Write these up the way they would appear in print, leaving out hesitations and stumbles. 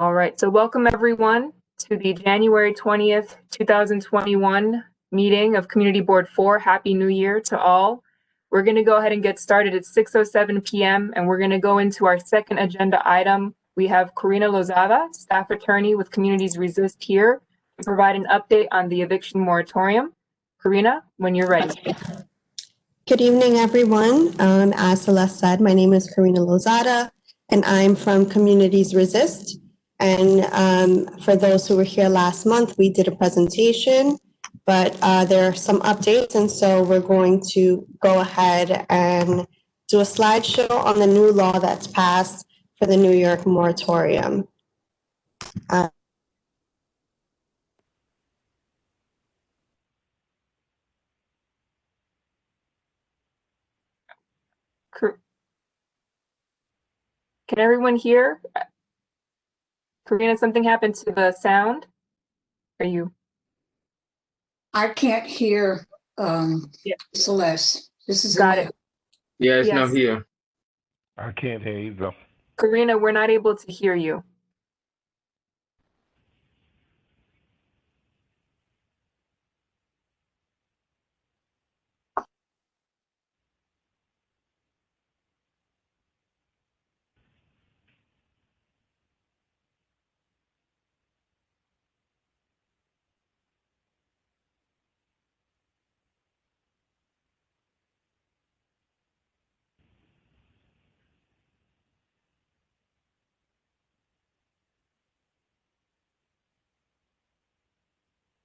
All right, so welcome everyone to the January 20th, 2021 meeting of Community Board 4. Happy New Year to all. We're going to go ahead and get started at 6:07 p.m. and we're going to go into our second agenda item. We have Corina Lozada, staff attorney with Communities Resist here to provide an update on the eviction moratorium. Corina, when you're ready. Good evening, everyone. As Celeste said, my name is Corina Lozada, and I'm from Communities Resist. And for those who were here last month, we did a presentation, but there are some updates, and so we're going to go ahead and do a slideshow on the new law that's passed for the New York moratorium. Can everyone hear? Corina, something happened to the sound? Are you? I can't hear Celeste. This is Got it. Yeah, it's Yes. not here. I can't hear either. Corina, we're not able to hear you.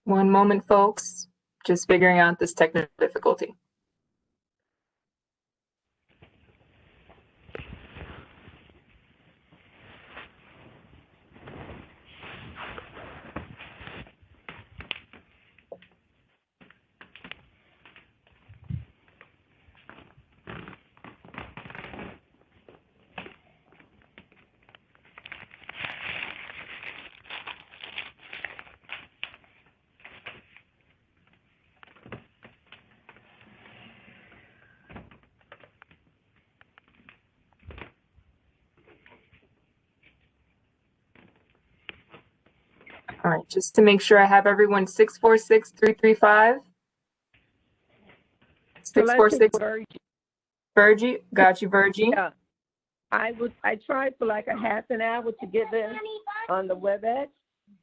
One moment, folks. Just figuring out this technical difficulty. All right, just to make sure I have everyone, 646-335. 646. Virgie, got you, Virgie. Yeah, I tried for like a half an hour to get in on the WebEx,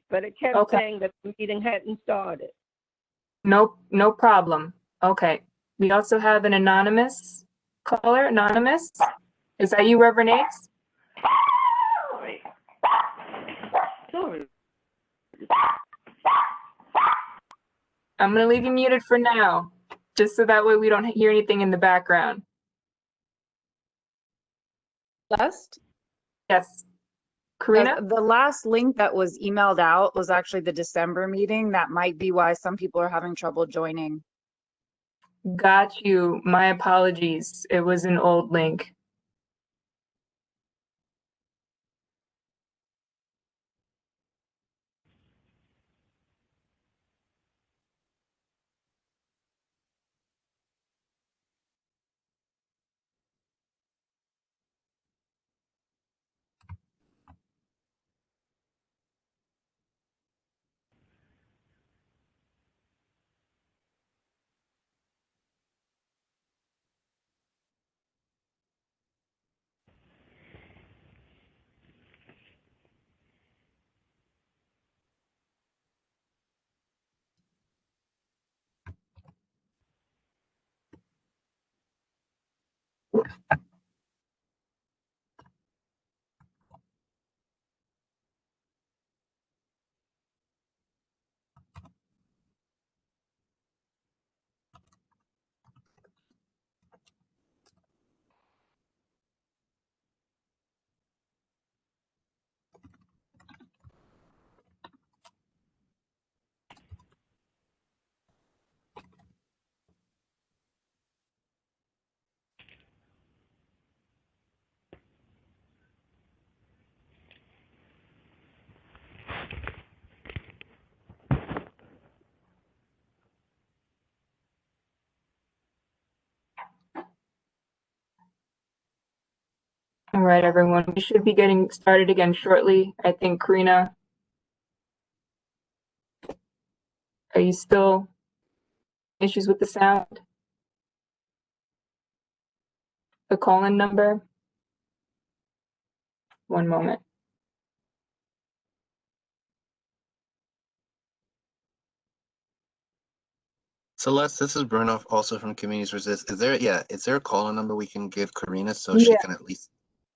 but it kept saying that the meeting hadn't started. Nope, no problem. Okay. We also have an anonymous caller. Anonymous, is that you, Reverend Ace? Sorry. I'm gonna leave you muted for now, just so that way we don't hear anything in the background. Last? Yes. Corina? The last link that was emailed out was actually the December meeting. That might be why some people are having trouble joining. Got you. My apologies. It was an old link. All right, everyone, we should be getting started again shortly. I think, Karina, are you still issues with the sound? The call-in number? One moment. Celeste, this is Bruno, also from Communities Resist. Is there a call-in number we can give Karina so she Yeah, can at least,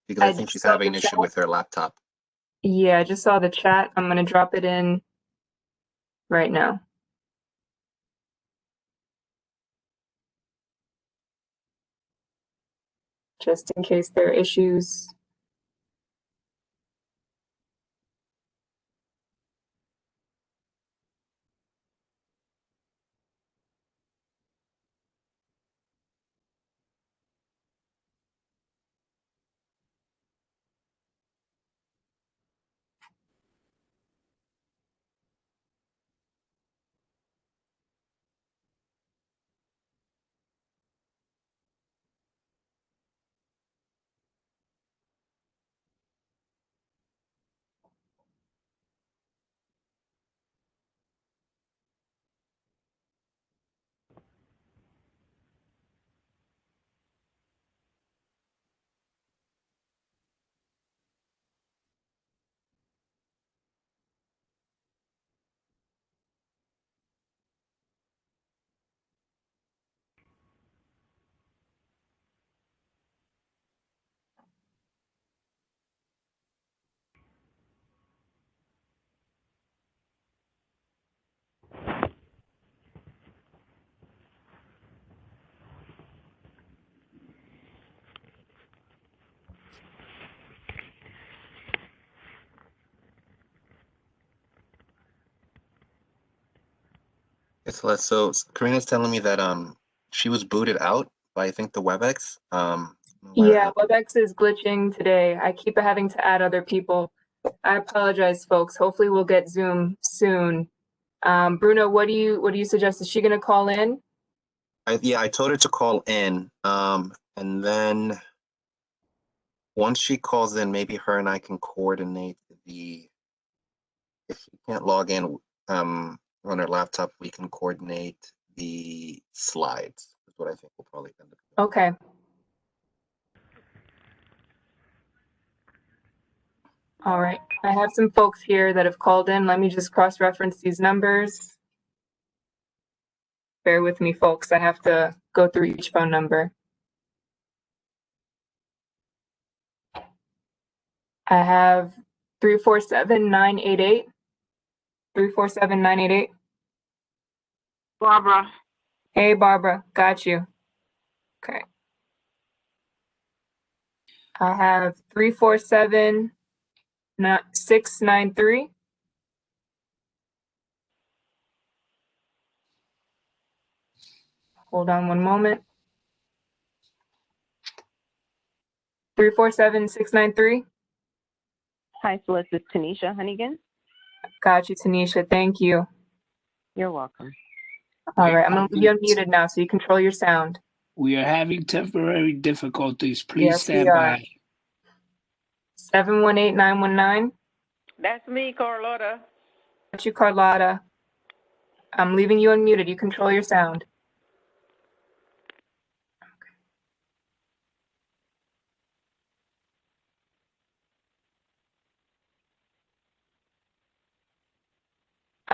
because I think just she's saw having the an issue chat. with her laptop. Yeah, I just saw the chat. I'm gonna drop it in right now. Just in case there are issues. It's Celeste. So Karina's telling me that she was booted out by I think the WebEx. What Yeah, happened? WebEx is glitching today. I keep having to add other people. I apologize, folks. Hopefully we'll get Zoom soon. Bruno, what do you suggest? Is she gonna call in? I told her to call in. And then once she calls in, maybe her and I can coordinate if she can't log in on her laptop, we can coordinate the slides. Is what I think we'll probably end up doing. Okay. All right. I have some folks here that have called in. Let me just cross-reference these numbers. Bear with me, folks. I have to go through each phone number. I have 347-988. 347-988. Barbara. Hey, Barbara. Got you. Okay. I have 347-693. Hold on one moment. 347-693. Hi, Celeste. It's Tanisha Hunnigan. Got you, Tanisha. Thank you. You're welcome. All right. I'm going to leave you unmuted now so you control your sound. We are having temporary difficulties. Please Yes, we stand are. by. 718-919. That's me, Carlotta. Got you, Carlotta. I'm leaving you unmuted. You control your sound.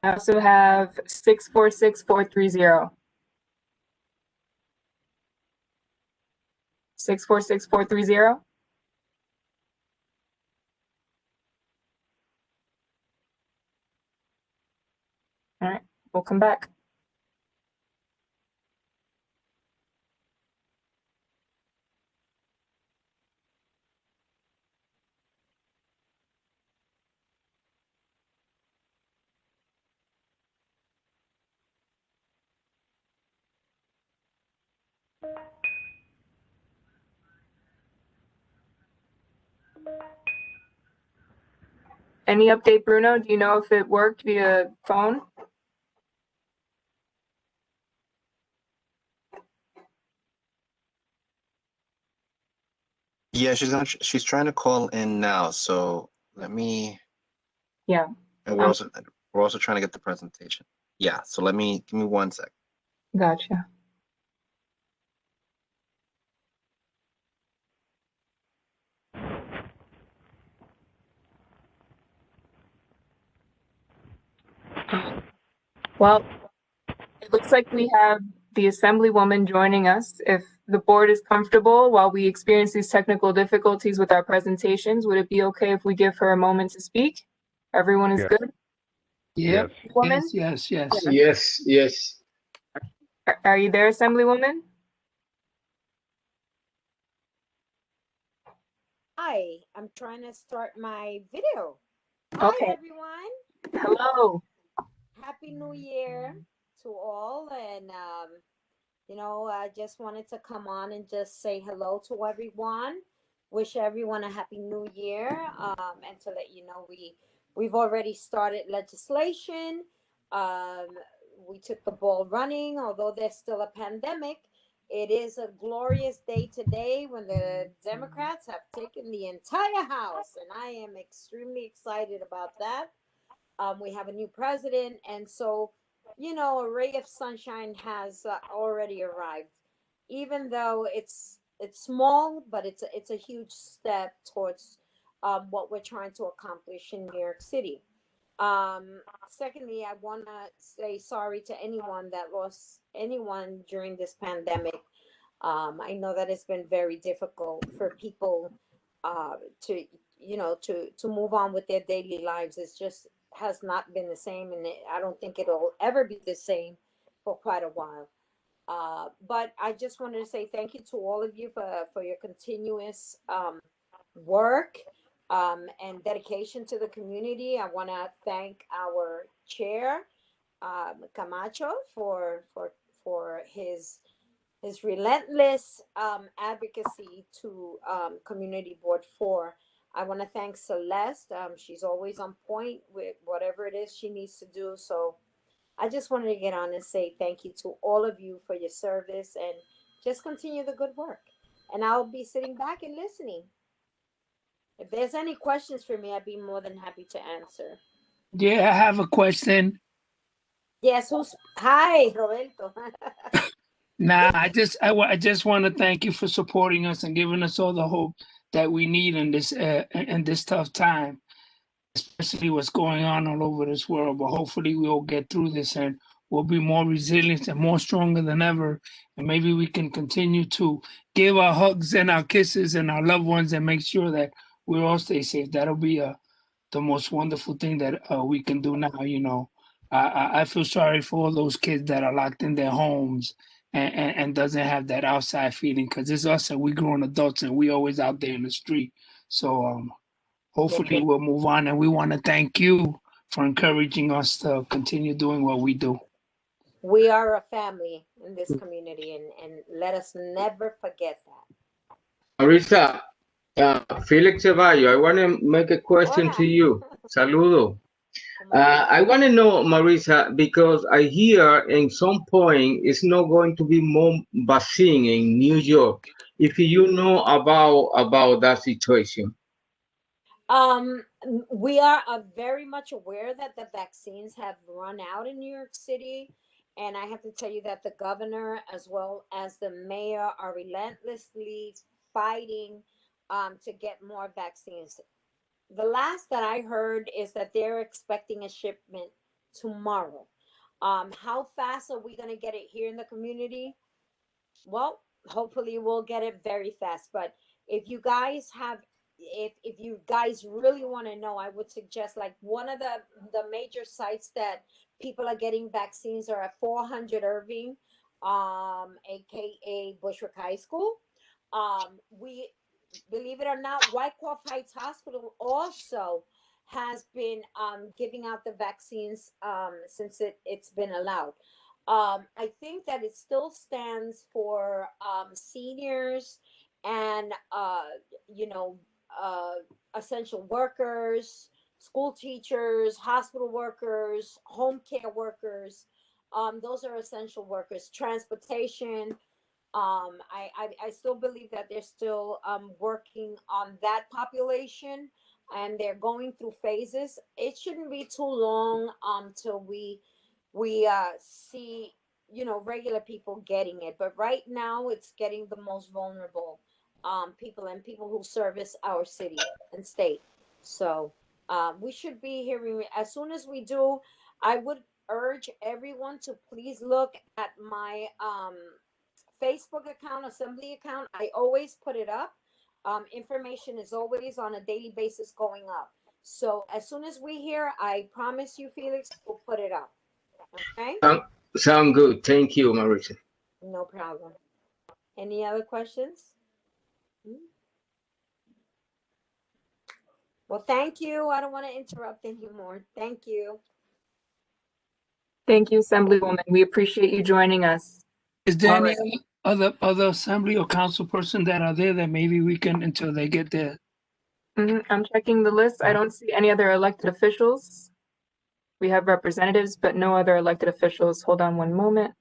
I also have 646-430. 646-430. All right, we'll come back. Any update, Bruno? Do you know if it worked via phone? Yeah, she's trying to call in now, so let me, Yeah. and we're also trying to get the presentation. Yeah, so give me 1 sec. Gotcha. Well, it looks like we have the Assemblywoman joining us. If the board is comfortable while we experience these technical difficulties with our presentations, would it be okay if we give her a moment to speak? Everyone is Yeah. good? Yep, Woman? yes. Yes. Are you there, Assemblywoman? Hi, I'm trying to start my video. Okay. Hi, everyone. Hello. Happy New Year to all. And, I just wanted to come on and just say hello to everyone. Wish everyone a happy new year. And to let you know, we've already started legislation. We took the ball running, although there's still a pandemic. It is a glorious day today when the Democrats have taken the entire House, and I am extremely excited about that. We have a new president, and so, a ray of sunshine has already arrived. Even though it's small, but it's a huge step towards what we're trying to accomplish in New York City. Secondly, I want to say sorry to anyone that lost anyone during this pandemic. I know that it's been very difficult for people to, to move on with their daily lives. It's just has not been the same, and I don't think it'll ever be the same for quite a while. But I just wanted to say thank you to all of you for your continuous work and dedication to the community. I want to thank our chair, Camacho, for his relentless advocacy to Community Board 4. I want to thank Celeste. She's always on point with whatever it is she needs to do. So I just wanted to get on and say thank you to all of you for your service and just continue the good work. And I'll be sitting back and listening. If there's any questions for me, I'd be more than happy to answer. Yeah, I have a question. Yes, hi, Roberto. Nah, I just want to thank you for supporting us and giving us all the hope that we need in this tough time, especially what's going on all over this world. But hopefully we'll get through this and we'll be more resilient and more stronger than ever. And maybe we can continue to give our hugs and our kisses and our loved ones and make sure that we all stay safe. That'll be the most wonderful thing that we can do now. I feel sorry for all those kids that are locked in their homes and doesn't have that outside feeling, because it's us and we grown adults and we always out there in the street. So hopefully we'll move on, and we want to thank you for encouraging us to continue doing what we do. We are a family in this community, and let us never forget that. Marisa, Felix Ceballo, I want to make a question to you. Saludo. I want to know, Marisa, because I hear in some point it's not going to be more vaccine in New York. If you know about that situation. We are very much aware that the vaccines have run out in New York City. And I have to tell you that the governor, as well as the mayor, are relentlessly fighting to get more vaccines. The last that I heard is that they're expecting a shipment tomorrow. How fast are we going to get it here in the community? Well, hopefully we'll get it very fast. But if you guys have, if you guys really want to know, I would suggest like one of the major sites that people are getting vaccines are at 400 Irving, aka Bushwick High School. We believe it or not, Wyckoff Heights Hospital also has been giving out the vaccines since it's been allowed. I think that it still stands for seniors and essential workers, school teachers, hospital workers, home care workers. Those are essential workers. Transportation. I still believe that they're still working on that population, and they're going through phases. It shouldn't be too long till we see, you know, regular people getting it. But right now, it's getting the most vulnerable people and people who service our city and state. So we should be hearing as soon as we do. I would urge everyone to please look at my Facebook account, Assembly account. I always put it up. Information is always on a daily basis going up. So as soon as we hear, I promise you, Felix, we'll put it up. Okay? Sound good. Thank you, Marisa. No problem. Any other questions? Well, thank you. I don't want to interrupt anymore. Thank you. Thank you, Assemblywoman. We appreciate you joining us. Is there All any right. other assembly or council person that are there that maybe we can, until they get there? I'm checking the list. I don't see any other elected officials. We have representatives, but no other elected officials. Hold on one moment.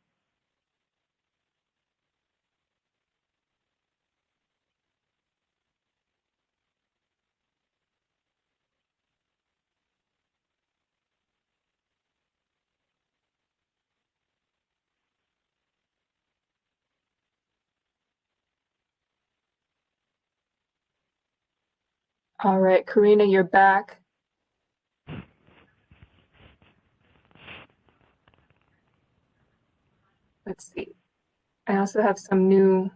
All right, Karina, you're back. Let's see. I also have some new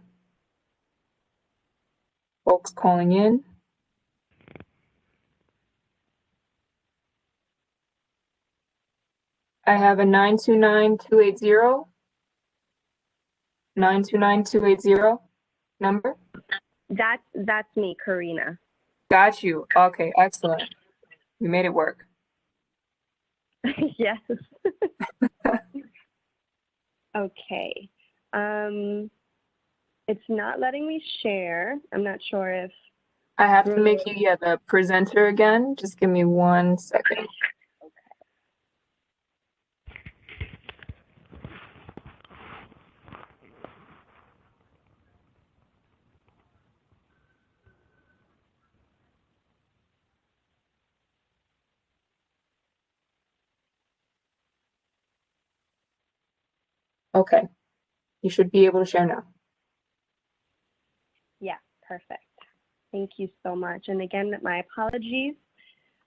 folks calling in. I have a 929-280. 929-280 number. That's me, Karina. Got you. Okay, excellent. We made it work. Yes. Okay. It's not letting me share. I'm not sure if I have to make you, the presenter again. Just give me 1 second. Okay, you should be able to share now. Yeah, perfect. Thank you so much. And again, my apologies.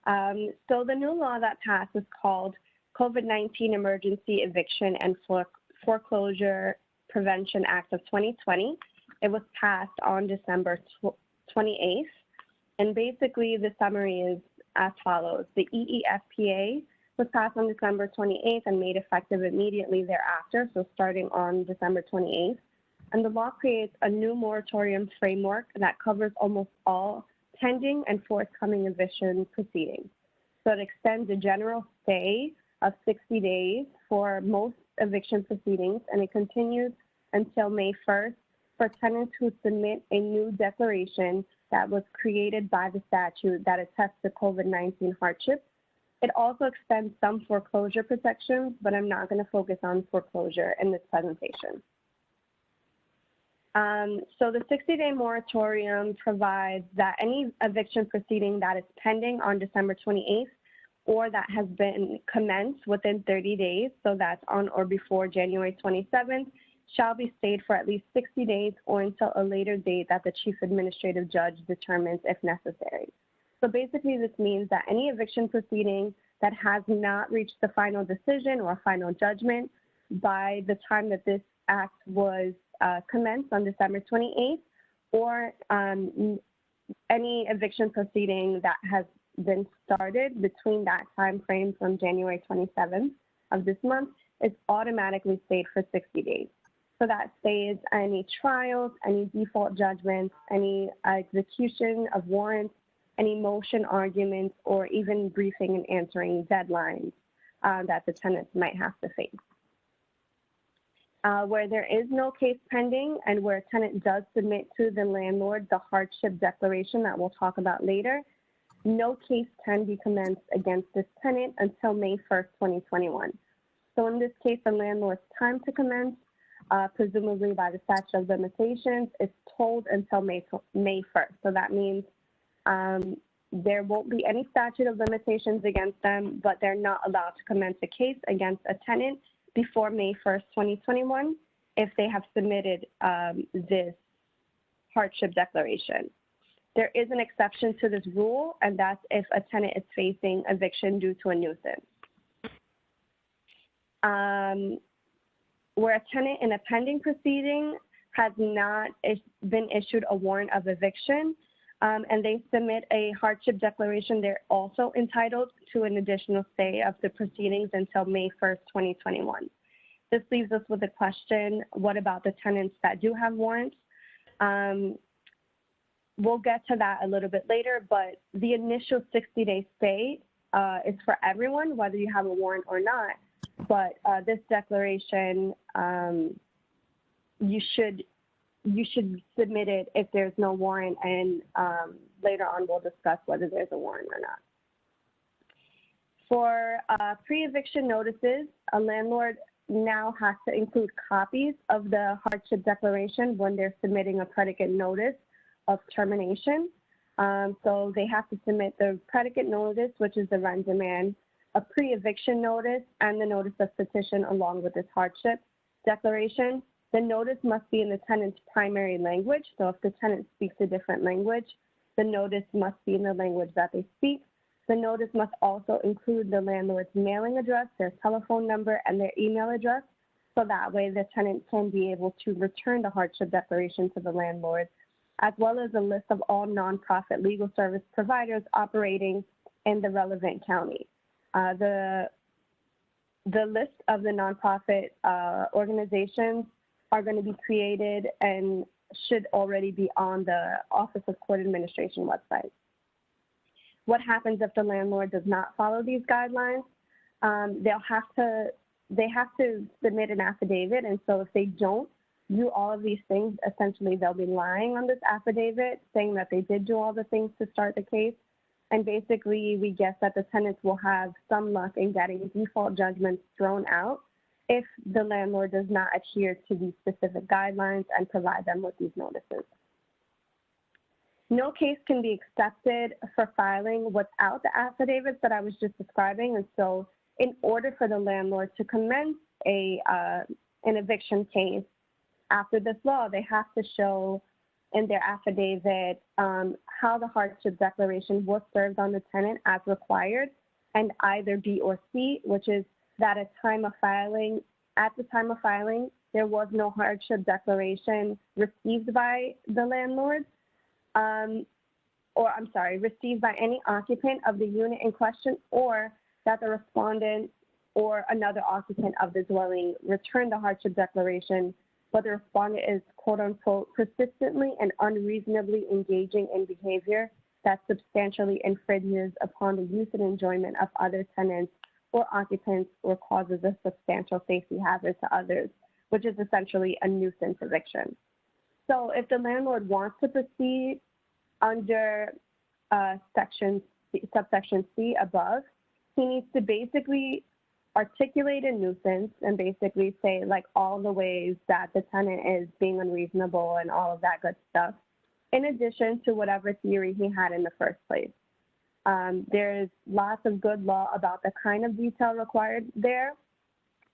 So the new law that passed is called COVID-19 Emergency Eviction and Foreclosure Prevention Act of 2020. It was passed on December 28th. And basically the summary is as follows. The EEFPA was passed on December 28th and made effective immediately thereafter, so starting on December 28th. And the law creates a new moratorium framework that covers almost all pending and forthcoming eviction proceedings. So it extends a general stay of 60 days for most eviction proceedings, and it continues until May 1st for tenants who submit a new declaration that was created by the statute that attests to COVID-19 hardship. It also extends some foreclosure protections, but I'm not going to focus on foreclosure in this presentation. So the 60-day moratorium provides that any eviction proceeding that is pending on December 28th or that has been commenced within 30 days, so that's on or before January 27th, shall be stayed for at least 60 days or until a later date that the chief administrative judge determines if necessary. So basically this means that any eviction proceeding that has not reached the final decision or final judgment by the time that this act was commenced on December 28th, or any eviction proceeding that has been started between that time frame from January 27th of this month is automatically stayed for 60 days. So that stays any trials, any default judgments, any execution of warrants, any motion arguments, or even briefing and answering deadlines that the tenants might have to face. Where there is no case pending and where a tenant does submit to the landlord the hardship declaration that we'll talk about later, no case can be commenced against this tenant until May 1st, 2021. So in this case, the landlord's time to commence presumably by the statute of limitations, is tolled until May 1st. So that means there won't be any statute of limitations against them, but they're not allowed to commence a case against a tenant before May 1st, 2021, if they have submitted this hardship declaration. There is an exception to this rule, and that's if a tenant is facing eviction due to a nuisance. Where a tenant in a pending proceeding has not been issued a warrant of eviction, and they submit a hardship declaration, they're also entitled to an additional stay of the proceedings until May 1st, 2021. This leaves us with a question, what about the tenants that do have warrants? We'll get to that a little bit later, but the initial 60-day stay is for everyone, whether you have a warrant or not. But this declaration, you should submit it if there's no warrant, and later on we'll discuss whether there's a warrant or not. For pre-eviction notices, a landlord now has to include copies of the hardship declaration when they're submitting a predicate notice of termination. So they have to submit the predicate notice, which is the rent demand, a pre-eviction notice, and the notice of petition along with this hardship declaration. The notice must be in the tenant's primary language. So if the tenant speaks a different language, the notice must be in the language that they speak. The notice must also include the landlord's mailing address, their telephone number, and their email address. So that way the tenant can be able to return the hardship declaration to the landlord, as well as a list of all nonprofit legal service providers operating in the relevant county. The list of the nonprofit organizations are going to be created and should already be on the Office of Court Administration website. What happens if the landlord does not follow these guidelines? They have to submit an affidavit, and so if they don't do all of these things, essentially they'll be lying on this affidavit saying that they did do all the things to start the case. And basically, we guess that the tenants will have some luck in getting default judgments thrown out if the landlord does not adhere to these specific guidelines and provide them with these notices. No case can be accepted for filing without the affidavits that I was just describing. And so in order for the landlord to commence an eviction case after this law, they have to show in their affidavit how the hardship declaration was served on the tenant as required, and either B or C, which is that at the time of filing, there was no hardship declaration received by the landlord, received by any occupant of the unit in question, or that the respondent or another occupant of the dwelling returned the hardship declaration, but the respondent is, quote unquote, persistently and unreasonably engaging in behavior that substantially infringes upon the use and enjoyment of other tenants or occupants or causes a substantial safety hazard to others, which is essentially a nuisance eviction. So if the landlord wants to proceed under subsection C above, he needs to basically articulate a nuisance and basically say like all the ways that the tenant is being unreasonable and all of that good stuff, in addition to whatever theory he had in the first place. There's lots of good law about the kind of detail required there,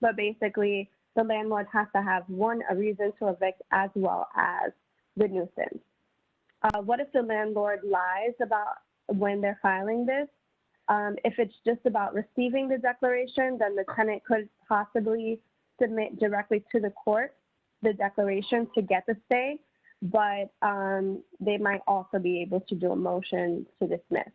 but basically the landlord has to have, one, a reason to evict as well as the nuisance. What if the landlord lies about when they're filing this? If it's just about receiving the declaration, then the tenant could possibly submit directly to the court the declaration to get the stay, but they might also be able to do a motion to dismiss.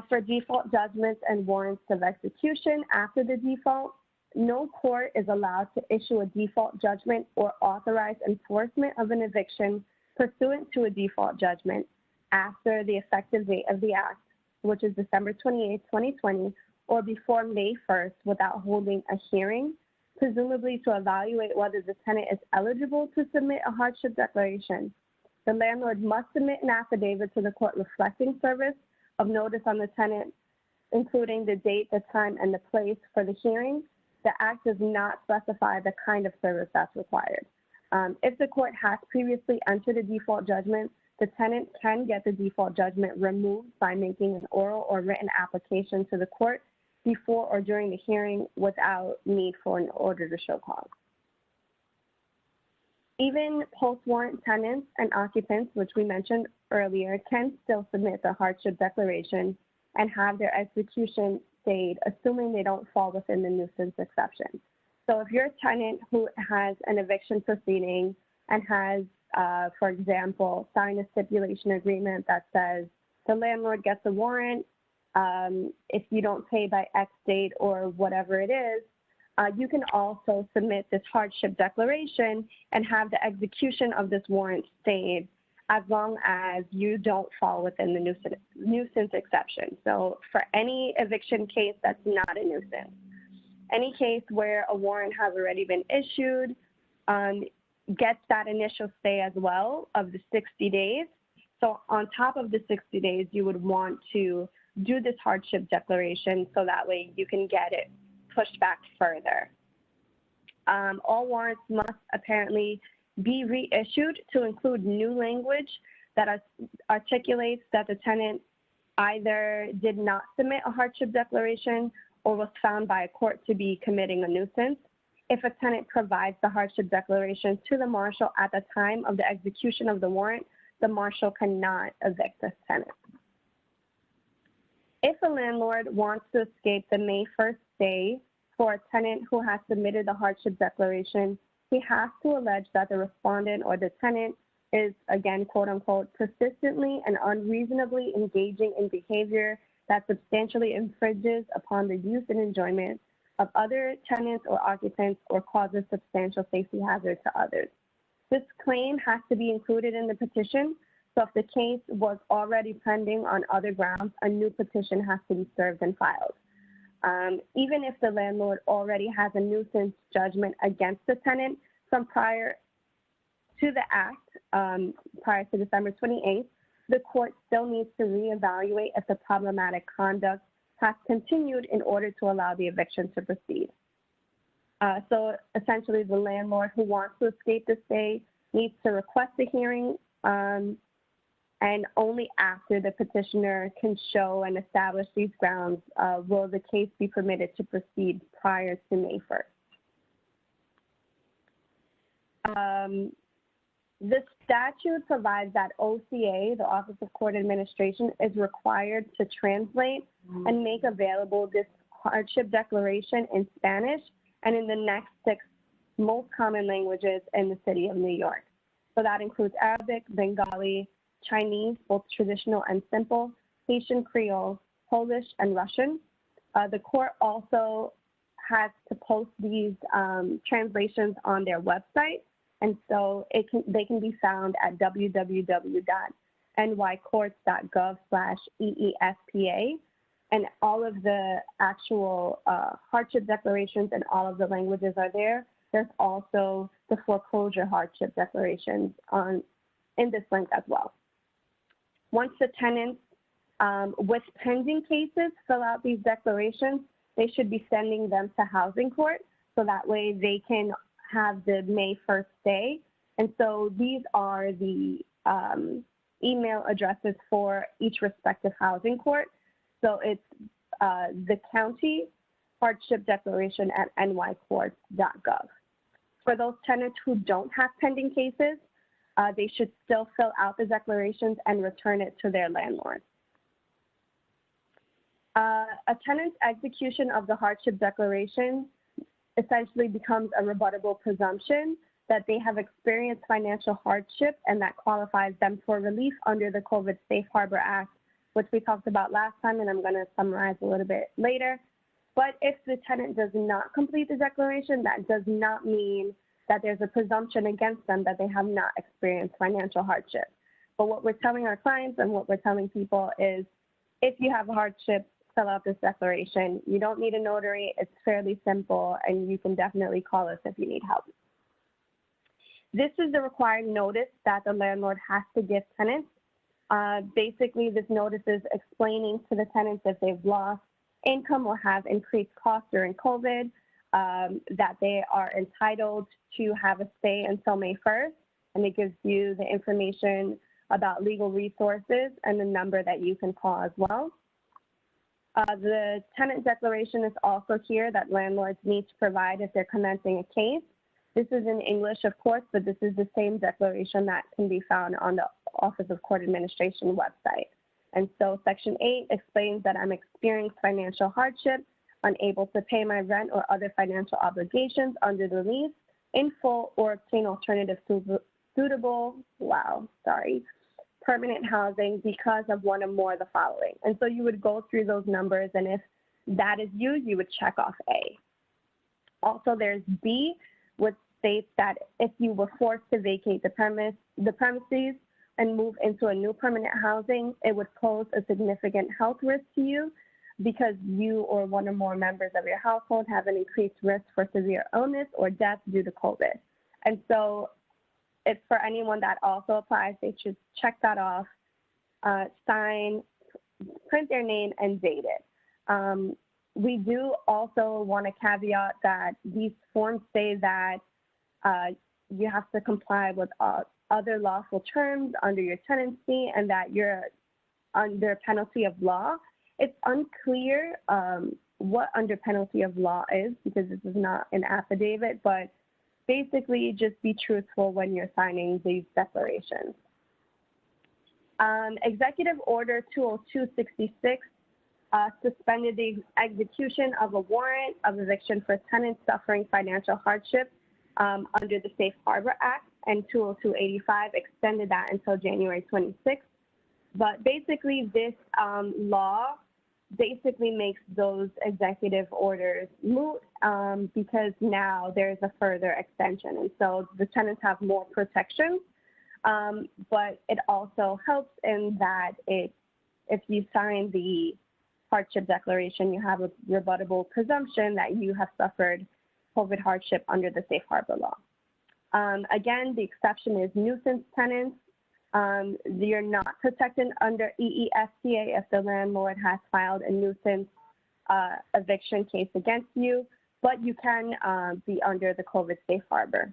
For default judgments and warrants of execution after the default, no court is allowed to issue a default judgment or authorize enforcement of an eviction pursuant to a default judgment after the effective date of the act, which is December 28, 2020, or before May 1st, without holding a hearing, presumably to evaluate whether the tenant is eligible to submit a hardship declaration. The landlord must submit an affidavit to the court reflecting service of notice on the tenant, including the date, the time, and the place for the hearing. the Act does not specify the kind of service that's required. If the court has previously entered a default judgment, the tenant can get the default judgment removed by making an oral or written application to the court before or during the hearing without need for an order to show cause. Even post-warrant tenants and occupants, which we mentioned earlier, can still submit the hardship declaration and have their execution stayed, assuming they don't fall within the nuisance exception. So if you're a tenant who has an eviction proceeding and has, for example, signed a stipulation agreement that says the landlord gets a warrant, if you don't pay by X date or whatever it is, you can also submit this hardship declaration and have the execution of this warrant stayed as long as you don't fall within the nuisance exception. So for any eviction case that's not a nuisance, any case where a warrant has already been issued gets that initial stay as well of the 60 days. So on top of the 60 days, you would want to do this hardship declaration so that way you can get it pushed back further. All warrants must apparently be reissued to include new language that articulates that the tenant either did not submit a hardship declaration or was found by a court to be committing a nuisance. If a tenant provides the hardship declaration to the marshal at the time of the execution of the warrant, the marshal cannot evict this tenant. If a landlord wants to escape the May 1st stay for a tenant who has submitted the hardship declaration, he has to allege that the respondent or the tenant is, again, quote unquote, persistently and unreasonably engaging in behavior that substantially infringes upon the use and enjoyment of other tenants or occupants or causes substantial safety hazard to others. This claim has to be included in the petition. So if the case was already pending on other grounds, a new petition has to be served and filed. Even if the landlord already has a nuisance judgment against the tenant from prior to the act, prior to December 28th, the court still needs to reevaluate if the problematic conduct has continued in order to allow the eviction to proceed. So essentially, the landlord who wants to escape the stay needs to request a hearing, and only after the petitioner can show and establish these grounds will the case be permitted to proceed prior to May 1st. The statute provides that OCA, the Office of Court Administration, is required to translate and make available this hardship declaration in Spanish and in the next 6 most common languages in the city of New York. So that includes Arabic, Bengali, Chinese, both traditional and simple, Haitian Creole, Polish, and Russian. The court also has to post these translations on their website, and so they can be found at www.nycourts.gov/EESPA, and all of the actual hardship declarations and all of the languages are there. There's also the foreclosure hardship declarations in this link as well. Once the tenants with pending cases fill out these declarations, they should be sending them to housing court so that way they can have the May 1st stay. And so these are the email addresses for each respective housing court. So it's the county hardship declaration at nycourts.gov. For those tenants who don't have pending cases, they should still fill out the declarations and return it to their landlord. A tenant's execution of the hardship declaration essentially becomes a rebuttable presumption that they have experienced financial hardship and that qualifies them for relief under the COVID Safe Harbor Act, which we talked about last time, and I'm going to summarize a little bit later. But if the tenant does not complete the declaration, that does not mean that there's a presumption against them that they have not experienced financial hardship. But what we're telling our clients and what we're telling people is, if you have a hardship, fill out this declaration. You don't need a notary. It's fairly simple, and you can definitely call us if you need help. This is the required notice that the landlord has to give tenants. Basically, this notice is explaining to the tenants if they've lost income or have increased costs during COVID, that they are entitled to have a stay until May 1st, and it gives you the information about legal resources and the number that you can call as well. The tenant declaration is also here that landlords need to provide if they're commencing a case. This is in English, of course, but this is the same declaration that can be found on the Office of Court Administration website. And so Section 8 explains that I'm experiencing financial hardship, unable to pay my rent or other financial obligations under the lease in full or obtain alternative suitable, permanent housing because of one or more of the following. And so you would go through those numbers, and if that is you would check off A. Also, there's B, which states that if you were forced to vacate the premises and move into a new permanent housing, it would pose a significant health risk to you because you or one or more members of your household have an increased risk for severe illness or death due to COVID. And so it's for anyone that also applies, they should check that off, sign, print their name, and date it. We do also want to caveat that these forms say that you have to comply with other lawful terms under your tenancy and that you're under penalty of law. It's unclear what under penalty of law is because this is not an affidavit, but basically just be truthful when you're signing these declarations. Executive Order 20266 suspended the execution of a warrant of eviction for tenants suffering financial hardship under the Safe Harbor Act, and 20285 extended that until January 26th. But basically this law basically makes those executive orders moot because now there's a further extension. And so the tenants have more protections, but it also helps in that if you sign the hardship declaration, you have a rebuttable presumption that you have suffered COVID hardship under the Safe Harbor law. Again, the exception is nuisance tenants. You're not protected under EESTA if the landlord has filed a nuisance eviction case against you, but you can be under the COVID Safe Harbor.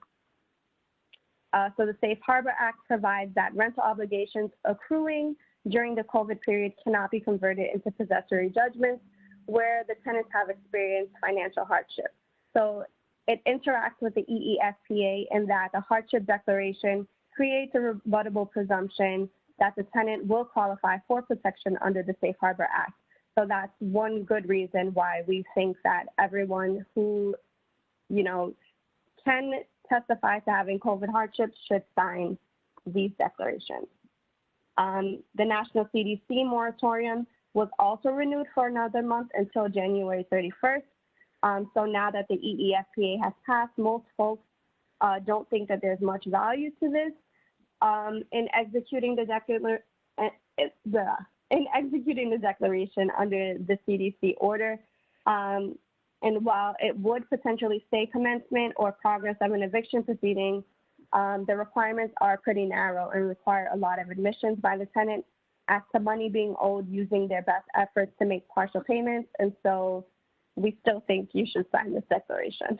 So the Safe Harbor Act provides that rental obligations accruing during the COVID period cannot be converted into possessory judgments where the tenants have experienced financial hardship. So it interacts with the EESTA in that the hardship declaration creates a rebuttable presumption that the tenant will qualify for protection under the Safe Harbor Act. So that's one good reason why we think that everyone who, can testify to having COVID hardships should sign these declarations. The National CDC moratorium was also renewed for another month until January 31st. So now that the EESTA has passed, most folks don't think that there's much value to this. In executing the declaration under the CDC order, and while it would potentially say commencement or progress of an eviction proceeding, the requirements are pretty narrow and require a lot of admissions by the tenant as to money being owed using their best efforts to make partial payments. And so we still think you should sign this declaration.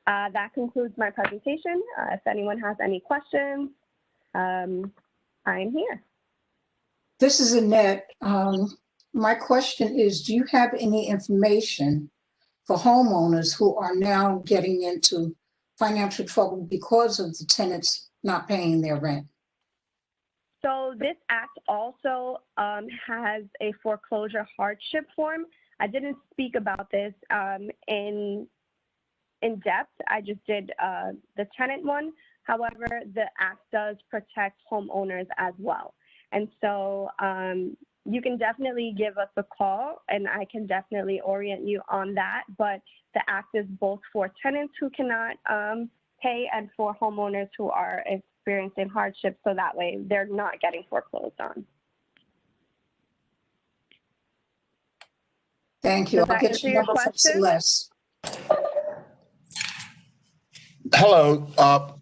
That concludes my presentation. If anyone has any questions, I'm here. This is Annette. My question is, do you have any information for homeowners who are now getting into financial trouble because of the tenants not paying their rent? So this act also has a foreclosure hardship form. I didn't speak about this in depth. I just did the tenant one. However, the act does protect homeowners as well. And so you can definitely give us a call and I can definitely orient you on that. But the act is both for tenants who cannot pay and for homeowners who are experiencing hardship. So that way they're not getting foreclosed on. Thank you. I'll get your number from Celeste. Hello,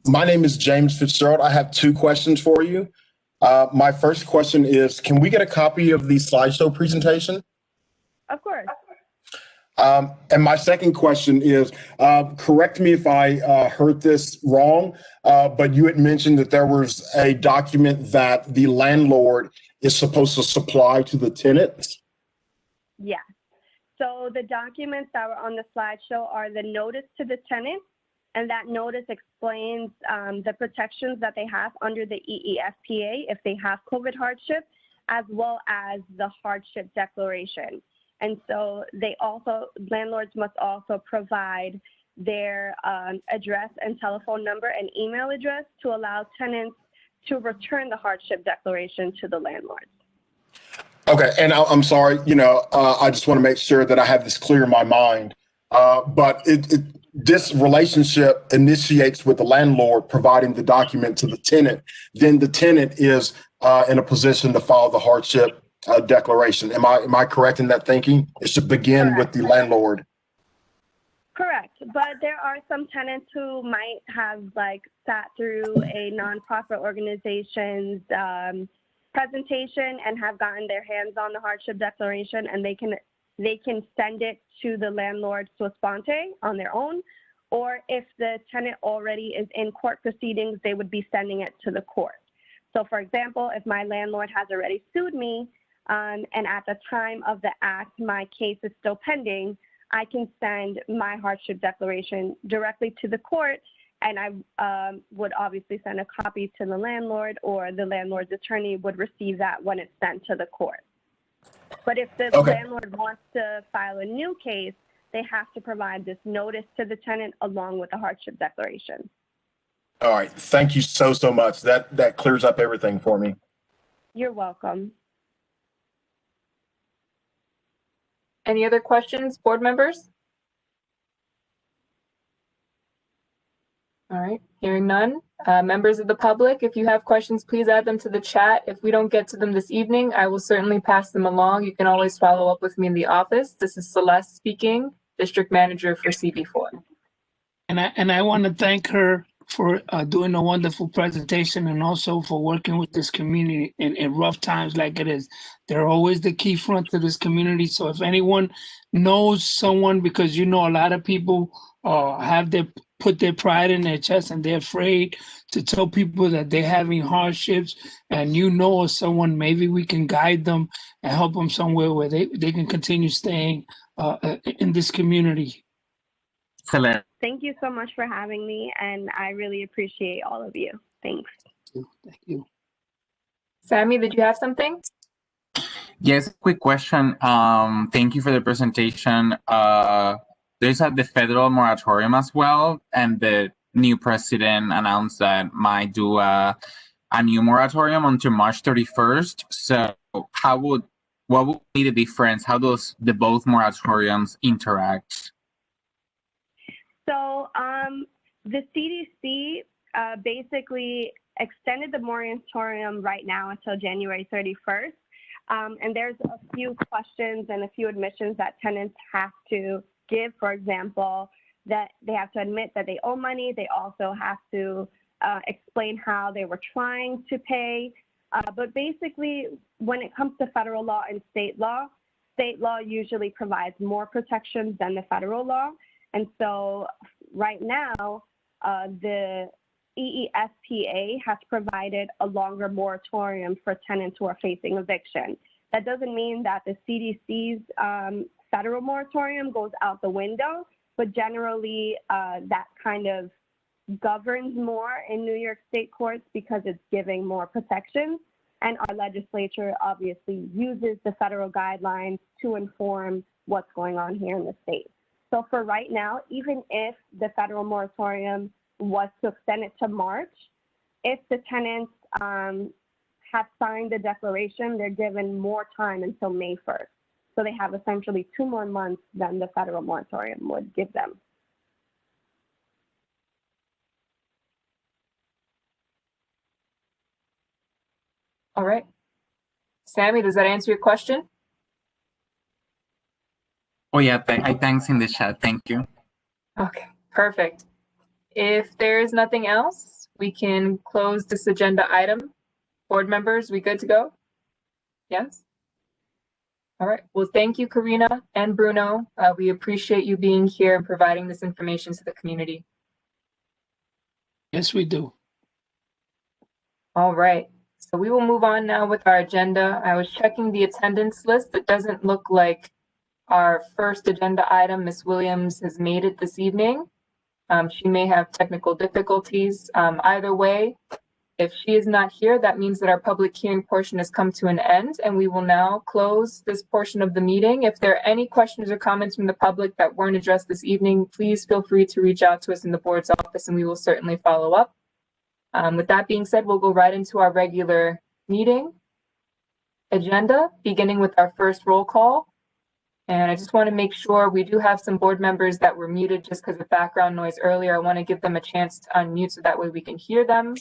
my name is James Fitzgerald. I have two questions for you. My first question is, can we get a copy of the slideshow presentation? Of course. And my second question is, correct me if I heard this wrong, but you had mentioned that there was a document that the landlord is supposed to supply to the tenants. Yeah. So the documents that were on the slideshow are the notice to the tenant, and that notice explains the protections that they have under the EEFPA if they have COVID hardship, as well as the hardship declaration. And so landlords must also provide their address and telephone number and email address to allow tenants to return the hardship declaration to the landlord. Okay, and I'm sorry, I just want to make sure that I have this clear in my mind. But this relationship initiates with the landlord providing the document to the tenant. Then the tenant is in a position to file the hardship declaration. Am I correct in that thinking? It should begin with the landlord. Correct, but there are some tenants who might have sat through a nonprofit organization's presentation and have gotten their hands on the hardship declaration, and they can send it to the landlord sua sponte on their own, or if the tenant already is in court proceedings, they would be sending it to the court. So for example, if my landlord has already sued me, and at the time of the act, my case is still pending, I can send my hardship declaration directly to the court, and I would obviously send a copy to the landlord, or the landlord's attorney would receive that when it's sent to the court. But if the landlord wants to file a new case, they have to provide this notice to the tenant along with the hardship declaration. All right, thank you so much. That clears up everything for me. You're welcome. Any other questions, board members? All right, hearing none. Members of the public, if you have questions, please add them to the chat. If we don't get to them this evening, I will certainly pass them along. You can always follow up with me in the office. This is Celeste speaking, District Manager for CB4. And I want to thank her for doing a wonderful presentation, and also for working with this community in rough times like it is. They're always the key front to this community. So if anyone knows someone, because a lot of people put their pride in their chest and they're afraid to tell people that they're having hardships, and of someone, maybe we can guide them and help them somewhere where they can continue staying in this community. Thank you so much for having me, and I really appreciate all of you. Thanks. Thank you. Sammy, did you have something? Yes, quick question. Thank you for the presentation. There's the federal moratorium as well, and the new president announced that might do a new moratorium until March 31st. So what would be the difference? How does the both moratoriums interact? So the CDC basically extended the moratorium right now until January 31st. And there's a few questions and a few admissions that tenants have to give. For example, that they have to admit that they owe money. They also have to explain how they were trying to pay. But basically, when it comes to federal law and state law usually provides more protections than the federal law. And so right now, the EEFPA has provided a longer moratorium for tenants who are facing eviction. That doesn't mean that the CDC's federal moratorium goes out the window, but generally that kind of governs more in New York State courts because it's giving more protections. And our legislature obviously uses the federal guidelines to inform what's going on here in the state. So for right now, even if the federal moratorium was to extend it to March, if the tenants have signed the declaration, they're given more time until May 1st. So they have essentially 2 more months than the federal moratorium would give them. All right. Sammy, does that answer your question? Oh yeah, thanks in the chat. Thank you. Okay, perfect. If there's nothing else, we can close this agenda item. Board members, we good to go? Yes? All right. Well, thank you, Karina and Bruno. We appreciate you being here and providing this information to the community. Yes, we do. All right. So we will move on now with our agenda. I was checking the attendance list. It doesn't look like our first agenda item, Ms. Williams, has made it this evening. She may have technical difficulties. Either way, if she is not here, that means that our public hearing portion has come to an end, and we will now close this portion of the meeting. If there are any questions or comments from the public that weren't addressed this evening, please feel free to reach out to us in the board's office, and we will certainly follow up. With that being said, we'll go right into our regular meeting agenda, beginning with our first roll call. And I just want to make sure we do have some board members that were muted just because of background noise earlier. I want to give them a chance to unmute so that way we can hear them.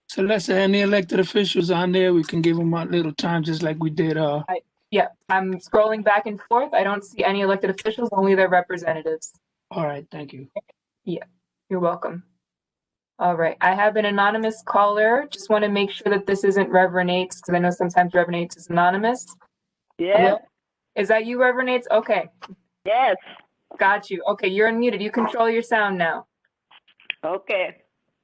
So let's say any elected officials on there, we can give them a little time, just like we did. Yeah, I'm scrolling back and forth. I don't see any elected officials, only their representatives. All right, thank you. Yeah, you're welcome. All right, I have an anonymous caller. Just want to make sure that this isn't Reverend Ates, because I know sometimes Reverend Ates is anonymous. Yeah. Hello? Is that you, Reverend Ates? Okay. Yes. Got you. Okay, you're unmuted. You control your sound now. Okay.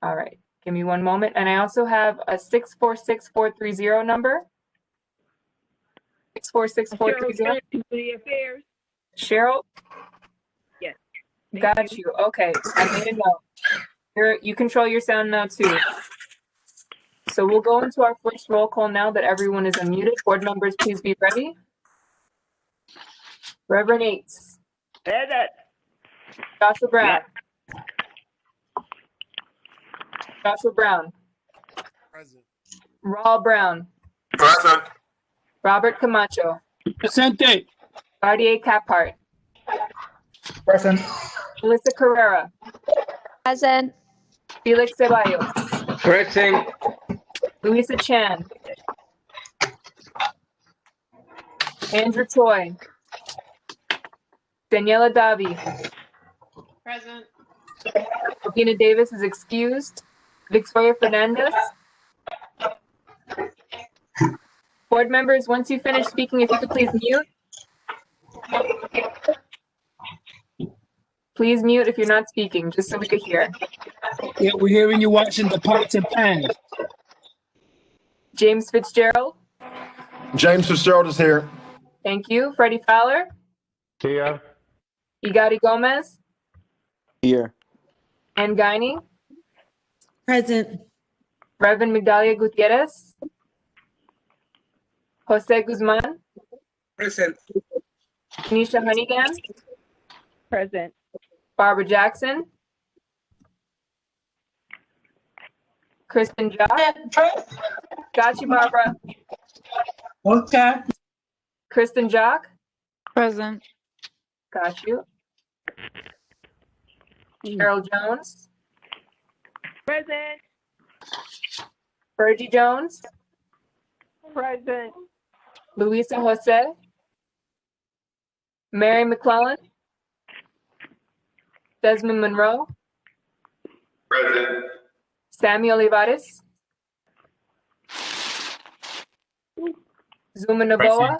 All right. Give me one moment. And I also have a 646430 number. 646430. Community Affairs. Cheryl? Yes. Got you. Okay. I made a note. You control your sound now too. So we'll go into our first roll call now that everyone is unmuted. Board members, please be ready. Reverend Ates. Present. Joshua Brown. Yeah. Joshua Brown. Present. Raul Brown. Present. Robert Camacho. Presente. Cartier Caphart. Present. Melissa Carrera. Present. Felix Ceballos. Present. Louisa Chan. Andrew Choi. Daniela Davi. Present. Regina Davis is excused. Victoria Fernandez. Board members, once you finish speaking, if you could please mute. Please mute if you're not speaking, just so we could hear. Yeah, we're hearing you watching the pots and pans. James Fitzgerald. James Fitzgerald is here. Thank you. Freddie Fowler. Here. Igari Gomez. Here. Ann Guiney. Present. Reverend Migdalia Gutierrez. Jose Guzman. Present. Tanisha Honeygan. Present. Barbara Jackson. Kristen Jock. Got you, Barbara. Okay. Kristen Jock. Present. Got you. Cheryl Jones. Present. Fergie Jones. Present. Luisa Jose. Mary McClellan. Desmond Monroe. Present. Sammy Olivares. Zuma Novoa.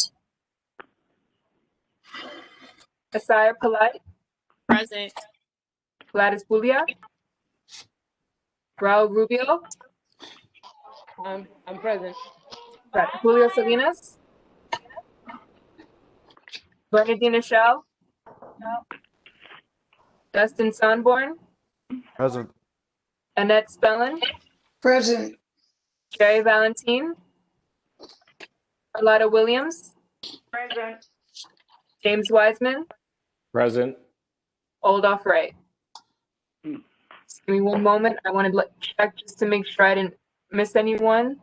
Asaya Polite. Present. Gladys Bulia. Raul Rubio. I'm present. Got Julio Salinas. Bernardina Shell. Dustin Sonborn. Present. Annette Spellin. Present. Jerry Valentine. Carlotta Williams. Present. James Wiseman. Present. Oldoff Ray. Just give me one moment. I want to check just to make sure I didn't miss anyone.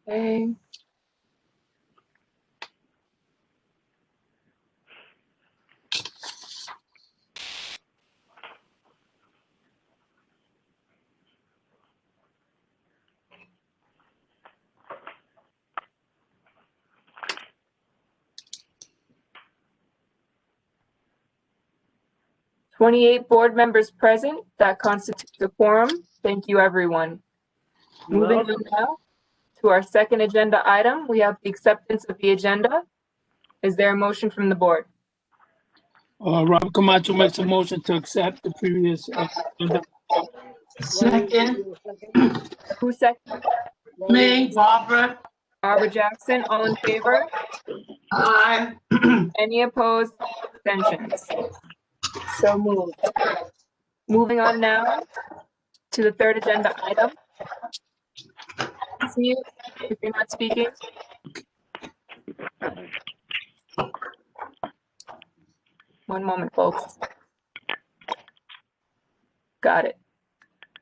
Okay. "28 board members present. That constitutes a quorum. Thank you, everyone. Moving on now. to our second agenda item. We have the acceptance of the agenda. Is there a motion from the board? Robert Camacho makes a motion to accept the previous agenda. Second, Who second? me, Barbara. Barbara Jackson, all in favor? Aye. Any opposed? Abstentions? So moved. Moving on now to the third agenda item. Please mute if you're not speaking. One moment, folks. Got it.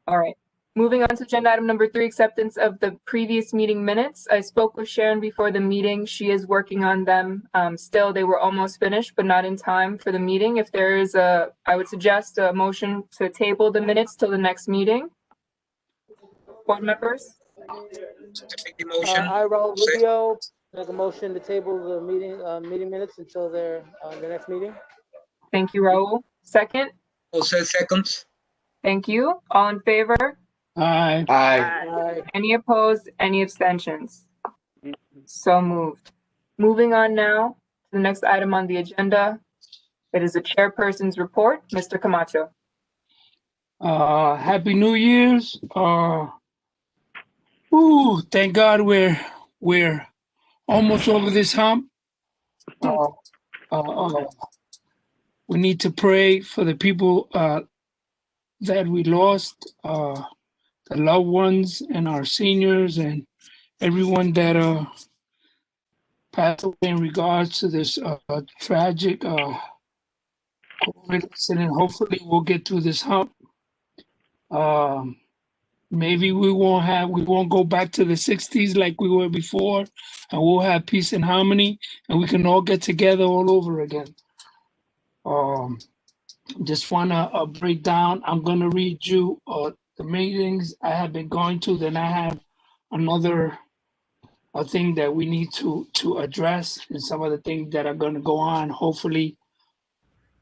All right. Moving on to agenda item number 3, acceptance of the previous meeting minutes. I spoke with Sharon before the meeting. She is working on them. Still, they were almost finished, but not in time for the meeting. If there is I would suggest a motion to table the minutes till the next meeting. Board members? I, Raul Rubio, make a motion to table the meeting minutes until the next meeting. Thank you, Raul. Second? Also second. Thank you. All in favor? Aye. Aye. Any opposed? Any abstentions? So moved. Moving on now to the next item on the agenda. It is the chairperson's report. Mr. Camacho. Happy New Year's. Thank God we're almost over this hump. We need to pray for the people that we lost, the loved ones and our seniors and everyone that passed away in regards to this tragic COVID incident. Hopefully we'll get through this hump. Maybe we won't go back to the 60s like we were before, and we'll have peace and harmony, and we can all get together all over again. Just want to break down. I'm going to read you the meetings I have been going to. Then I have another thing that we need to address, and some of the things that are going to go on, hopefully,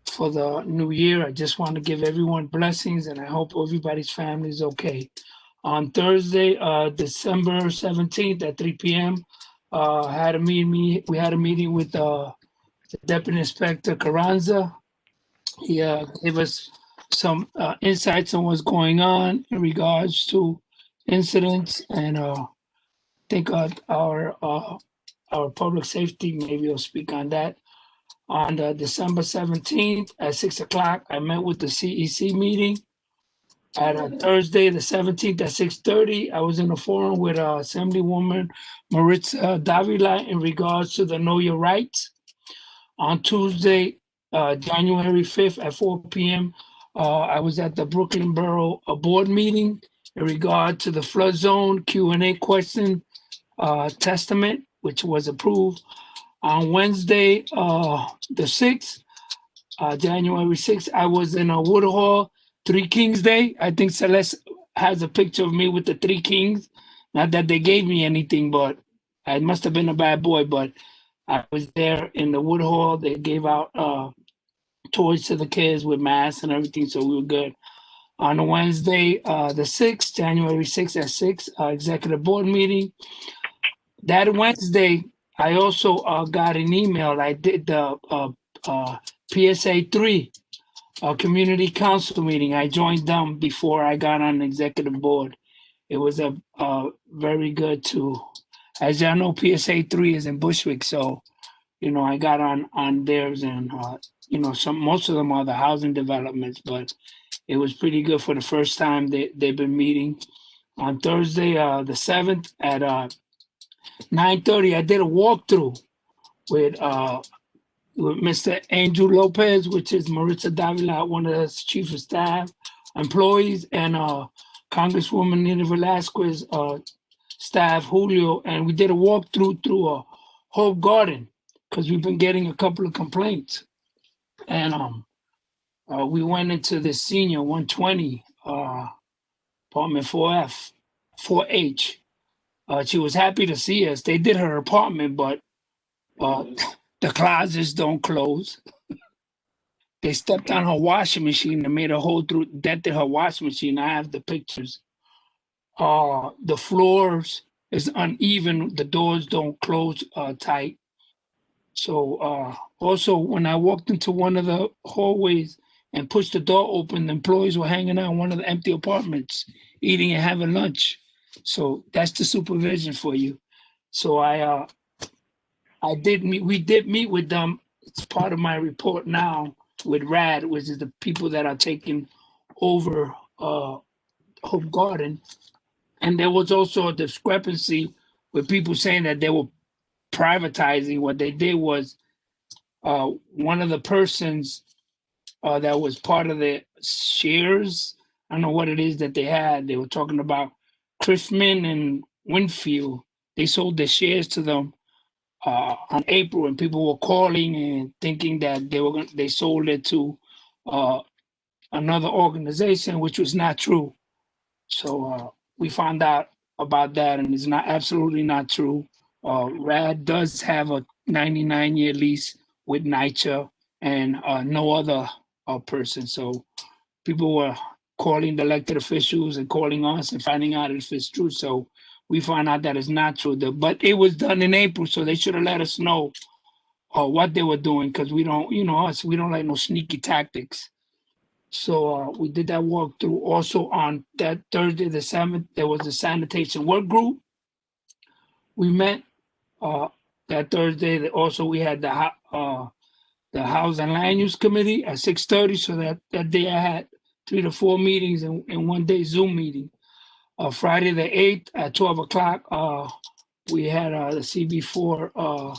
for the new year. I just want to give everyone blessings, and I hope everybody's family is okay. On Thursday, December 17th at 3 p.m., we had a meeting with the Deputy Inspector Carranza. He gave us some insights on what's going on in regards to incidents, and I think our public safety maybe will speak on that. On December 17th at 6 o'clock, I met with the CEC meeting. At Thursday, the 17th at 6:30, I was in a forum with Assemblywoman Maritza Davila in regards to the Know Your Rights. On Tuesday, January 5th at 4 p.m., I was at the Brooklyn Borough Board meeting in regard to the flood zone Q&A question testament, which was approved. On Wednesday, the 6th, January 6th, I was in a Woodhull 3 Kings Day. I think Celeste has a picture of me with the 3 Kings. Not that they gave me anything, but I must have been a bad boy, but I was there in the Woodhull. They gave out toys to the kids with masks and everything, so we were good. On Wednesday, the 6th, January 6th at 6, executive board meeting. That Wednesday, I also got an email. I did the PSA 3 community council meeting. I joined them before I got on the executive board. It was a very good too. As y'all know, PSA 3 is in Bushwick, so I got on theirs, and most of them are the housing developments, but it was pretty good for the first time they've been meeting. On Thursday, the 7th at 9:30, I did a walkthrough with Mr. Angel Lopez, which is Maritza Davila, one of the chief of staff employees, and Congresswoman Nina Velasquez, staff Julio, and we did a walkthrough through Hope Garden because we've been getting a couple of complaints, and we went into the senior 120 apartment 4F, 4H. She was happy to see us. They did her apartment, but the closets don't close. They stepped on her washing machine and made a hole through, dented her washing machine. I have the pictures. The floors is uneven. The doors don't close tight. So also when I walked into one of the hallways and pushed the door open, the employees were hanging out in one of the empty apartments, eating and having lunch. So that's the supervision for you. So we did meet with them. It's part of my report now with RAD, which is the people that are taking over Hope Garden. And there was also a discrepancy with people saying that they were privatizing. What they did was one of the persons that was part of the shares, I don't know what it is that they had. They were talking about Criffman and Winfield. They sold their shares to them on April, and people were calling and thinking that they sold it to another organization, which was not true. So we found out about that, and it's not absolutely not true. RAD does have a 99-year lease with NYCHA and no other person. So people were calling the elected officials and calling us and finding out if it's true. So we found out that it's not true. But it was done in April, so they should have let us know what they were doing, because we don't, we don't like no sneaky tactics. So we did that walkthrough. Also on that Thursday, the 7th, there was a sanitation work group. We met that Thursday. Also, we had the House and Land Use Committee at 6:30. So that day I had 3 to 4 meetings in one day Zoom meeting. Friday the 8th at 12 o'clock, we had the CB4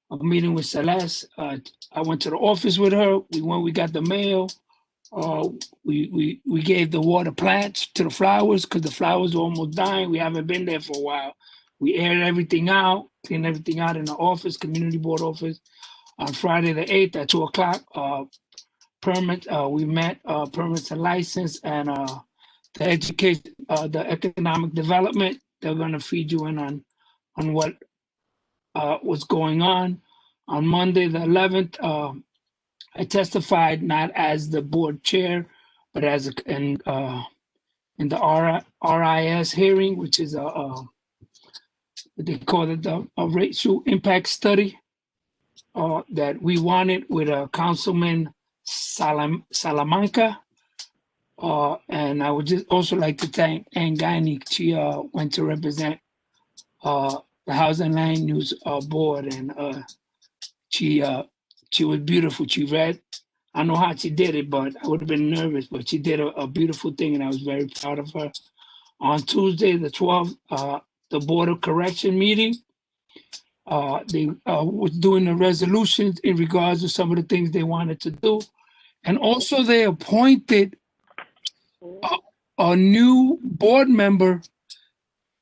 a meeting with Celeste. I went to the office with her. We got the mail. We gave the water plants to the flowers because the flowers were almost dying. We haven't been there for a while. We aired everything out, cleaned everything out in the office, community board office. On Friday the 8th at 2 o'clock, permits, we met permits and license, and the education, the economic development. They're gonna feed you in on what was going on. On Monday the 11th, I testified not as the board chair, but as in the RIS hearing, which is they call it a racial impact study that we wanted with Councilman Salamanca. And I would just also like to thank Ann Guiney. She went to represent the House and Land Use Board, and she was beautiful. She read. I don't know how she did it, but I would have been nervous, but she did a beautiful thing, and I was very proud of her. On Tuesday, the 12th, the Board of Correction meeting, they was doing the resolutions in regards to some of the things they wanted to do. And also they appointed a new board member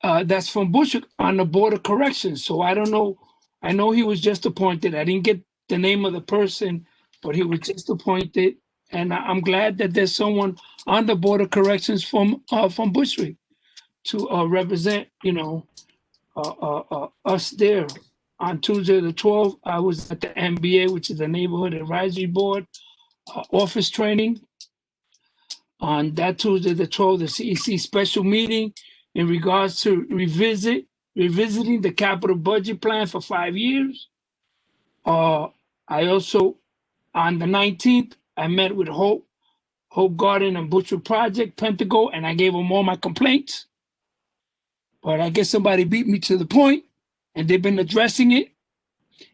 that's from Bushwick on the Board of Corrections. So I don't know. I know he was just appointed. I didn't get the name of the person, but he was just appointed. And I'm glad that there's someone on the Board of Corrections from Bushwick to represent, us there. On Tuesday the 12th, I was at the NBA, which is the Neighborhood Advisory Board office training. On that Tuesday the 12th, the CEC special meeting in regards to revisiting the capital budget plan for 5 years. I also, on the 19th, I met with Hope Garden and Butcher Project, Pentagon, and I gave them all my complaints. But I guess somebody beat me to the point, and they've been addressing it,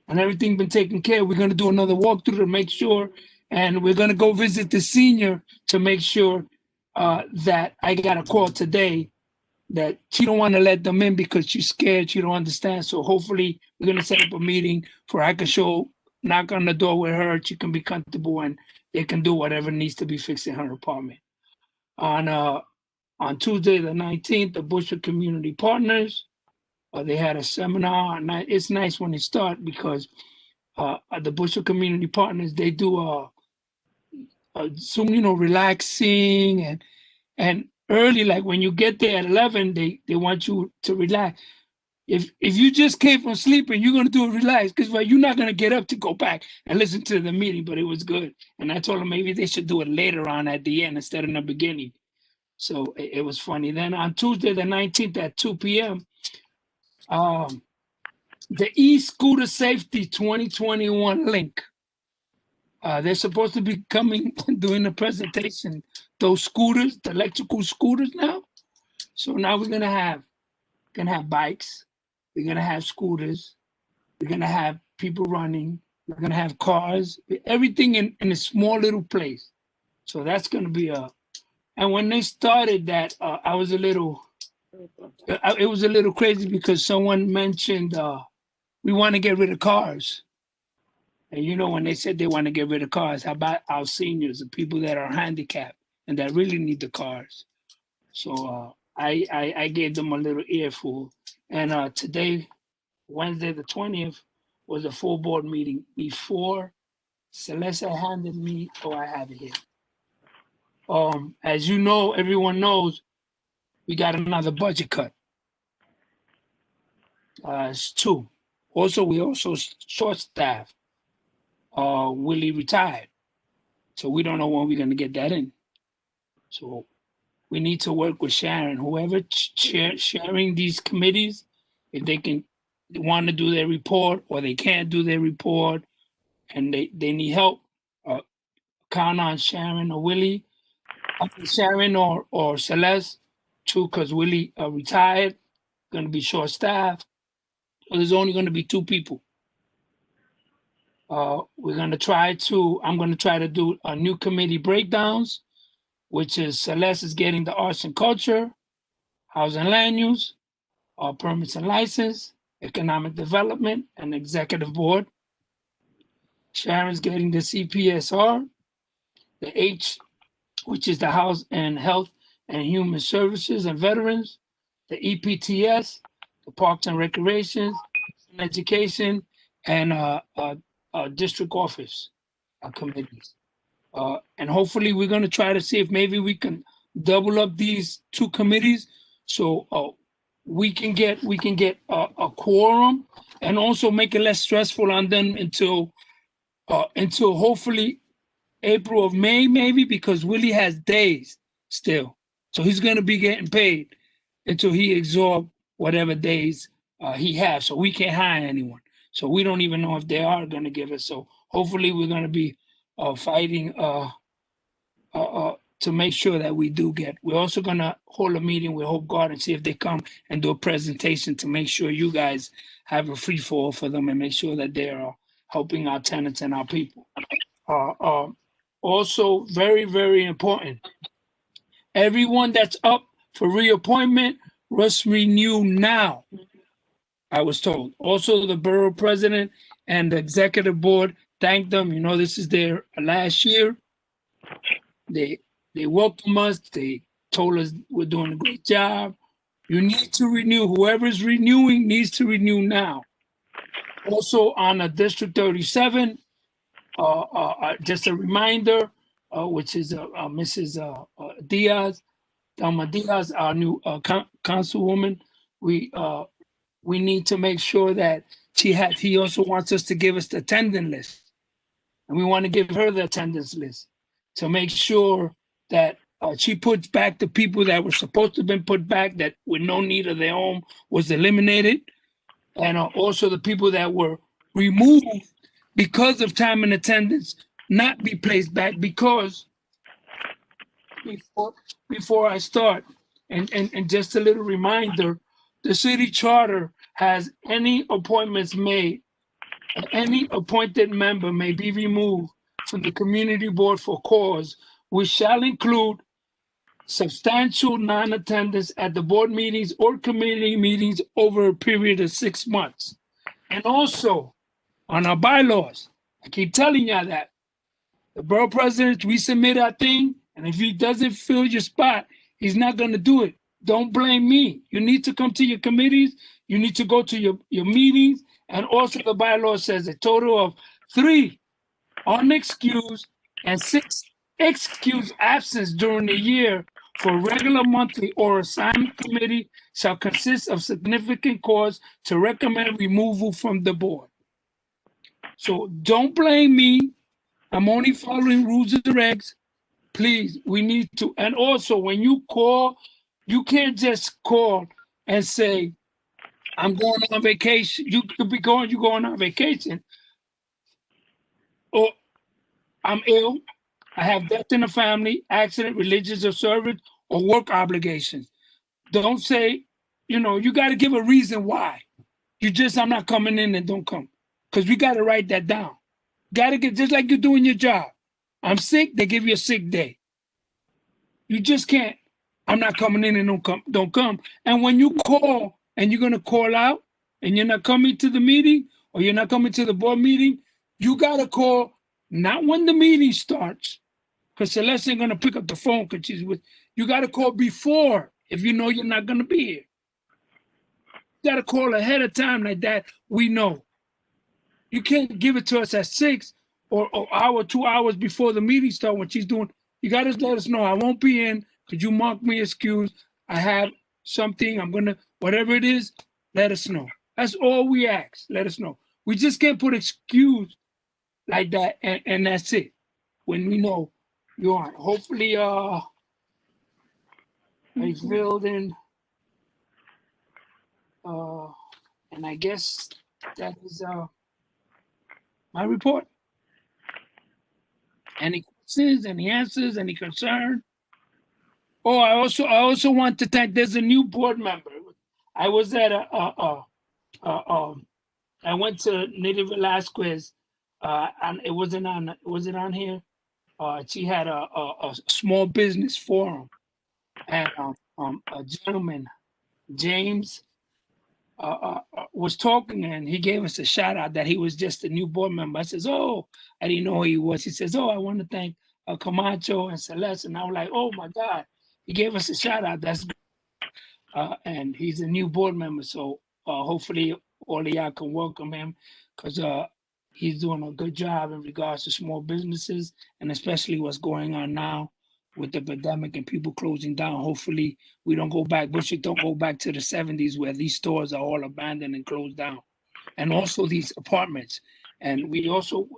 and everything been taken care of. We're going to do another walkthrough to make sure, and we're going to go visit the senior to make sure that I got a call today that she don't want to let them in because she's scared. She don't understand. So hopefully we're going to set up a meeting where I can knock on the door with her. She can be comfortable and they can do whatever needs to be fixed in her apartment. On Tuesday, the 19th, the Bushwick Community Partners, they had a seminar. And it's nice when they start because the Bushwick Community Partners, they do some, relaxing and early, like when you get there at 11, they want you to relax. If you just came from sleeping, you're going to do it relaxed because you're not going to get up to go back and listen to the meeting, but it was good. And I told them maybe they should do it later on at the end instead of in the beginning. So it was funny. Then on Tuesday, the 19th at 2 p.m., The e-scooter safety 2021 link. They're supposed to be coming doing the presentation. Those scooters, the electrical scooters now. So now we're gonna have bikes. We're gonna have scooters. We're gonna have people running. We're gonna have cars. Everything in a small little place. So that's gonna be And when they started that, I was a little. It was a little crazy because someone mentioned we want to get rid of cars. And you know, when they said they want to get rid of cars, how about our seniors, the people that are handicapped and that really need the cars? So I gave them a little earful. And today, Wednesday the 20th, was a full board meeting before Celeste handed me, I have it here. As you know, everyone knows, we got another budget cut. It's 2. Also, we also short-staffed. Willie retired. So we don't know when we're going to get that in. So we need to work with Sharon. Whoever sharing these committees, if they want to do their report or they can't do their report and they need help, count on Sharon or Willie. Sharon or Celeste, too, because Willie retired, going to be short-staffed. So there's only going to be 2 people. I'm going to try to do a new committee breakdowns, which is Celeste is getting the arts and culture, housing and land use, permits and license, economic development, and executive board. Sharon's getting the CPSR, the H, which is the House and Health and Human Services and Veterans, the EPTS, the Parks and Recreations, Education, and district office committees. And hopefully we're going to try to see if maybe we can double up these 2 committees so we can get a quorum and also make it less stressful on them until hopefully April of May, maybe, because Willie has days still. So he's going to be getting paid until he absorbs whatever days he has. So we can't hire anyone. So we don't even know if they are going to give us. So hopefully we're going to be fighting to make sure that we do get. We're also going to hold a meeting with Hope Garden, see if they come and do a presentation to make sure you guys have a free fall for them and make sure that they're helping our tenants and our people. Also, very, very important. Everyone that's up for reappointment must renew now, I was told. Also, the borough president and the executive board thanked them. You know, this is their last year. They welcomed us. They told us we're doing a great job. You need to renew. Whoever's renewing needs to renew now. Also, on a District 37, just a reminder, which is Mrs. Diaz, Thelma Diaz, our new councilwoman. We need to make sure that he also wants us to give us the attendance list. And we want to give her the attendance list to make sure that she puts back the people that were supposed to have been put back, that with no need of their own was eliminated. And also the people that were removed because of time and attendance not be placed back, because before I start, and just a little reminder, the city charter has any appointments made, any appointed member may be removed from the community board for cause, which shall include substantial non-attendance at the board meetings or committee meetings over a period of 6 months. And also on our bylaws, I keep telling y'all that the borough president, we submit our thing, and if he doesn't fill your spot, he's not going to do it. Don't blame me. You need to come to your committees. You need to go to your meetings. And also the bylaw says a total of 3 unexcused and 6 excused absence during the year for regular monthly or assigned committee shall consist of significant cause to recommend removal from the board. So don't blame me. I'm only following rules and regs. Please, we need to. And also, when you call, you can't just call and say, I'm going on vacation. You could be going on vacation. Or I'm ill. I have death in the family, accident, religious or service, or work obligations. Don't say, you got to give a reason why. I'm not coming in and don't come. Because we got to write that down. Got to get, just like you're doing your job. I'm sick, they give you a sick day. You just can't, I'm not coming in and don't come. And when you call and you're going to call out and you're not coming to the meeting or you're not coming to the board meeting, you got to call not when the meeting starts, because Celeste ain't going to pick up the phone because she's with, you got to call before if you know you're not going to be here. You got to call ahead of time like that. We know. You can't give it to us at 6 or hour, 2 hours before the meeting starts when she's doing. You got to let us know. I won't be in. Could you mark me excused? I have something. I'm going to, whatever it is, let us know. That's all we ask. Let us know. We just can't put excuse like that and that's it. When we know you aren't. Hopefully, I filled in, and I guess that is my report. Any questions, any answers, any concern? Oh, I also want to thank, there's a new board member. I was at I went to Native Velasquez, and it wasn't on, was it on here? She had a small business forum, and a gentleman, James, was talking, and he gave us a shout out that he was just a new board member. I says, oh, I didn't know who he was. He says, oh, I want to thank Camacho and Celeste. And I was like, oh my God, he gave us a shout out. That's and he's a new board member. So hopefully all of y'all can welcome him, because he's doing a good job in regards to small businesses, and especially what's going on now with the pandemic and people closing down. Hopefully we don't go back, Bushwick don't go back to the 70s where these stores are all abandoned and closed down. And also these apartments. And we also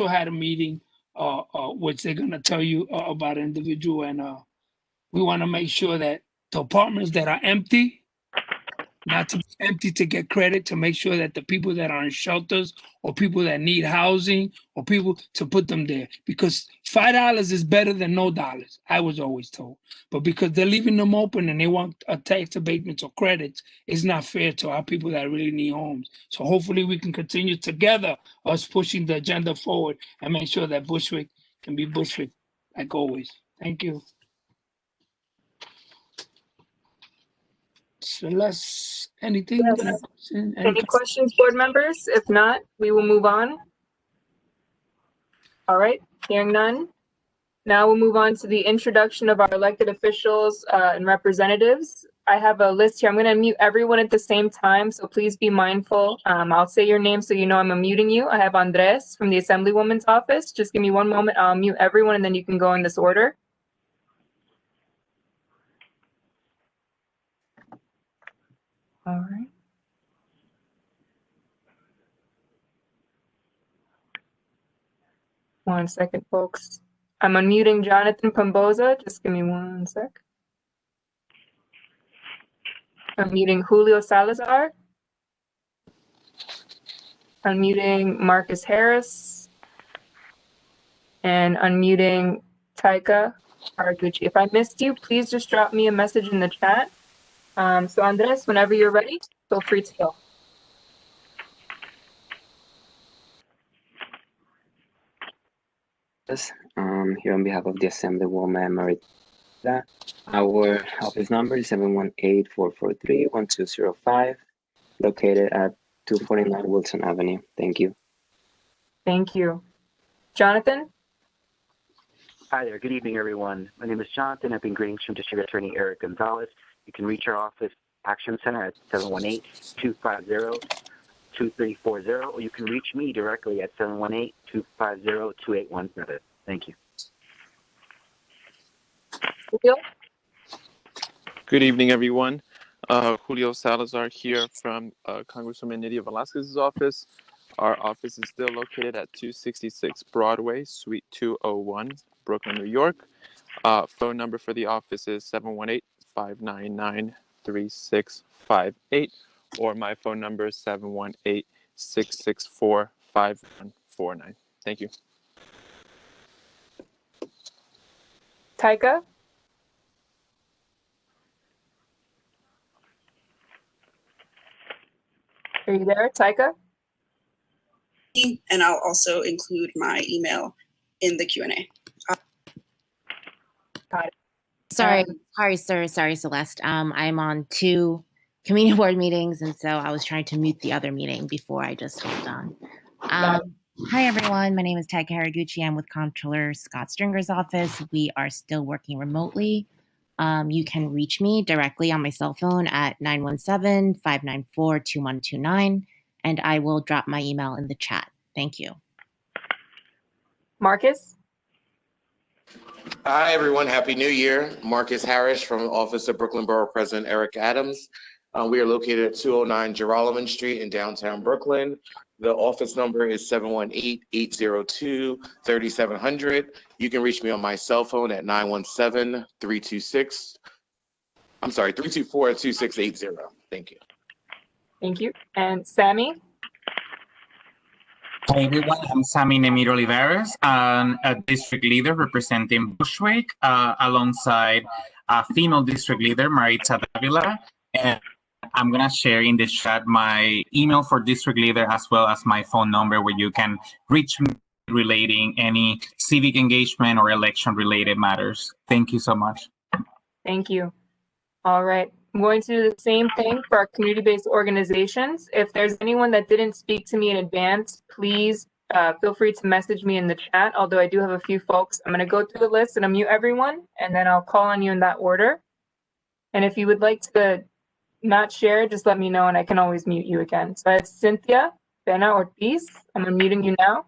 had a meeting, which they're gonna tell you about an individual, and we wanna make sure that the apartments that are empty, not to be empty to get credit, to make sure that the people that are in shelters or people that need housing or people to put them there, because $5 is better than no dollars, I was always told. But because they're leaving them open and they want a tax abatements or credits, it's not fair to our people that really need homes. So hopefully we can continue together, us pushing the agenda forward and make sure that Bushwick can be Bushwick like always. Thank you. Celeste, anything? Yes. Any questions, board members? If not, we will move on. All right, hearing none. Now we'll move on to the introduction of our elected officials and representatives. I have a list here. I'm going to mute everyone at the same time, so please be mindful. I'll say your name so you know I'm unmuting you. I have Andres from the Assemblywoman's office. Just give me one moment. I'll mute everyone and then you can go in this order. All right. One second, folks. I'm unmuting Jonathan Pomboza. Just give me one sec. I'm muting Julio Salazar. Unmuting Marcus Harris. And unmuting Taika Haraguchi. If I missed you, please just drop me a message in the chat. So Andres, whenever you're ready, feel free to go. Here on behalf of the Assemblywoman Marita, our office number is 718-443-1205, located at 249 Wilson Avenue. Thank you. Thank you. Jonathan? Hi there. Good evening, everyone. My name is Jonathan. I've been greetings from District Attorney Eric Gonzalez. You can reach our office Action Center at 718-250-2340, or you can reach me directly at 718-250-2817. Thank you. Julio? Good evening, everyone. Julio Salazar here from Congresswoman Nydia Velasquez's office. Our office is still located at 266 Broadway, Suite 201, Brooklyn, New York. Phone number for the office is 718-599-3658, or my phone number is 718-664-5149. Thank you. Taika? Are you there, Taika? And I'll also include my email in the Q&A. Got it. Sorry, sorry, Celeste. I'm on 2 community board meetings, and so I was trying to mute the other meeting before I just hopped on. Hi, everyone. My name is Taika Haraguchi. I'm with Comptroller Scott Stringer's office. We are still working remotely. You can reach me directly on my cell phone at 917-594-2129, and I will drop my email in the chat. Thank you. Marcus? Hi, everyone. Happy New Year. Marcus Harris from the Office of Brooklyn Borough President Eric Adams. We are located at 209 Gerolman Street in downtown Brooklyn. The office number is 718-802-3700. You can reach me on my cell phone at 324-2680. Thank you. Thank you. And Sammy? Hi everyone, I'm Sammy Nemir Olivares, a district leader representing Bushwick, alongside a female district leader, Maritza Davila. And I'm gonna share in the chat my email for district leader as well as my phone number where you can reach me relating any civic engagement or election related matters. Thank you so much. Thank you. All right. I'm going to do the same thing for our community-based organizations. If there's anyone that didn't speak to me in advance, please feel free to message me in the chat, although I do have a few folks. I'm going to go through the list and unmute everyone, and then I'll call on you in that order. And if you would like to not share, just let me know, and I can always mute you again. So it's Cynthia Pena Ortiz. I'm unmuting you now.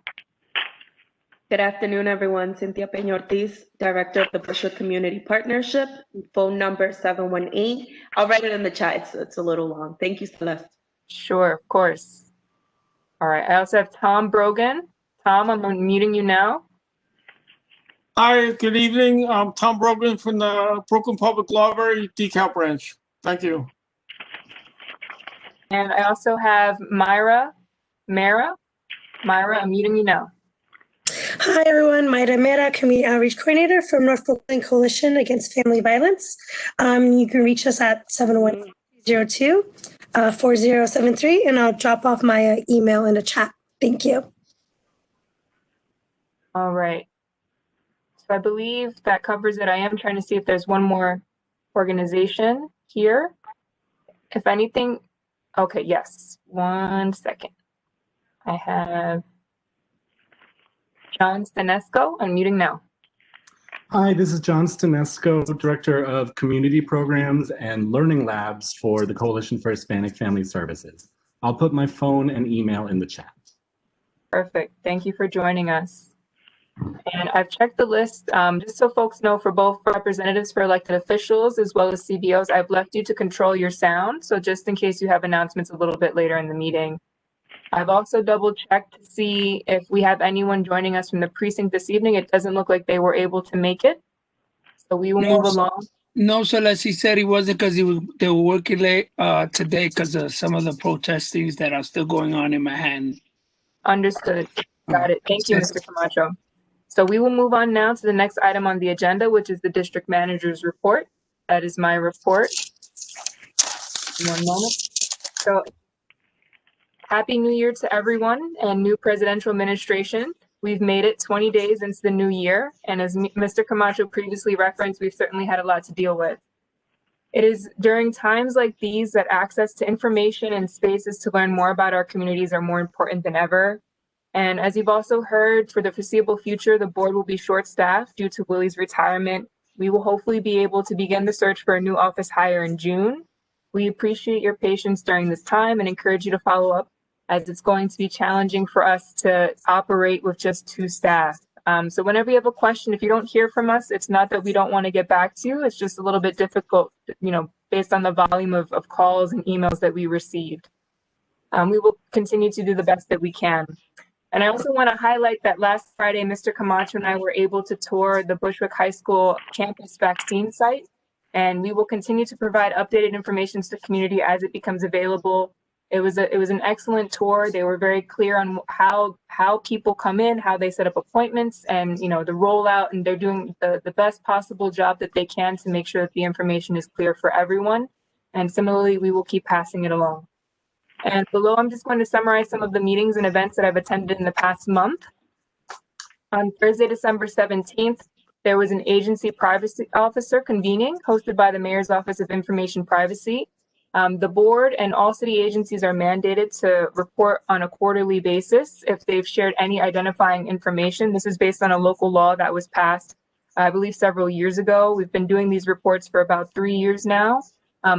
Good afternoon, everyone. Cynthia Peña Ortiz, Director of the Bushwick Community Partnership, phone number 718. I'll write it in the chat, so it's a little long. Thank you, Celeste. Sure, of course. All right, I also have Tom Brogan. Tom, I'm unmuting you now. Hi, good evening. I'm Tom Brogan from the Brooklyn Public Library DeKalb branch. Thank you. And I also have Myra. Myra, I'm muting you now. Hi, everyone. Mayra Mera, Community Outreach Coordinator from North Brooklyn Coalition Against Family Violence. You can reach us at 718-02-4073, and I'll drop off my email in the chat. Thank you. All right. So I believe that covers it. I am trying to see if there's one more organization here. If anything, okay, yes. 1 second. I have John Stenesco, unmuting now. Hi, this is John Stenesco, Director of Community Programs and Learning Labs for the Coalition for Hispanic Family Services. I'll put my phone and email in the chat. Perfect. Thank you for joining us. And I've checked the list, just so folks know, for both representatives for elected officials as well as CBOs, I've left you to control your sound. So just in case you have announcements a little bit later in the meeting. I've also double checked to see if we have anyone joining us from the precinct this evening. It doesn't look like they were able to make it. So we will move along. No, Celeste, he said he wasn't because they were working late today because of some of the protestings that are still going on in Manhattan. Understood. Got it. Thank you, Mr. Camacho. So we will move on now to the next item on the agenda, which is the district manager's report. That is my report. One moment. So Happy New Year to everyone and new presidential administration. We've made it 20 days into the new year, and as Mr. Camacho previously referenced, we've certainly had a lot to deal with. It is during times like these that access to information and spaces to learn more about our communities are more important than ever. And as you've also heard, for the foreseeable future, the board will be short-staffed due to Willie's retirement. We will hopefully be able to begin the search for a new office hire in June. We appreciate your patience during this time and encourage you to follow up, as it's going to be challenging for us to operate with just 2 staff. So whenever you have a question, if you don't hear from us, it's not that we don't want to get back to you. It's just a little bit difficult, based on the volume of calls and emails that we received. We will continue to do the best that we can. And I also want to highlight that last Friday, Mr. Camacho and I were able to tour the Bushwick High School campus vaccine site. and we will continue to provide updated information to the community as it becomes available. It was an excellent tour. They were very clear on how people come in, how they set up appointments, and the rollout, and they're doing the best possible job that they can to make sure that the information is clear for everyone. And similarly, we will keep passing it along. And below, I'm just going to summarize some of the meetings and events that I've attended in the past month. On Thursday, December 17th, there was an agency privacy officer convening hosted by the Mayor's Office of Information Privacy. The board and all city agencies are mandated to report on a quarterly basis if they've shared any identifying information. This is based on a local law that was passed, I believe, several years ago. We've been doing these reports for about 3 years now.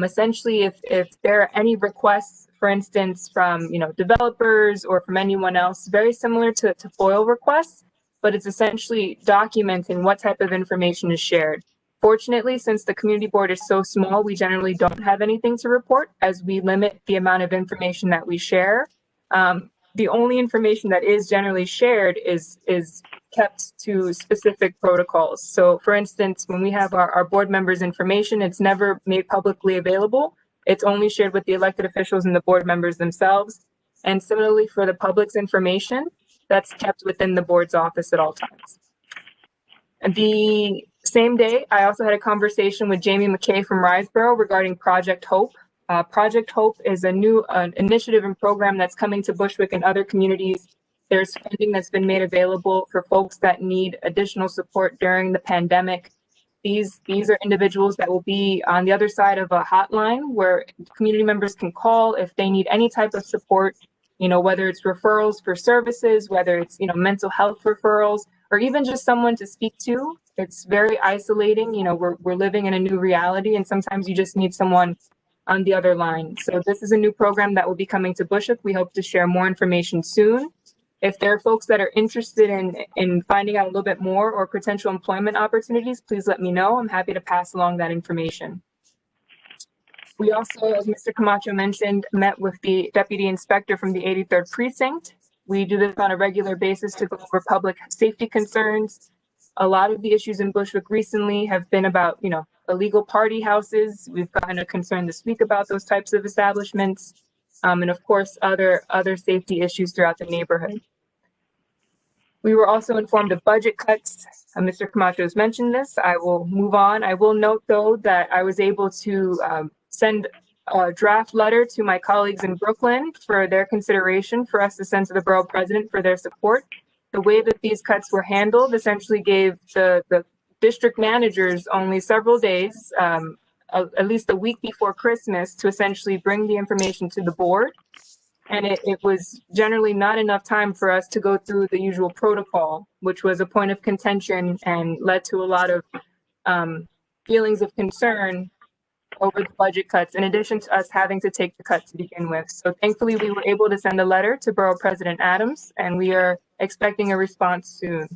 Essentially, if there are any requests, for instance, from developers or from anyone else, very similar to FOIL requests, but it's essentially documenting what type of information is shared. Fortunately, since the community board is so small, we generally don't have anything to report as we limit the amount of information that we share. The only information that is generally shared is kept to specific protocols. So for instance, when we have our board members' information, it's never made publicly available. It's only shared with the elected officials and the board members themselves. And similarly for the public's information, that's kept within the board's office at all times. The same day, I also had a conversation with Jamie McKay from Riseboro regarding Project Hope. Project Hope is a new initiative and program that's coming to Bushwick and other communities. There's funding that's been made available for folks that need additional support during the pandemic. These are individuals that will be on the other side of a hotline where community members can call if they need any type of support, whether it's referrals for services, whether it's, mental health referrals, or even just someone to speak to. It's very isolating. We're living in a new reality, and sometimes you just need someone on the other line. So this is a new program that will be coming to Bushwick. We hope to share more information soon. If there are folks that are interested in finding out a little bit more or potential employment opportunities, please let me know. I'm happy to pass along that information. We also, as Mr. Camacho mentioned, met with the deputy inspector from the 83rd precinct. We do this on a regular basis to go over public safety concerns. A lot of the issues in Bushwick recently have been about, illegal party houses. We've gotten a concern this week about those types of establishments. And of course, other safety issues throughout the neighborhood. We were also informed of budget cuts. Mr. Camacho has mentioned this. I will move on. I will note, though, that I was able to send a draft letter to my colleagues in Brooklyn for their consideration for us to send to the borough president for their support. The way that these cuts were handled essentially gave the district managers only several days, at least a week before Christmas, to essentially bring the information to the board. And it was generally not enough time for us to go through the usual protocol, which was a point of contention and led to a lot of feelings of concern over the budget cuts, in addition to us having to take the cut to begin with. So thankfully, we were able to send a letter to Borough President Adams, and we are expecting a response soon.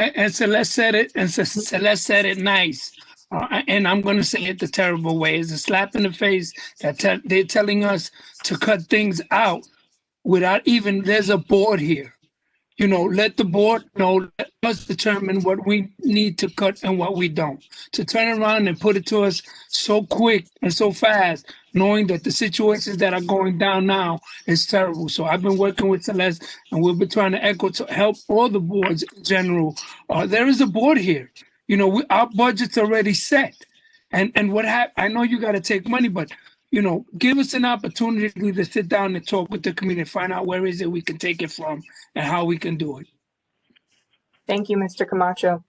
And Celeste said it, and Celeste said it nice. And I'm going to say it the terrible way. It's a slap in the face that they're telling us to cut things out without even, there's a board here. Let the board know, let us determine what we need to cut and what we don't. To turn around and put it to us so quick and so fast, knowing that the situations that are going down now is terrible. So I've been working with Celeste, and we've been trying to echo to help all the boards in general. There is a board here. Our budget's already set. And what I know you got to take money, but give us an opportunity to sit down and talk with the community, find out where is it we can take it from and how we can do it. Thank you, Mr. Camacho.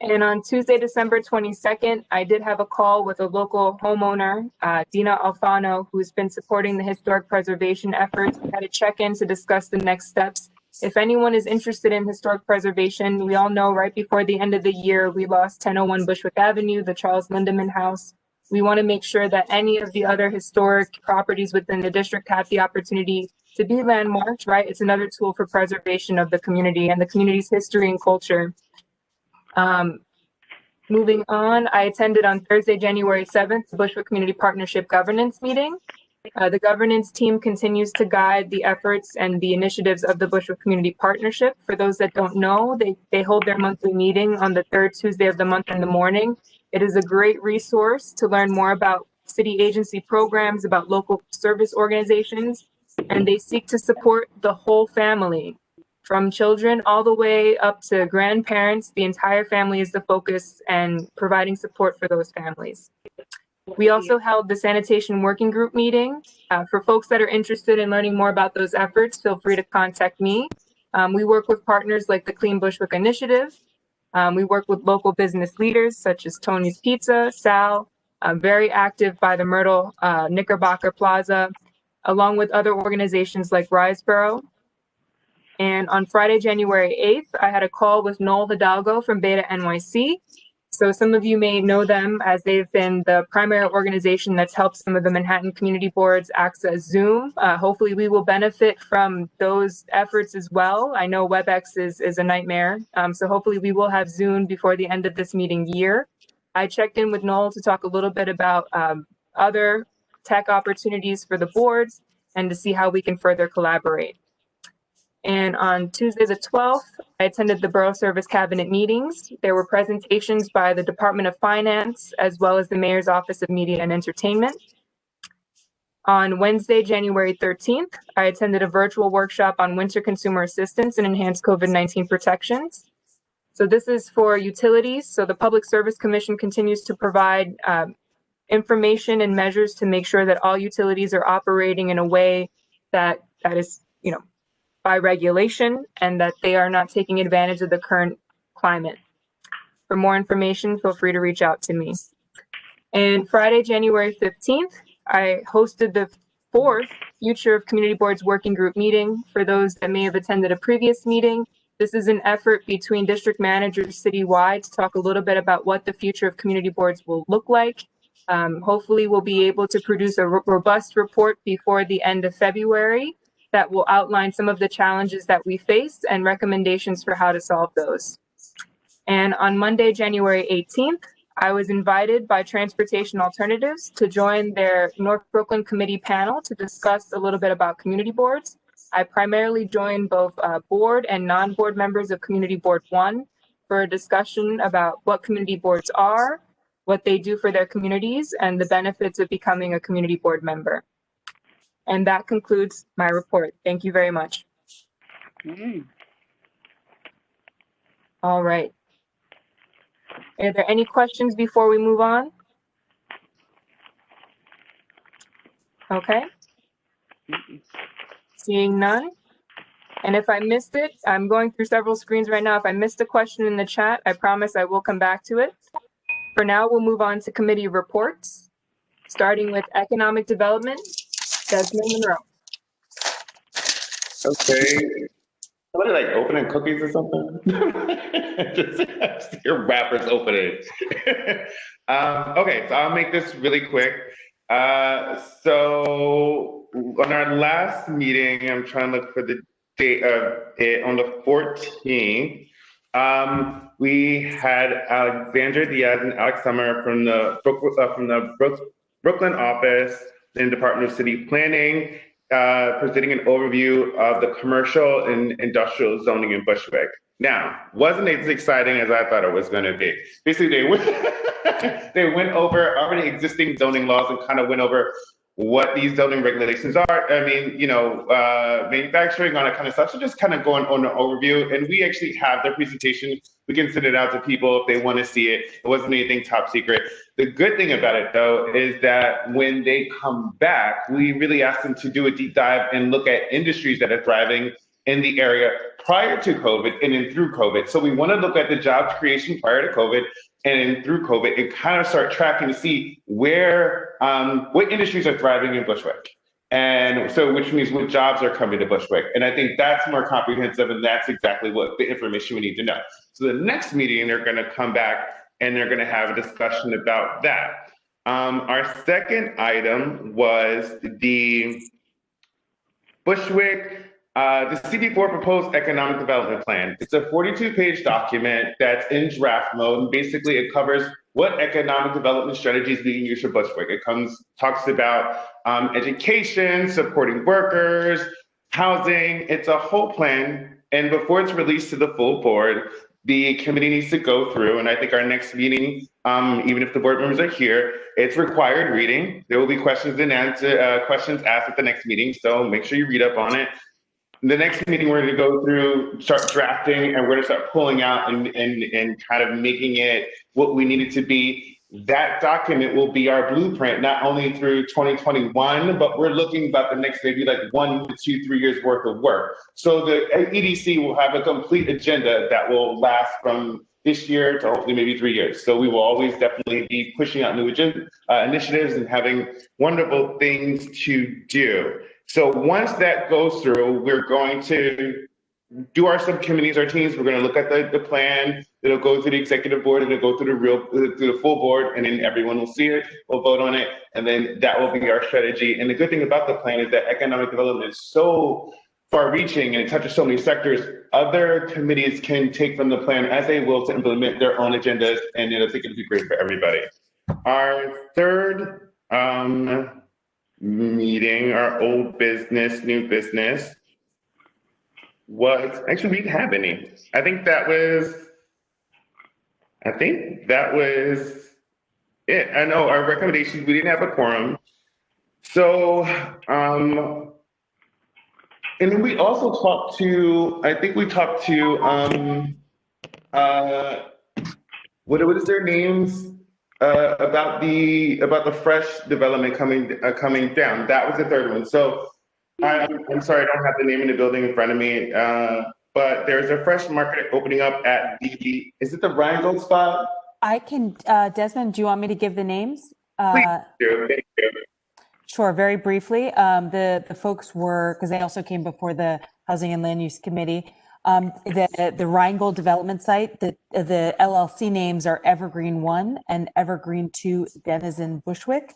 And on Tuesday, December 22nd, I did have a call with a local homeowner, Dina Alfano, who's been supporting the historic preservation efforts. We had a check-in to discuss the next steps. If anyone is interested in historic preservation, we all know right before the end of the year, we lost 1001 Bushwick Avenue, the Charles Lindemann House. We want to make sure that any of the other historic properties within the district have the opportunity to be landmarked, right? It's another tool for preservation of the community and the community's history and culture. Moving on, I attended on Thursday, January 7th, the Bushwick Community Partnership Governance meeting. The governance team continues to guide the efforts and the initiatives of the Bushwick Community Partnership. For those that don't know, they hold their monthly meeting on the third Tuesday of the month in the morning. It is a great resource to learn more about city agency programs, about local service organizations, and they seek to support the whole family, from children all the way up to grandparents. The entire family is the focus and providing support for those families. We also held the sanitation working group meeting. For folks that are interested in learning more about those efforts, feel free to contact me. We work with partners like the Clean Bushwick Initiative. We work with local business leaders such as Tony's Pizza, Sal, very active by the Myrtle Knickerbocker Plaza, along with other organizations like Riseboro. And on Friday, January 8th, I had a call with Noel Hidalgo from Beta NYC. So some of you may know them as they've been the primary organization that's helped some of the Manhattan community boards access Zoom. Hopefully we will benefit from those efforts as well. I know WebEx is a nightmare. So hopefully we will have Zoom before the end of this meeting year. I checked in with Noel to talk a little bit about other tech opportunities for the boards and to see how we can further collaborate. And on Tuesday the 12th, I attended the Borough Service Cabinet meetings. There were presentations by the Department of Finance, as well as the Mayor's Office of Media and Entertainment. On Wednesday, January 13th, I attended a virtual workshop on winter consumer assistance and enhanced COVID-19 protections. So this is for utilities. So the Public Service Commission continues to provide information and measures to make sure that all utilities are operating in a way that is, by regulation, and that they are not taking advantage of the current climate. For more information, feel free to reach out to me. And Friday, January 15th, I hosted the 4th Future of Community Boards Working Group meeting. For those that may have attended a previous meeting, this is an effort between district managers citywide to talk a little bit about what the future of community boards will look like. Hopefully we'll be able to produce a robust report before the end of February that will outline some of the challenges that we face and recommendations for how to solve those. And on Monday, January 18th, I was invited by Transportation Alternatives to join their North Brooklyn Committee panel to discuss a little bit about community boards. I primarily joined both board and non-board members of Community Board 1 for a discussion about what community boards are, what they do for their communities, and the benefits of becoming a community board member. And that concludes my report. Thank you very much. All right. Are there any questions before we move on? Okay. Seeing none. And if I missed it, I'm going through several screens right now. If I missed a question in the chat, I promise I will come back to it. For now, we'll move on to committee reports, starting with economic development. Desmond Monroe. Okay. Somebody like opening cookies or something? Just your wrappers opening. Okay, so I'll make this really quick. So on our last meeting, I'm trying to look for the date of it, on the 14th, we had Alexandra Diaz and Alex Summer from the Brooklyn office in the Department of City Planning, presenting an overview of the commercial and industrial zoning in Bushwick. Now, wasn't as exciting as I thought it was going to be. Basically, they went over already existing zoning laws and kind of went over what these zoning regulations are. I mean, manufacturing, all that kind of stuff. So just kind of going on an overview. And we actually have their presentation. We can send it out to people if they want to see it. It wasn't anything top secret. The good thing about it, though, is that when they come back, we really asked them to do a deep dive and look at industries that are thriving in the area prior to COVID and then through COVID. So we want to look at the jobs creation prior to COVID and through COVID and kind of start tracking to see where, what industries are thriving in Bushwick. And so, which means what jobs are coming to Bushwick. And I think that's more comprehensive, and that's exactly what the information we need to know. So the next meeting, they're gonna come back and they're gonna have a discussion about that. Our second item was the Bushwick, the CB4 proposed economic development plan. It's a 42-page document that's in draft mode. And basically, it covers what economic development strategies being used for Bushwick. It talks about education, supporting workers, housing. It's a whole plan. And before it's released to the full board, the committee needs to go through, and I think our next meeting, even if the board members are here, it's required reading. There will be questions asked at the next meeting, so make sure you read up on it. The next meeting, we're going to go through, start drafting, and we're going to start pulling out and kind of making it what we need it to be. That document will be our blueprint, not only through 2021, but we're looking about the next maybe like 1 to 2, 3 years worth of work. So the EDC will have a complete agenda that will last from this year to hopefully maybe 3 years. So we will always definitely be pushing out new initiatives and having wonderful things to do. So once that goes through, we're going to do our subcommittees, our teams. We're going to look at the plan. It'll go through the executive board, and it'll go through the full board, and then everyone will see it. We'll vote on it, and then that will be our strategy. And the good thing about the plan is that economic development is so far-reaching and it touches so many sectors. Other committees can take from the plan as they will to implement their own agendas, and I think it'll be great for everybody. Our third meeting, our old business, new business, was actually we didn't have any. I think that was it. I know our recommendations, we didn't have a quorum. So and then we also talked to, I think we talked to what is their names? About the fresh development coming down. That was the third one. So I'm sorry, I don't have the name in the building in front of me, but there's a fresh market opening up at is it the Rheingold spot? I can, Desmond, do you want me to give the names? Please do, thank you. Sure, very briefly. The folks were, because they also came before the Housing and Land Use Committee, the Rheingold development site, the LLC names are Evergreen 1 and Evergreen 2 Denizen Bushwick.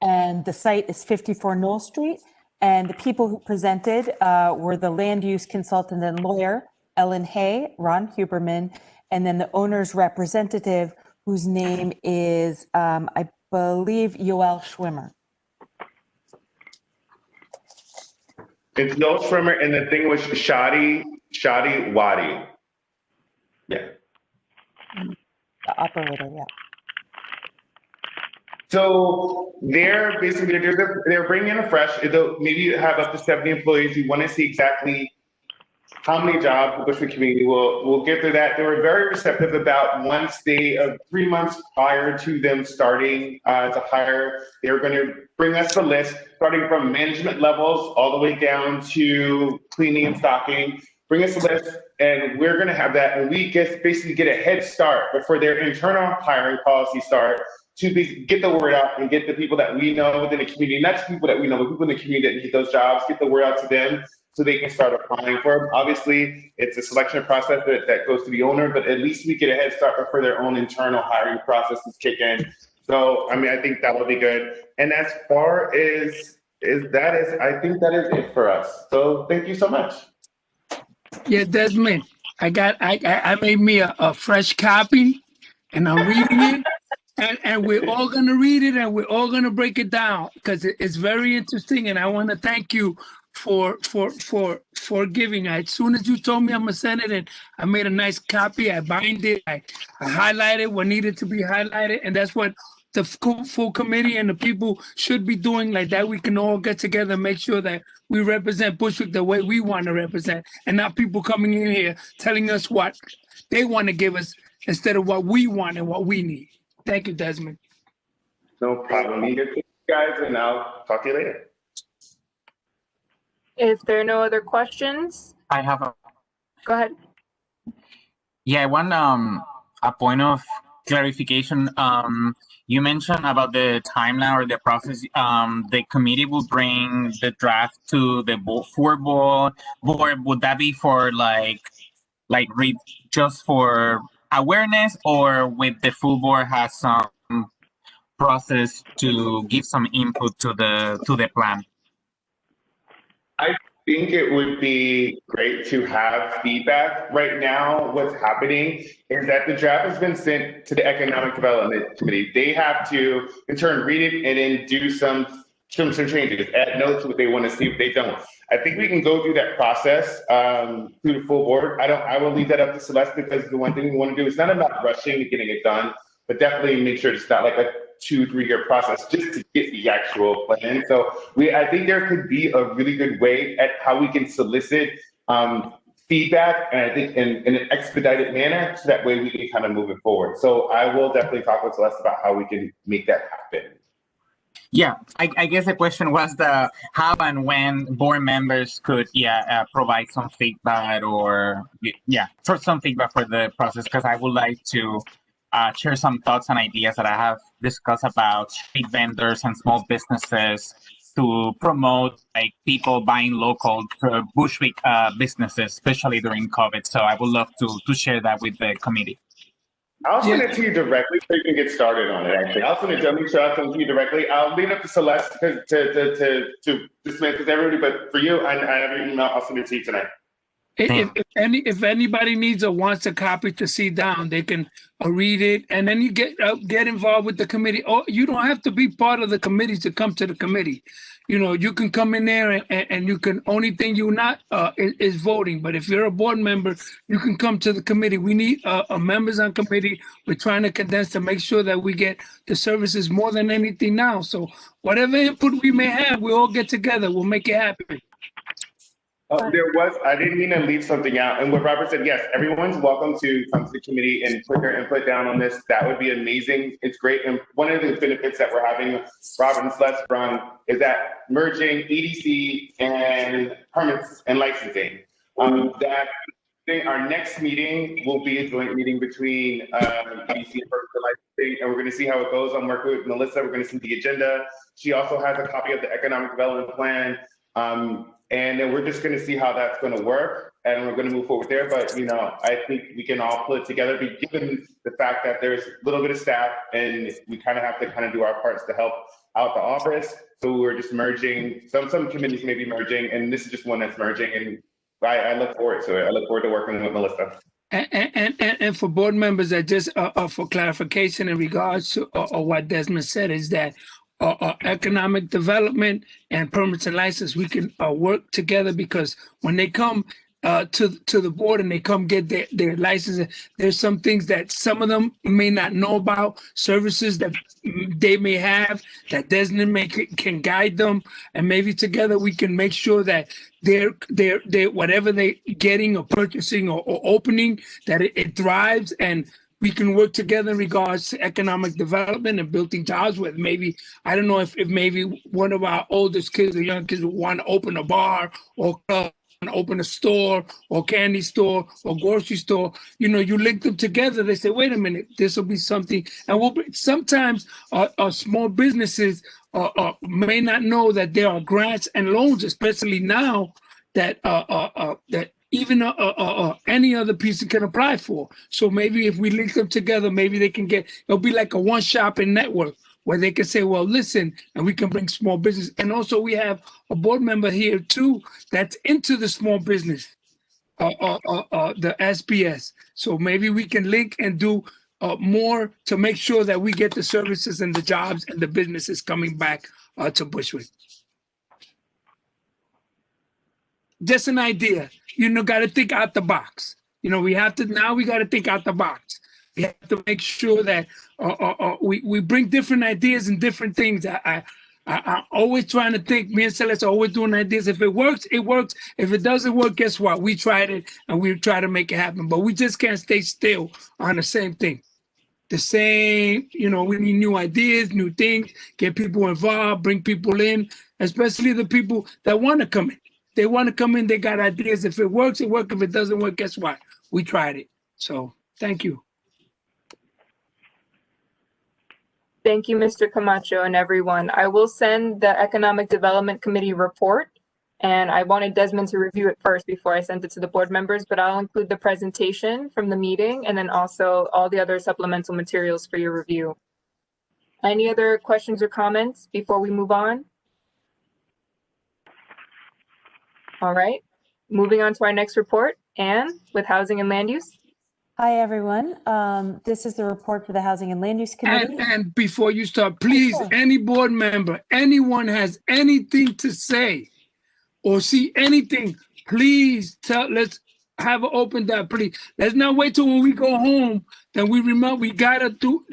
And the site is 54 Knoll Street. And the people who presented were the land use consultant and lawyer, Ellen Hay, Ron Huberman, and then the owner's representative, whose name is, I believe, Yoel Schwimmer. It's Yoel Schwimmer, and the thing was Shadi Wadi. Yeah. The operator, yeah. So they're basically, they're bringing in a fresh, maybe you have up to 70 employees. You want to see exactly how many jobs the Bushwick community will get through that. They were very receptive about once 3 months prior to them starting to hire, they were going to bring us the list, starting from management levels all the way down to cleaning and stocking. Bring us a list, and we're going to have that, and we basically get a head start before their internal hiring policy start to get the word out and get the people that we know within the community, not just people that we know, but people in the community that need those jobs, get the word out to them so they can start applying for them. Obviously, it's a selection process that goes to the owner, but at least we get a head start before their own internal hiring processes kick in. So, I mean, I think that will be good. And as far as I think that is it for us. So thank you so much. Yeah, Desmond, I made me a fresh copy, and I'm reading it. And we're all going to read it, and we're all going to break it down because it's very interesting. And I want to thank you for giving. As soon as you told me I'm going to send it, and I made a nice copy. I bind it. I highlighted what needed to be highlighted. And that's what the full committee and the people should be doing. Like that, we can all get together and make sure that we represent Bushwick the way we want to represent, and not people coming in here telling us what they want to give us instead of what we want and what we need. Thank you, Desmond. No problem. You guys, and I'll talk to you later. If there are no other questions, I have a. Go ahead. Yeah, I want a point of clarification. You mentioned about the timeline or the process. The committee will bring the draft to the board. Would that be for like read just for awareness, or with the full board has some process to give some input to the plan? I think it would be great to have feedback. Right now, what's happening is that the draft has been sent to the Economic Development Committee. They have to, in turn, read it and then do some some changes, add notes what they want to see if they don't. I think we can go through that process through the full board. I will leave that up to Celeste, because the one thing we want to do is not about rushing and getting it done, but definitely make sure it's not like a 2-3 year process just to get the actual plan. So I think there could be a really good way at how we can solicit feedback, and I think in an expedited manner, so that way we can kind of move it forward. So I will definitely talk with Celeste about how we can make that happen. Yeah, I guess the question was the how and when board members could, provide some feedback or, for some feedback for the process, because I would like to share some thoughts and ideas that I have discussed about street vendors and small businesses to promote like people buying local Bushwick businesses, especially during COVID. So I would love to share that with the committee. I'll send it to you directly so you can get started on it, actually. I'll send it to you directly. I'll leave it up to Celeste to dismiss with everybody, but for you, I have your email. I'll send it to you tonight. If anybody needs or wants a copy to see down, they can read it, and then you get involved with the committee. Or you don't have to be part of the committee to come to the committee. You know, you can come in there and you can, only thing you're not is voting. But if you're a board member, you can come to the committee. We need members on committee. We're trying to condense to make sure that we get the services more than anything now. So whatever input we may have, we all get together. We'll make it happen. I didn't mean to leave something out. And what Robert said, yes, everyone's welcome to come to the committee and put their input down on this. That would be amazing. It's great. And one of the benefits that we're having, Robert and Celeste run, is that merging EDC and permits and licensing. Our next meeting will be a joint meeting between EDC and permits and licensing, and we're going to see how it goes. I'm working with Melissa. We're going to see the agenda. She also has a copy of the economic development plan. And then we're just going to see how that's going to work, and we're going to move forward there. But, you know, I think we can all pull it together, given the fact that there's a little bit of staff, and we kind of have to do our parts to help out the office. So we're just merging. Some committees may be merging, and this is just one that's merging. And I look forward to it. I look forward to working with Melissa. And for board members, that just for clarification in regards to what Desmond said, is that economic development and permits and license, we can work together, because when they come to the board and they come get their license, there's some things that some of them may not know about, services that they may have that Desmond can guide them, and maybe together we can make sure that they're whatever they're getting or purchasing or opening, that it thrives, and we can work together in regards to economic development and building jobs with maybe, I don't know if maybe one of our oldest kids or young kids want to open a bar or open a store or candy store or grocery store. You know, you link them together. They say, wait a minute, this will be something. And sometimes small businesses may not know that there are grants and loans, especially now that that even any other person can apply for. So maybe if we link them together, maybe they can it'll be like a one-shopping network where they can say, well, listen, and we can bring small business. And also we have a board member here too that's into the small business, the SPS. So maybe we can link and do more to make sure that we get the services and the jobs and the businesses coming back to Bushwick. Just an idea. You know, got to think out the box. You know, we got to think out the box. We have to make sure that we bring different ideas and different things. I'm always trying to think. Me and Celeste are always doing ideas. If it works, it works. If it doesn't work, guess what? We tried it and we try to make it happen. But we just can't stay still on the same thing. The same, you know, we need new ideas, new things, get people involved, bring people in, especially the people that want to come in. They want to come in, they got ideas. If it works, it works. If it doesn't work, guess what? We tried it. So thank you. Thank you, Mr. Camacho and everyone. I will send the Economic Development Committee report, and I wanted Desmond to review it first before I sent it to the board members, but I'll include the presentation from the meeting and then also all the other supplemental materials for your review. Any other questions or comments before we move on? All right, moving on to our next report, Anne, with Housing and Land Use. Hi, everyone. This is the report for the Housing and Land Use Committee. And before you start, please, any board member, anyone has anything to say or see anything, please let's have an open dialogue, please. Let's not wait till when we go home, then we remember we gotta do,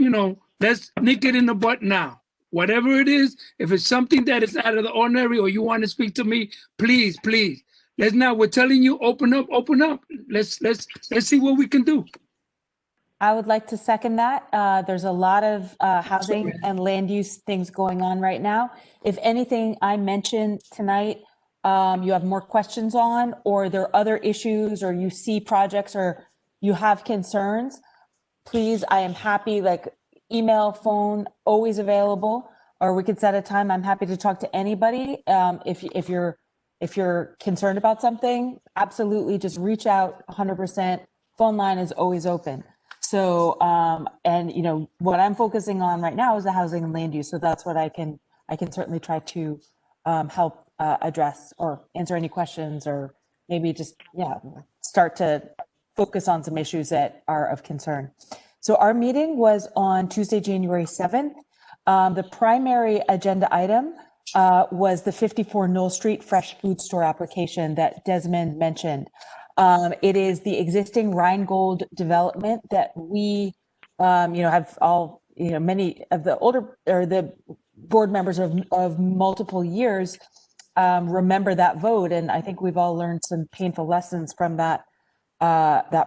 let's nick it in the butt now. Whatever it is, if it's something that is out of the ordinary or you want to speak to me, please. Let's not, we're telling you, open up. Let's see what we can do. I would like to second that. There's a lot of housing and land use things going on right now. If anything I mentioned tonight, you have more questions on, or there are other issues, or you see projects, or you have concerns, please, I am happy, like email, phone, always available, or we could set a time. I'm happy to talk to anybody. If you're concerned about something, absolutely just reach out 100%. Phone line is always open. So, and what I'm focusing on right now is the housing and land use. So that's what I can certainly try to help address or answer any questions, or maybe just, start to focus on some issues that are of concern. So our meeting was on Tuesday, January 7th. The primary agenda item was the 54 Knoll Street fresh food store application that Desmond mentioned. It is the existing Rheingold development that we, have all, many of the older or the board members of multiple years remember that vote. And I think we've all learned some painful lessons from that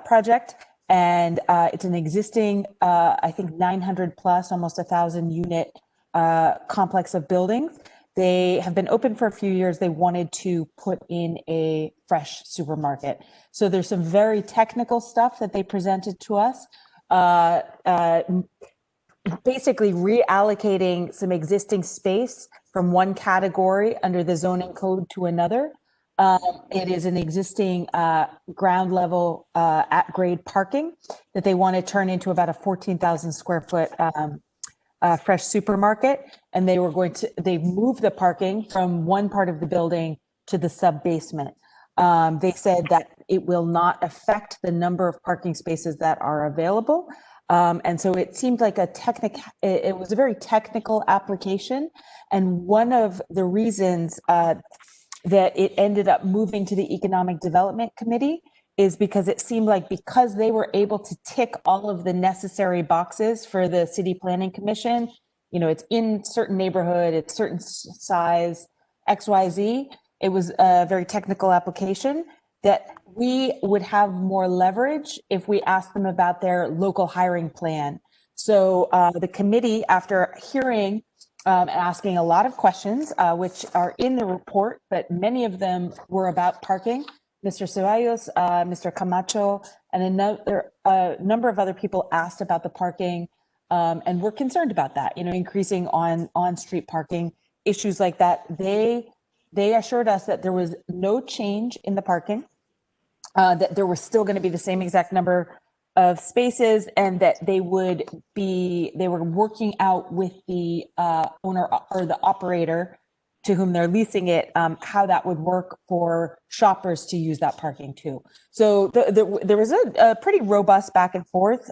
project. And it's an existing, I think 900 plus, almost 1,000 unit complex of buildings. They have been open for a few years. They wanted to put in a fresh supermarket. So there's some very technical stuff that they presented to us, basically reallocating some existing space from one category under the zoning code to another. It is an existing ground level at grade parking that they want to turn into about a 14,000 square foot fresh supermarket, and they moved the parking from one part of the building to the sub basement. They said that it will not affect the number of parking spaces that are available. And so it seemed like it was a very technical application. And one of the reasons that it ended up moving to the Economic Development Committee is because it seemed like, because they were able to tick all of the necessary boxes for the City Planning Commission, it's in certain neighborhood, it's certain size, XYZ. It was a very technical application that we would have more leverage if we asked them about their local hiring plan. So the committee, after hearing asking a lot of questions, which are in the report, but many of them were about parking. Mr. Ceballos, Mr. Camacho, and a number of other people asked about the parking, and we're concerned about that, increasing on-street parking, issues like that. They assured us that there was no change in the parking, that there was still going to be the same exact number of spaces, and that they were working out with the owner or the operator to whom they're leasing it, how that would work for shoppers to use that parking too. So there was a pretty robust back and forth,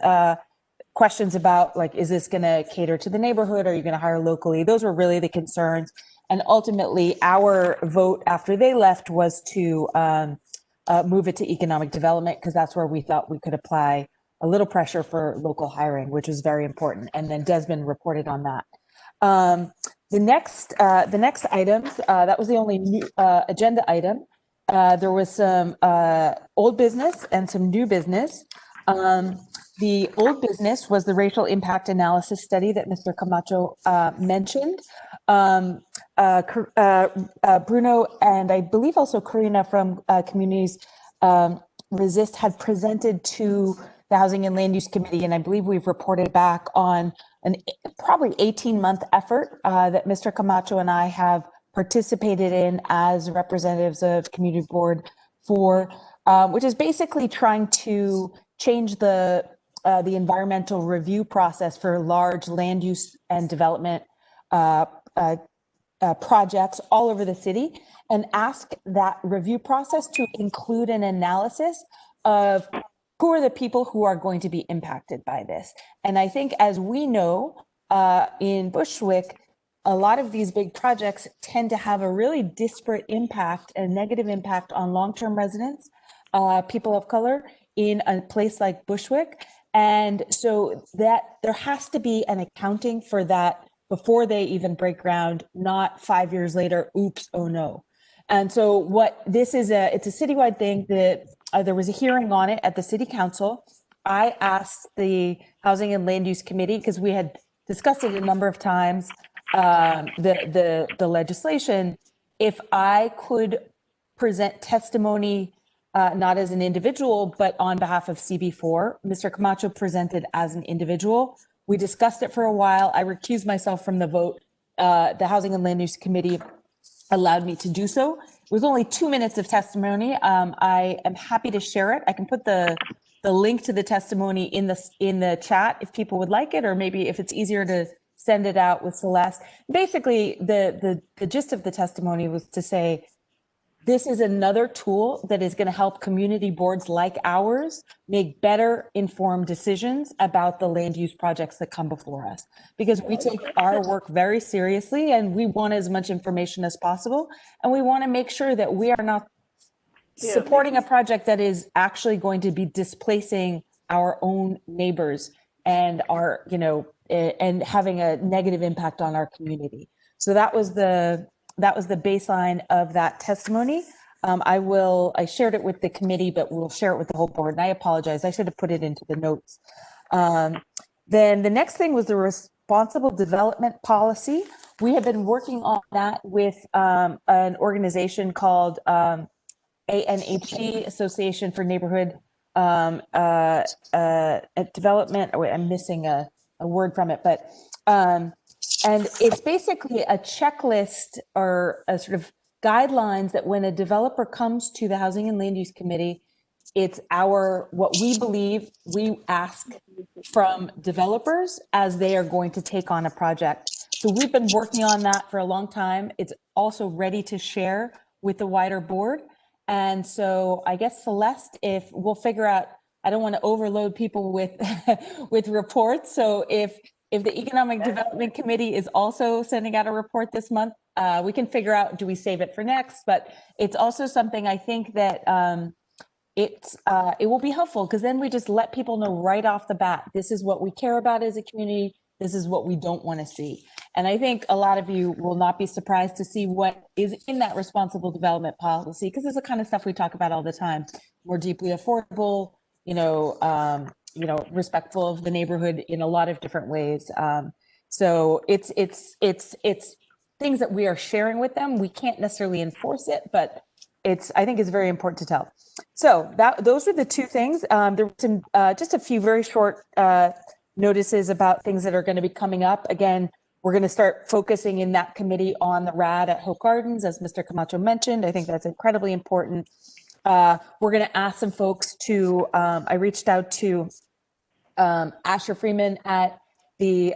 questions about, like, is this going to cater to the neighborhood? Are you going to hire locally? Those were really the concerns. And ultimately, our vote after they left was to move it to economic development, because that's where we thought we could apply a little pressure for local hiring, which was very important. And then Desmond reported on that. The next items, that was the only new agenda item. There was some old business and some new business. The old business was the racial impact analysis study that Mr. Camacho mentioned. Bruno and I believe also Karina from Communities Resist had presented to the Housing and Land Use Committee, and I believe we've reported back on an probably 18-month effort that Mr. Camacho and I have participated in as representatives of Community Board 4, which is basically trying to change the environmental review process for large land use and development projects all over the city, and ask that review process to include an analysis of who are the people who are going to be impacted by this? And I think, as we know, in Bushwick, a lot of these big projects tend to have a really disparate impact and negative impact on long-term residents, people of color in a place like Bushwick. And so that there has to be an accounting for that before they even break ground, not 5 years later, oops, oh no. And so what this is, it's a citywide thing that there was a hearing on it at the city council. I asked the Housing and Land Use Committee, because we had discussed it a number of times, the legislation, if I could present testimony, not as an individual, but on behalf of CB4. Mr. Camacho presented as an individual. We discussed it for a while. I recused myself from the vote. The Housing and Land Use Committee allowed me to do so. It was only 2 minutes of testimony. I am happy to share it. I can put the link to the testimony in the chat if people would like it, or maybe if it's easier to send it out with Celeste. Basically, the gist of the testimony was to say, this is another tool that is going to help community boards like ours make better informed decisions about the land use projects that come before us. Because we take our work very seriously and we want as much information as possible. And we want to make sure that we are not supporting a project that is actually going to be displacing our own neighbors and and having a negative impact on our community. So that was the baseline of that testimony. I shared it with the committee, but we'll share it with the whole board. And I apologize, I should have put it into the notes. Then the next thing was the responsible development policy. We have been working on that with an organization called ANHD, Association for Neighborhood Development. Oh, wait, I'm missing a word from it, but and it's basically a checklist or a sort of guidelines that when a developer comes to the Housing and Land Use Committee, it's what we believe we ask from developers as they are going to take on a project. So we've been working on that for a long time. It's also ready to share with the wider board. And so I guess, Celeste, if we'll figure out, I don't want to overload people with with reports. So if the Economic Development Committee is also sending out a report this month, we can figure out, do we save it for next? But it's also something I think that it will be helpful, because then we just let people know right off the bat, this is what we care about as a community, this is what we don't want to see. And I think a lot of you will not be surprised to see what is in that responsible development policy, because it's the kind of stuff we talk about all the time. More deeply affordable, respectful of the neighborhood in a lot of different ways. So it's things that we are sharing with them. We can't necessarily enforce it, but I think it's very important to tell. So those were the two things. There were some, just a few very short notices about things that are going to be coming up. Again, we're going to start focusing in that committee on the RAD at Hope Gardens, as Mr. Camacho mentioned. I think that's incredibly important. We're going to ask some folks to, I reached out to Asher Freeman at the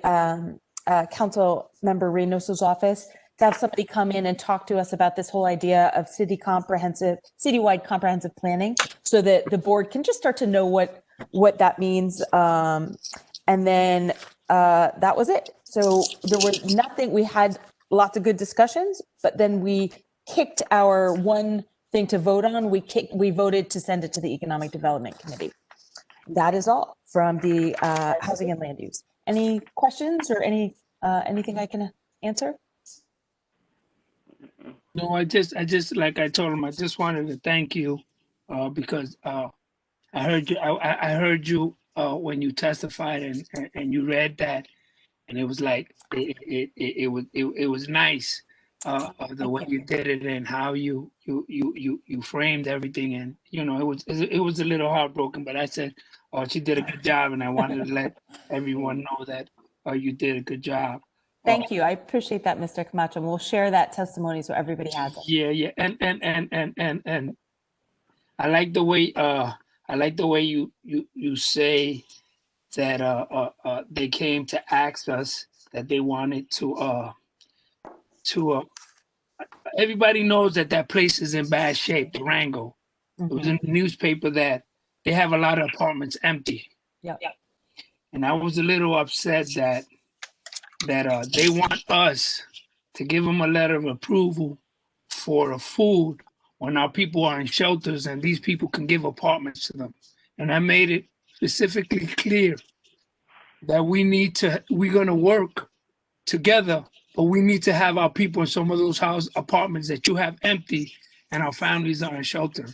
council member Reynoso's office to have somebody come in and talk to us about this whole idea of citywide comprehensive planning, so that the board can just start to know what that means. And then that was it. So there was nothing, we had lots of good discussions, but then we kicked our one thing to vote on. We voted to send it to the Economic Development Committee. That is all from the Housing and Land Use. Any questions or anything I can answer? No, I just like I told him, I just wanted to thank you because I heard you. I heard you when you testified and you read that, and it was like it was nice the way you did it and how you framed everything, and it was a little heartbroken, but I said, oh, she did a good job, and I wanted to let everyone know that you did a good job. Thank you. I appreciate that, Mr. Camacho. And we'll share that testimony so everybody has it. Yeah, and I like the way you say that they came to ask us that they wanted to everybody knows that place is in bad shape, the Rango. It was in the newspaper that they have a lot of apartments empty. Yeah. And I was a little upset that they want us to give them a letter of approval for the food when our people are in shelters and these people can give apartments to them. And I made it specifically clear that we're gonna work together, but we need to have our people in some of those apartments that you have empty and our families are in shelter.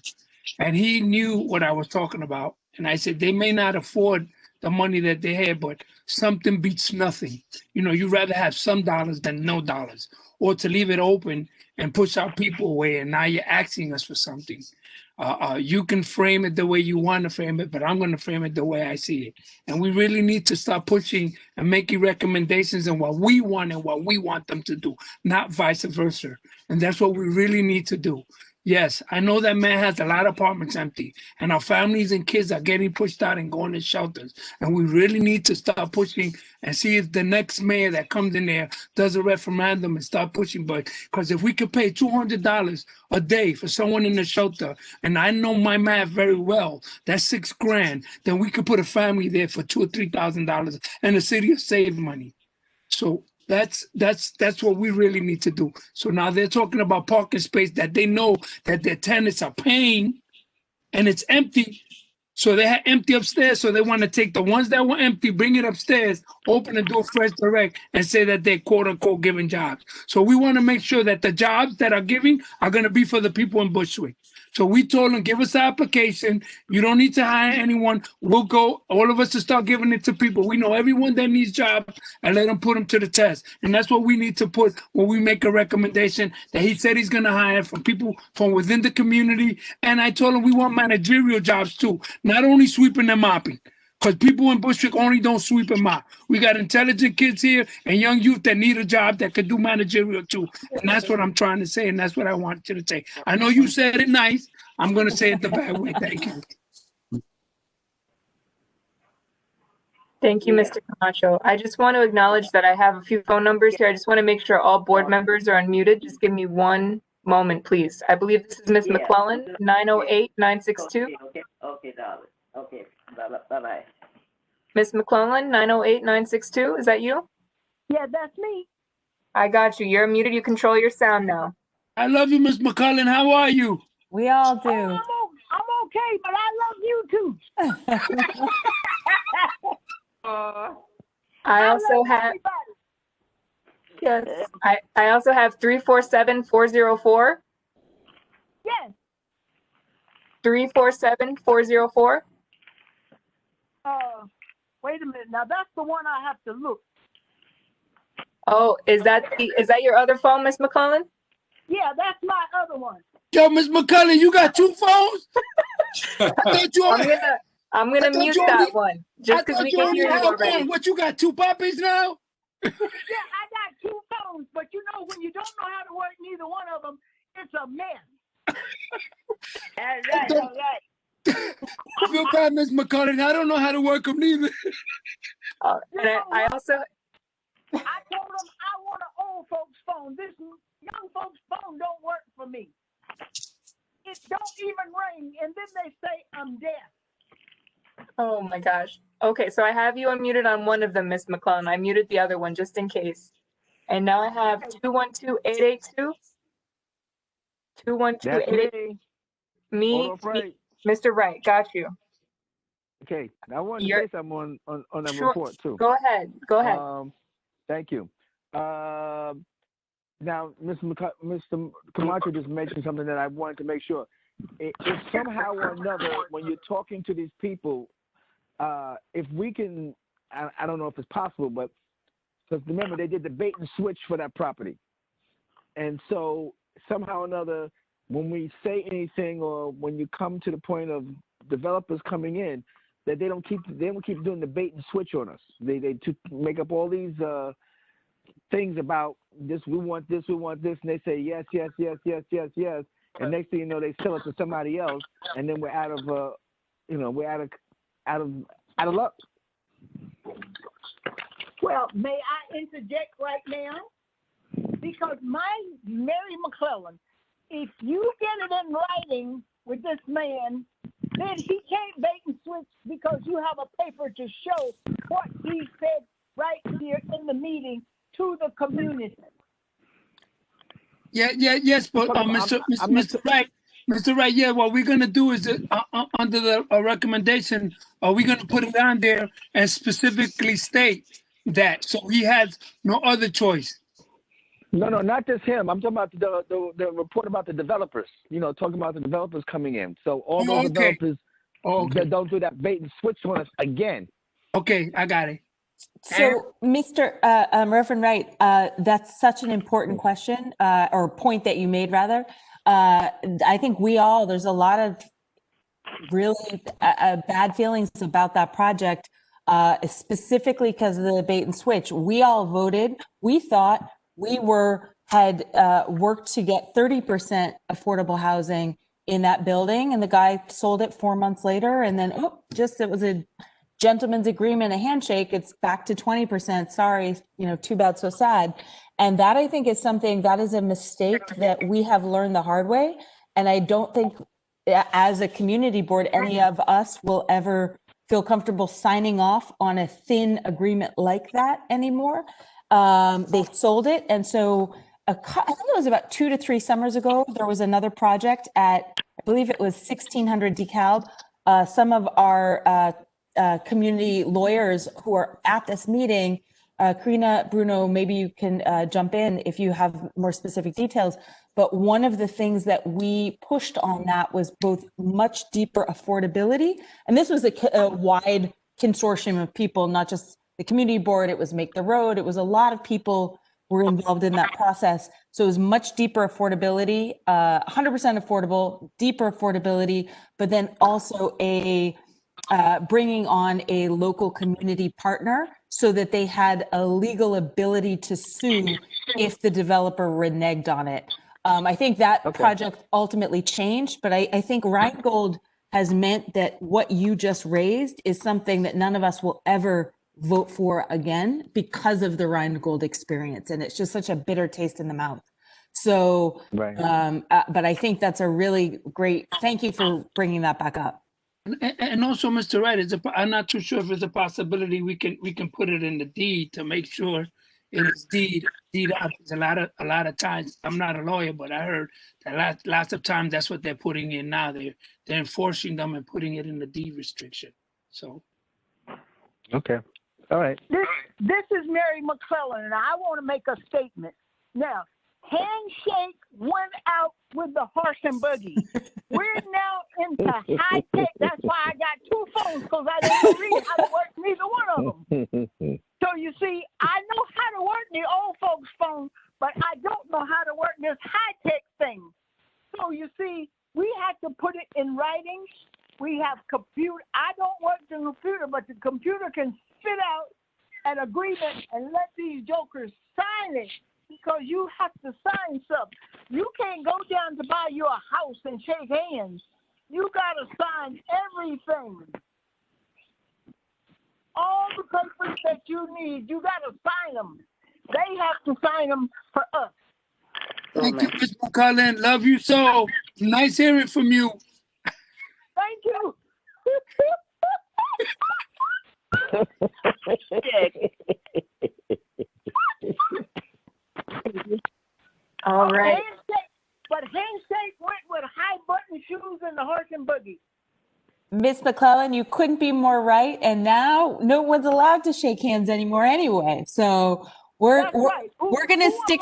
And he knew what I was talking about. And I said, they may not afford the money that they had, but something beats nothing. You know, you'd rather have some dollars than no dollars, or to leave it open and push our people away. And now you're asking us for something. You can frame it the way you want to frame it, but I'm going to frame it the way I see it. And we really need to start pushing and making recommendations on what we want and what we want them to do, not vice versa. And that's what we really need to do. Yes, I know that man has a lot of apartments empty, and our families and kids are getting pushed out and going to shelters. And we really need to start pushing and see if the next mayor that comes in there does a referendum and start pushing. But because if we could pay $200 a day for someone in the shelter, and I know my math very well, that's $6,000, then we could put a family there for $2,000 or $3,000, and the city will save money. So that's what we really need to do. So now they're talking about parking space that they know that their tenants are paying, and it's empty. So they had empty upstairs. So they want to take the ones that were empty, bring it upstairs, open the door fresh direct, and say that they're quote unquote giving jobs. So we want to make sure that the jobs that are giving are going to be for the people in Bushwick. So we told them, give us the application. You don't need to hire anyone. We'll go, all of us, to start giving it to people. We know everyone that needs jobs, and let them put them to the test. And that's what we need to put when we make a recommendation that he said he's going to hire from people from within the community. And I told him we want managerial jobs too, not only sweeping and mopping. Because people in Bushwick only don't sweep and mop. We got intelligent kids here and young youth that need a job that could do managerial too. And that's what I'm trying to say, and that's what I want you to say. I know you said it nice. I'm going to say it the bad way. Thank you. Thank you, Mr. Camacho. I just want to acknowledge that I have a few phone numbers here. I just want to make sure all board members are unmuted. Just give me one moment, please. I believe this is Ms. McClellan, 908-962. Okay, darling. Okay, bye-bye. Ms. McClellan, 908-962, is that you? Yeah, that's me. I got you. You're muted. You control your sound now. I love you, Ms. McCullen. How are you? We all do. Oh, I'm okay, but I love you too. I also have, yes, I also have 347-404. Yes. 347-404. Wait a minute. Now that's the one I have to look. Oh, is that your other phone, Miss McClellan? Yeah, that's my other one. Yo, Ms. McCullen, you got two phones? I'm gonna mute that one just because we can hear you already. What, you got two puppies now? Yeah, I got two phones, but you know, when you don't know how to work neither one of them, it's a mess. All right. I feel bad, Ms. McCullen. I don't know how to work them neither. And I also... I told them I want an old folks phone. This young folks phone don't work for me. It don't even ring, and then they say I'm deaf. Oh my gosh. Okay, so I have you unmuted on one of them, Miss McClellan. I muted the other one just in case. And now I have 212-882. 212-882. Me, Mr. Wright, got you. Okay, I wanted to say something on that Sure. report too. Go ahead. Go ahead. Thank you. Now, Mr. Camacho just mentioned something that I wanted to make sure. If somehow or another, when you're talking to these people, if we can, I don't know if it's possible, but because remember, they did the bait and switch for that property. And so somehow or another, when we say anything or when you come to the point of developers coming in, that they don't keep doing the bait and switch on us. They make up all these things about this, we want this, and they say yes, yes, yes, yes, yes, yes, and next thing you know, they sell it to somebody else, and then we're out of luck. Well, may I interject right now? Because Mary McClellan, if you get it in writing with this man, then he can't bait and switch because you have a paper to show what he said right here in the meeting to the community. Yes, but Mr. Wright, yeah, what we're gonna do is under the recommendation, are we gonna put it on there and specifically state that, so he has no other choice? No, not just him. I'm talking about the report about the developers. You know, talking about the developers coming in. So all those developers that don't do that bait and switch on us again. Okay, I got it. So, Mr. Reverend Wright, that's such an important question, or point that you made, rather. I think there's a lot of really bad feelings about that project, specifically because of the bait and switch. We all voted. We thought we had worked to get 30% affordable housing in that building, and the guy sold it 4 months later, and then it was a gentleman's agreement, a handshake, it's back to 20%. Sorry, too bad, so sad. And that, I think, is something that is a mistake that we have learned the hard way. And I don't think as a community board, any of us will ever feel comfortable signing off on a thin agreement like that anymore. They sold it. And so I think it was about 2 to 3 summers ago, there was another project at, I believe it was 1600 DeKalb. Some of our community lawyers who are at this meeting, Karina, Bruno, maybe you can jump in if you have more specific details. But one of the things that we pushed on that was both much deeper affordability. And this was a wide consortium of people, not just the community board, it was Make the Road. It was a lot of people were involved in that process. So it was much deeper affordability, 100% affordable, deeper affordability, but then also bringing on a local community partner so that they had a legal ability to sue if the developer reneged on it. I think that project ultimately changed, but I think Rheingold has meant that what you just raised is something that none of us will ever vote for again because of the Rheingold experience. And it's just such a bitter taste in the mouth. So, but I think that's a really great, thank you for bringing that back up. And also, Mr. Wright, I'm not too sure if it's a possibility we can put it in the deed to make sure it is deed out. A lot of times, I'm not a lawyer, but I heard that lots of times that's what they're putting in now. They're enforcing them and putting it in the deed restriction. So. Okay. All right. This is Mary McClellan, and I want to make a statement. Now, handshake went out with the horse and buggy. We're now into high tech. That's why I got 2 phones, because I didn't read how to work neither one of them. So you see, I know how to work the old folks' phone, but I don't know how to work this high tech thing. So you see, we have to put it in writing. We have computer. I don't work the computer, but the computer can spit out an agreement and let these jokers sign it, because you have to sign something. You can't go down to buy you a house and shake hands. You got to sign everything. All the papers that you need, you got to sign them. They have to sign them for us. Thank you, Ms. McCullen. Love you so. Nice hearing from you. Thank you. All right. Handshake went with high button shoes and the horse and buggy. Miss McClellan, you couldn't be more right. And now no one's allowed to shake hands anymore anyway. So we're gonna stick.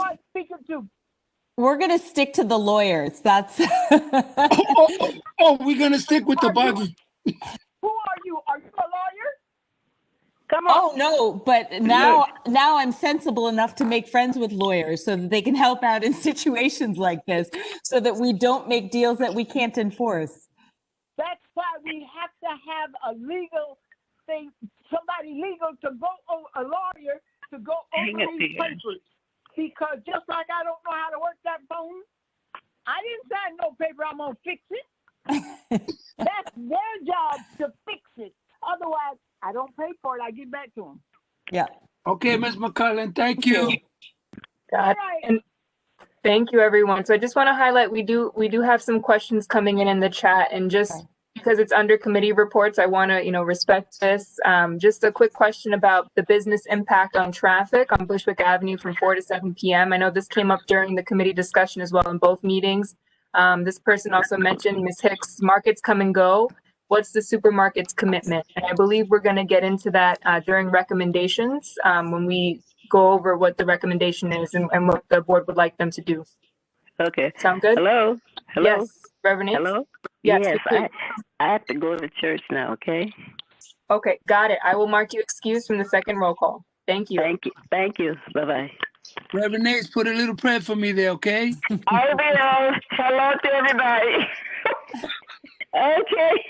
We're gonna stick to the lawyers. That's. We're gonna stick with the buggy. Who are you? Are you a lawyer? Come on. Oh no, but now I'm sensible enough to make friends with lawyers so that they can help out in situations like this, so that we don't make deals that we can't enforce. That's why we have to have a legal thing, somebody legal to go over, a lawyer to go over these papers. Because just like I don't know how to work that phone, I didn't sign no paper, I'm gonna fix it. That's their job to fix it. Otherwise, I don't pay for it, I give back to them. Yeah. Okay, Ms. McCullen, thank you. Got it. And thank you, everyone. So I just want to highlight, we do have some questions coming in the chat, and just because it's under committee reports, I want to, respect this. Just a quick question about the business impact on traffic on Bushwick Avenue from 4 to 7 p.m. I know this came up during the committee discussion as well in both meetings. This person also mentioned, Ms. Hicks, markets come and go. What's the supermarket's commitment? And I believe we're going to get into that during recommendations when we go over what the recommendation is and what the board would like them to do. Okay. Sound good? Hello? Hello? Yes, Reverend Hicks? Hello? Yes, Yes, please. I have to go to church now, okay? Okay, got it. I will mark you excused from the second roll call. Thank you. Thank you. Thank you. Bye-bye. Reverend Nates, put a little prayer for me there, okay? I will. Hello to everybody. Okay.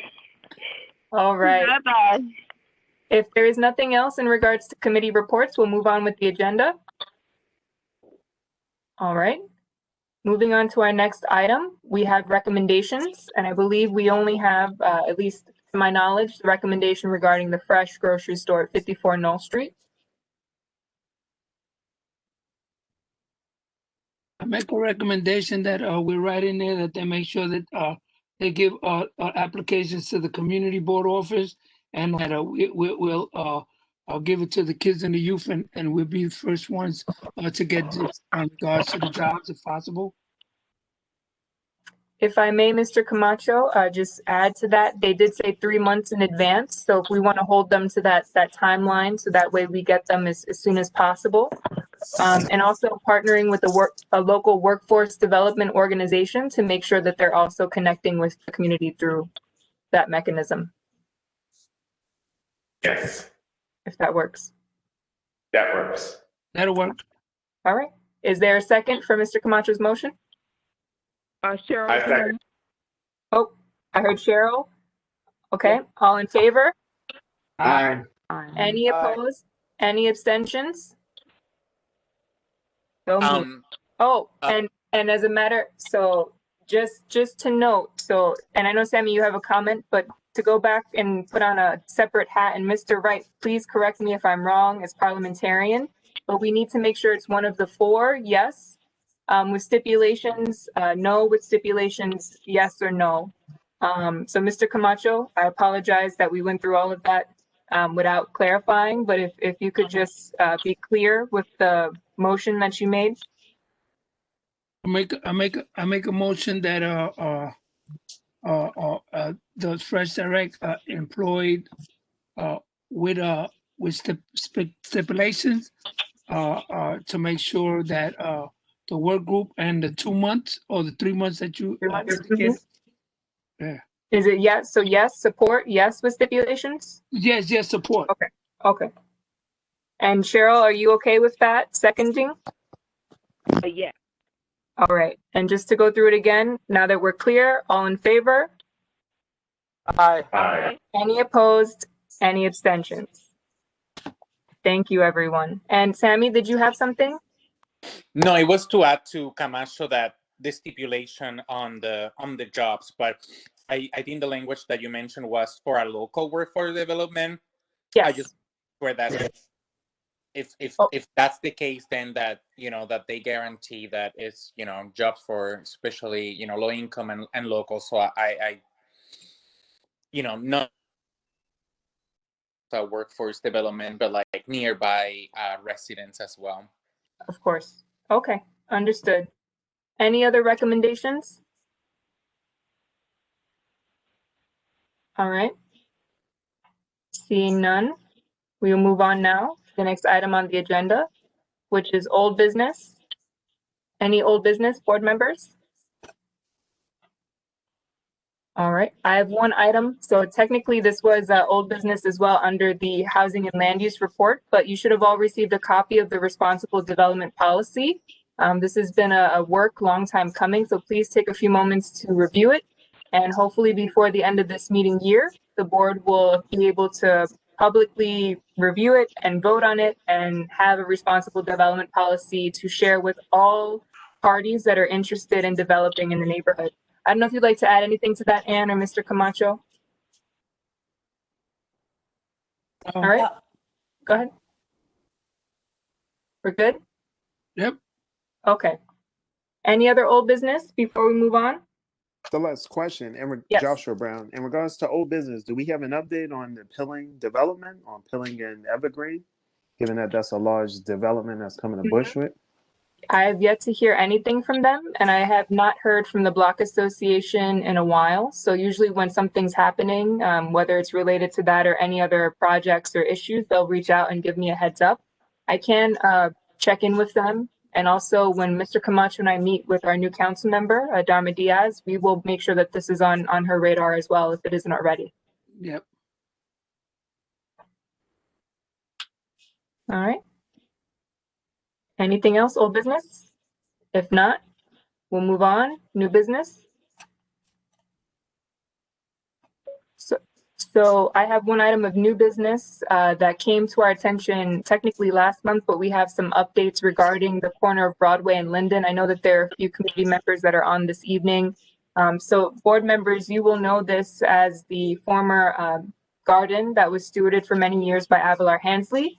All right. Bye-bye. If there is nothing else in regards to committee reports, we'll move on with the agenda. All right. Moving on to our next item, we have recommendations, and I believe we only have, at least to my knowledge, the recommendation regarding the fresh grocery store at 54 Knoll Street. I make a recommendation that we write in there that they make sure that they give applications to the community board office, and that we'll give it to the kids and the youth, and we'll be the first ones to get this in regards to the jobs if possible. If I may, Mr. Camacho, just add to that, they did say 3 months in advance. So if we want to hold them to that timeline, so that way we get them as soon as possible. And also partnering with a local workforce development organization to make sure that they're also connecting with the community through that mechanism. Yes, If that works. that works. That'll work. All right. Is there a second for Mr. Camacho's motion? Cheryl. I second. Oh, I heard Cheryl. Okay, all in favor? Aye. Any opposed? Any abstentions? So moved. And as a matter, so just to note, so, and I know Sammy, you have a comment, but to go back and put on a separate hat, and Mr. Wright, please correct me if I'm wrong as parliamentarian, but we need to make sure it's one of the 4, yes, with stipulations, no with stipulations, yes or no. So Mr. Camacho, I apologize that we went through all of that without clarifying, but if you could just be clear with the motion that you made. I make a motion that the fresh direct employed with stipulations to make sure that the work group and the 2 months or the 3 months that you indicated. Yeah. Is it yes? So yes, support, yes with stipulations? Yes, support. Okay. And Cheryl, are you okay with that seconding? Yeah. All right. And just to go through it again, now that we're clear, all in favor? Aye. Aye. Any opposed? Any abstentions? Thank you, everyone. And Sammy, did you have something? No, it was to add to Camacho that the stipulation on the jobs, but I think the language that you mentioned was for a local workforce development. Yes. I just where that is. If that's the case, then that that they guarantee that it's jobs for especially low income and local. So I not workforce development, but like nearby residents as well. Of course. Okay, understood. Any other recommendations? All right. Seeing none, we will move on now to the next item on the agenda, which is old business. Any old business, board members? All right, I have one item. So technically this was old business as well under the housing and land use report, but you should have all received a copy of the responsible development policy. This has been a long time coming, so please take a few moments to review it. And hopefully before the end of this meeting year, the board will be able to publicly review it and vote on it and have a responsible development policy to share with all parties that are interested in developing in the neighborhood. I don't know if you'd like to add anything to that, Anne or Mr. Camacho. All right, go ahead. We're good? Yep. Okay. Any other old business before we move on? the last question, Yes. Joshua Brown, in regards to old business, do we have an update on the Pilling development, on Pilling and Evergreen, given that that's a large development that's coming to Bushwick? I have yet to hear anything from them, and I have not heard from the Block Association in a while. So usually when something's happening, whether it's related to that or any other projects or issues, they'll reach out and give me a heads up. I can check in with them. And also when Mr. Camacho and I meet with our new council member, Dharma Diaz, we will make sure that this is on her radar as well, if it isn't already. Yep. All right. Anything else, old business? If not, we'll move on. New business. So I have one item of new business that came to our attention technically last month, but we have some updates regarding the corner of Broadway and Linden. I know that there are a few committee members that are on this evening. So board members, you will know this as the former garden that was stewarded for many years by Avalar Hansley.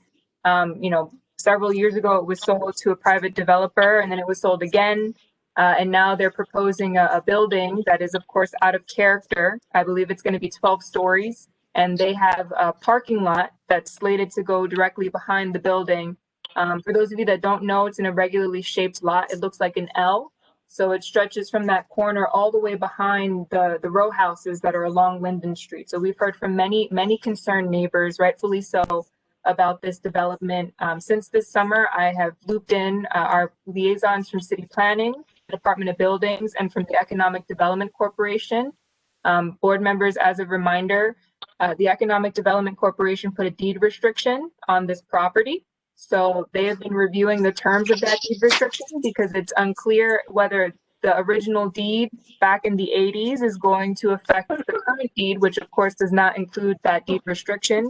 Several years ago, it was sold to a private developer, and then it was sold again. And now they're proposing a building that is, of course, out of character. I believe it's going to be 12 stories, and they have a parking lot that's slated to go directly behind the building. For those of you that don't know, it's an irregularly shaped lot. It looks like an L. So it stretches from that corner all the way behind the row houses that are along Linden Street. So we've heard from many concerned neighbors, rightfully so, about this development. Since this summer, I have looped in our liaisons from City Planning, Department of Buildings, and from the Economic Development Corporation. Board members, as a reminder, the Economic Development Corporation put a deed restriction on this property. So they have been reviewing the terms of that deed restriction because it's unclear whether the original deed back in the 80s is going to affect the current deed, which of course does not include that deed restriction.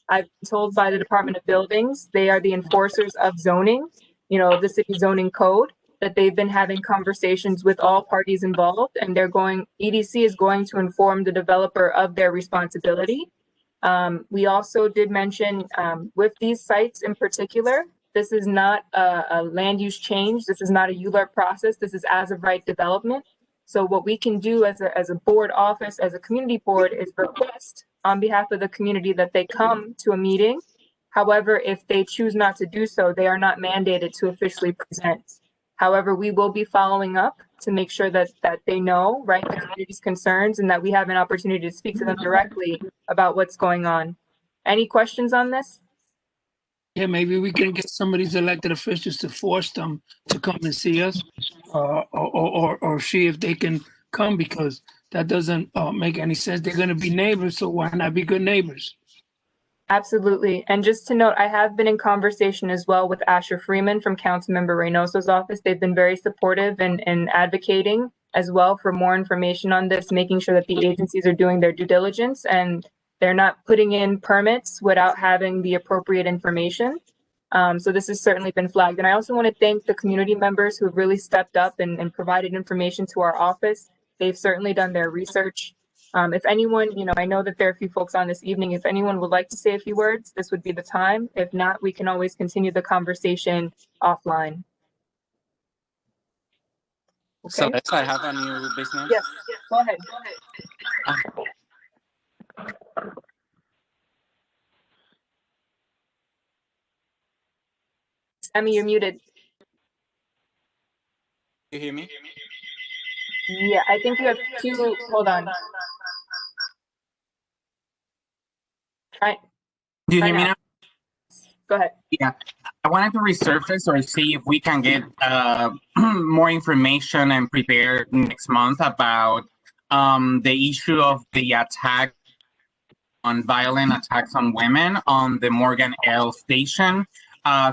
I've been told by the Department of Buildings, they are the enforcers of zoning, the city zoning code, that they've been having conversations with all parties involved, and EDC is going to inform the developer of their responsibility. We also did mention with these sites in particular, this is not a land use change. This is not a ULURP process. This is as of right development. So what we can do as a board office, as a community board, is request on behalf of the community that they come to a meeting. However, if they choose not to do so, they are not mandated to officially present. However, we will be following up to make sure that they know, right, the community's concerns, and that we have an opportunity to speak to them directly about what's going on. Any questions on this? Yeah, maybe we can get some of these elected officials to force them to come and see us, or see if they can come, because that doesn't make any sense. They're going to be neighbors, so why not be good neighbors? Absolutely. And just to note, I have been in conversation as well with Asher Freeman from Councilmember Reynoso's office. They've been very supportive and advocating as well for more information on this, making sure that the agencies are doing their due diligence and they're not putting in permits without having the appropriate information. So this has certainly been flagged. And I also want to thank the community members who have really stepped up and provided information to our office. They've certainly done their research. If anyone, I know that there are a few folks on this evening. If anyone would like to say a few words, this would be the time. If not, we can always continue the conversation offline. Okay. So I have a new business. Yes, go ahead. Sammy, you're muted. You hear me? Yeah, I think you have two. Hold on. Do you hear me now? Go ahead. Yeah, I wanted to resurface or see if we can get more information and prepare next month about the issue of the attack on violent attacks on women on the Morgan L station.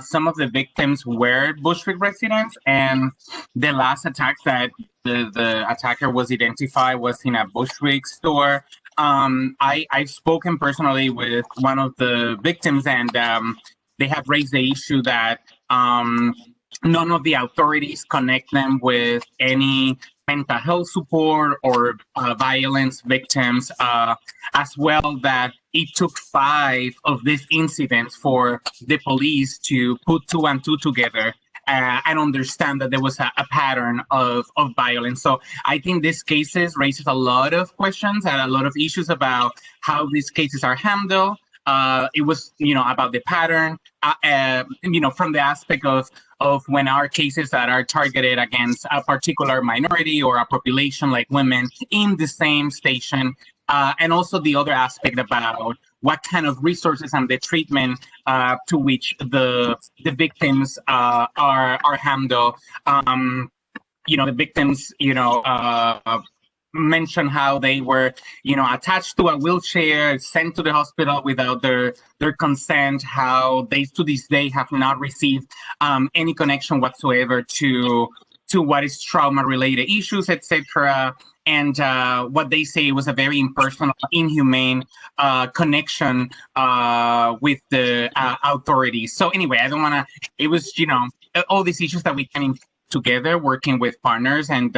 Some of the victims were Bushwick residents, and the last attack that the attacker was identified was in a Bushwick store. I've spoken personally with one of the victims, and they have raised the issue that none of the authorities connect them with any mental health support or violence victims, as well that it took 5 of these incidents for the police to put 2 and 2 together and understand that there was a pattern of violence. So I think these cases raises a lot of questions and a lot of issues about how these cases are handled. It was, about the pattern, from the aspect of when our cases that are targeted against a particular minority or a population like women in the same station, and also the other aspect about what kind of resources and the treatment to which the victims are handled. The victims, mention how they were, attached to a wheelchair, sent to the hospital without their consent, how they to this day have not received any connection whatsoever to what is trauma-related issues, etc. And what they say was a very impersonal, inhumane connection with the authorities. So anyway, I don't want to, it was, all these issues that we came together working with partners, and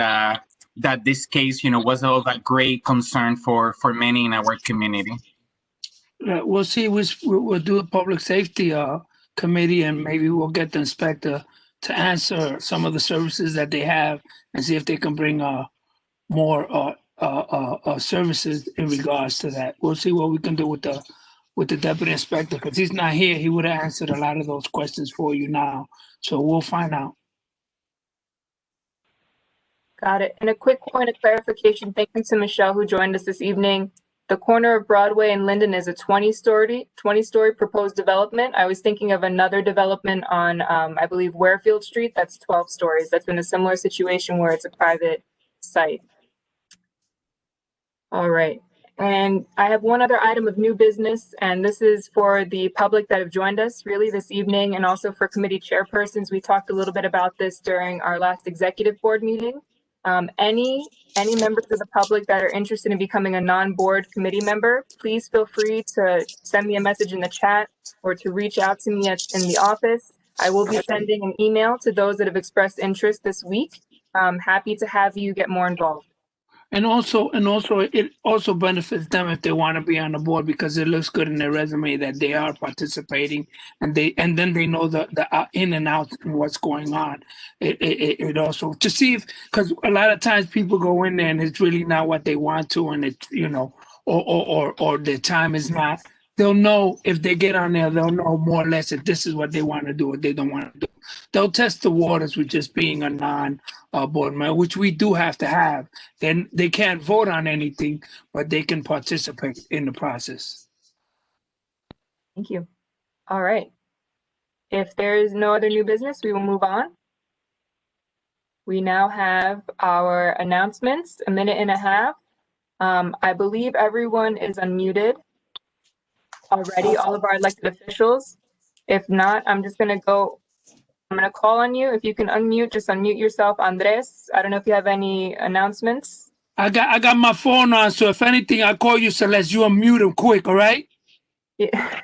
that this case, was of a great concern for many in our community. We'll see. We'll do a public safety committee, and maybe we'll get the inspector to answer some of the services that they have and see if they can bring more services in regards to that. We'll see what we can do with the deputy inspector, because he's not here. He would have answered a lot of those questions for you now. So we'll find out. Got it. And a quick point of clarification. Thank you to Michelle who joined us this evening. The corner of Broadway and Linden is a 20-story proposed development. I was thinking of another development on, I believe, Warefield Street. That's 12 stories. That's been a similar situation where it's a private site. All right. And I have one other item of new business, and this is for the public that have joined us really this evening, and also for committee chairpersons. We talked a little bit about this during our last executive board meeting. Any members of the public that are interested in becoming a non-board committee member, please feel free to send me a message in the chat or to reach out to me in the office. I will be sending an email to those that have expressed interest this week. I'm happy to have you get more involved. And also, it also benefits them if they want to be on the board, because it looks good in their resume that they are participating, and then they know the in and out and what's going on. It also to see if, because a lot of times people go in there and it's really not what they want to, and it's or their time is not. They'll know if they get on there. They'll know more or less if this is what they want to do or they don't want to do. They'll test the waters with just being a non-board member, which we do have to have. Then they can't vote on anything, but they can participate in the process. Thank you. All right. If there is no other new business, we will move on. We now have our announcements, a minute and a half. I believe everyone is unmuted already, all of our elected officials. If not, I'm going to call on you. If you can unmute, just unmute yourself. Andres, I don't know if you have any announcements. I got my phone on, so if anything, I'll call you, Celeste. You unmute them quick, all right? Yeah.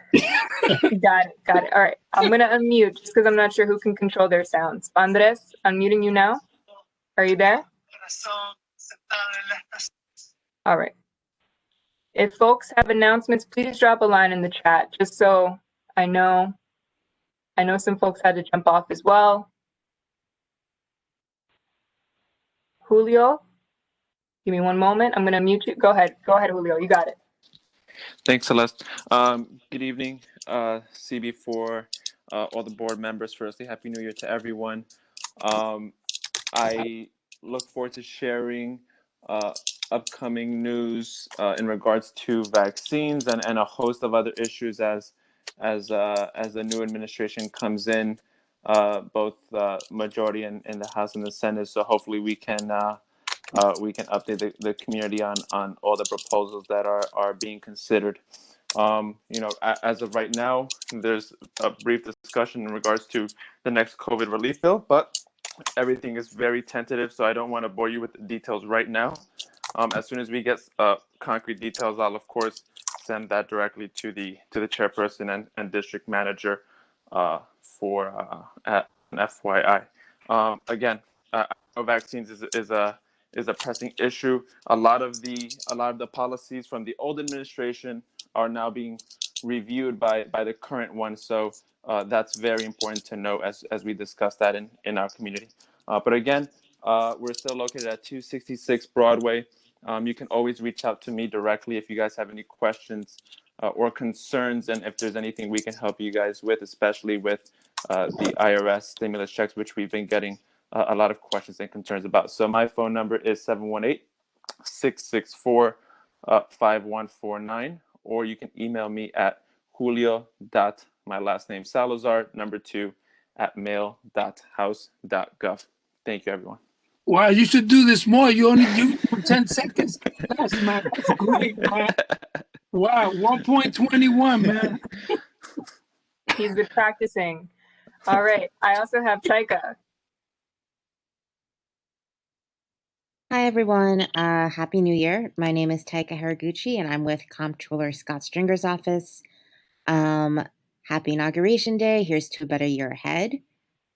Got it. All right. I'm going to unmute just because I'm not sure who can control their sounds. Andres, unmuting you now. Are you there? All right. If folks have announcements, please drop a line in the chat, just so I know. I know some folks had to jump off as well. Julio, give me one moment. I'm going to mute you. Go ahead, Julio. You got it. Thanks, Celeste. Good evening, CB, for all the board members. Firstly, Happy New Year to everyone. I look forward to sharing upcoming news in regards to vaccines and a host of other issues as the new administration comes in, both majority in the House and the Senate. So hopefully we can update the community on all the proposals that are being considered. As of right now, there's a brief discussion in regards to the next COVID relief bill, but everything is very tentative, so I don't want to bore you with the details right now. As soon as we get concrete details, I'll of course send that directly to the chairperson and district manager for an FYI. Again, vaccines is a pressing issue. A lot of the policies from the old administration are now being reviewed by the current one. So that's very important to note as we discuss that in our community. But again, we're still located at 266 Broadway. You can always reach out to me directly if you guys have any questions or concerns, and if there's anything we can help you guys with, especially with the IRS stimulus checks, which we've been getting a lot of questions and concerns about. So my phone number is 718-664-5149, or you can email me at my last name Salazar, #2 @mail.house.gov. Thank you, everyone. Wow, you should do this more. You only do it for 10 seconds. That's great, man. Wow, 1.21, man. He's been practicing. All right. I also have Taika. Hi, everyone. Happy New Year. My name is Taika Haraguchi, and I'm with Comptroller Scott Stringer's office. Happy Inauguration Day. Here's to a better year ahead.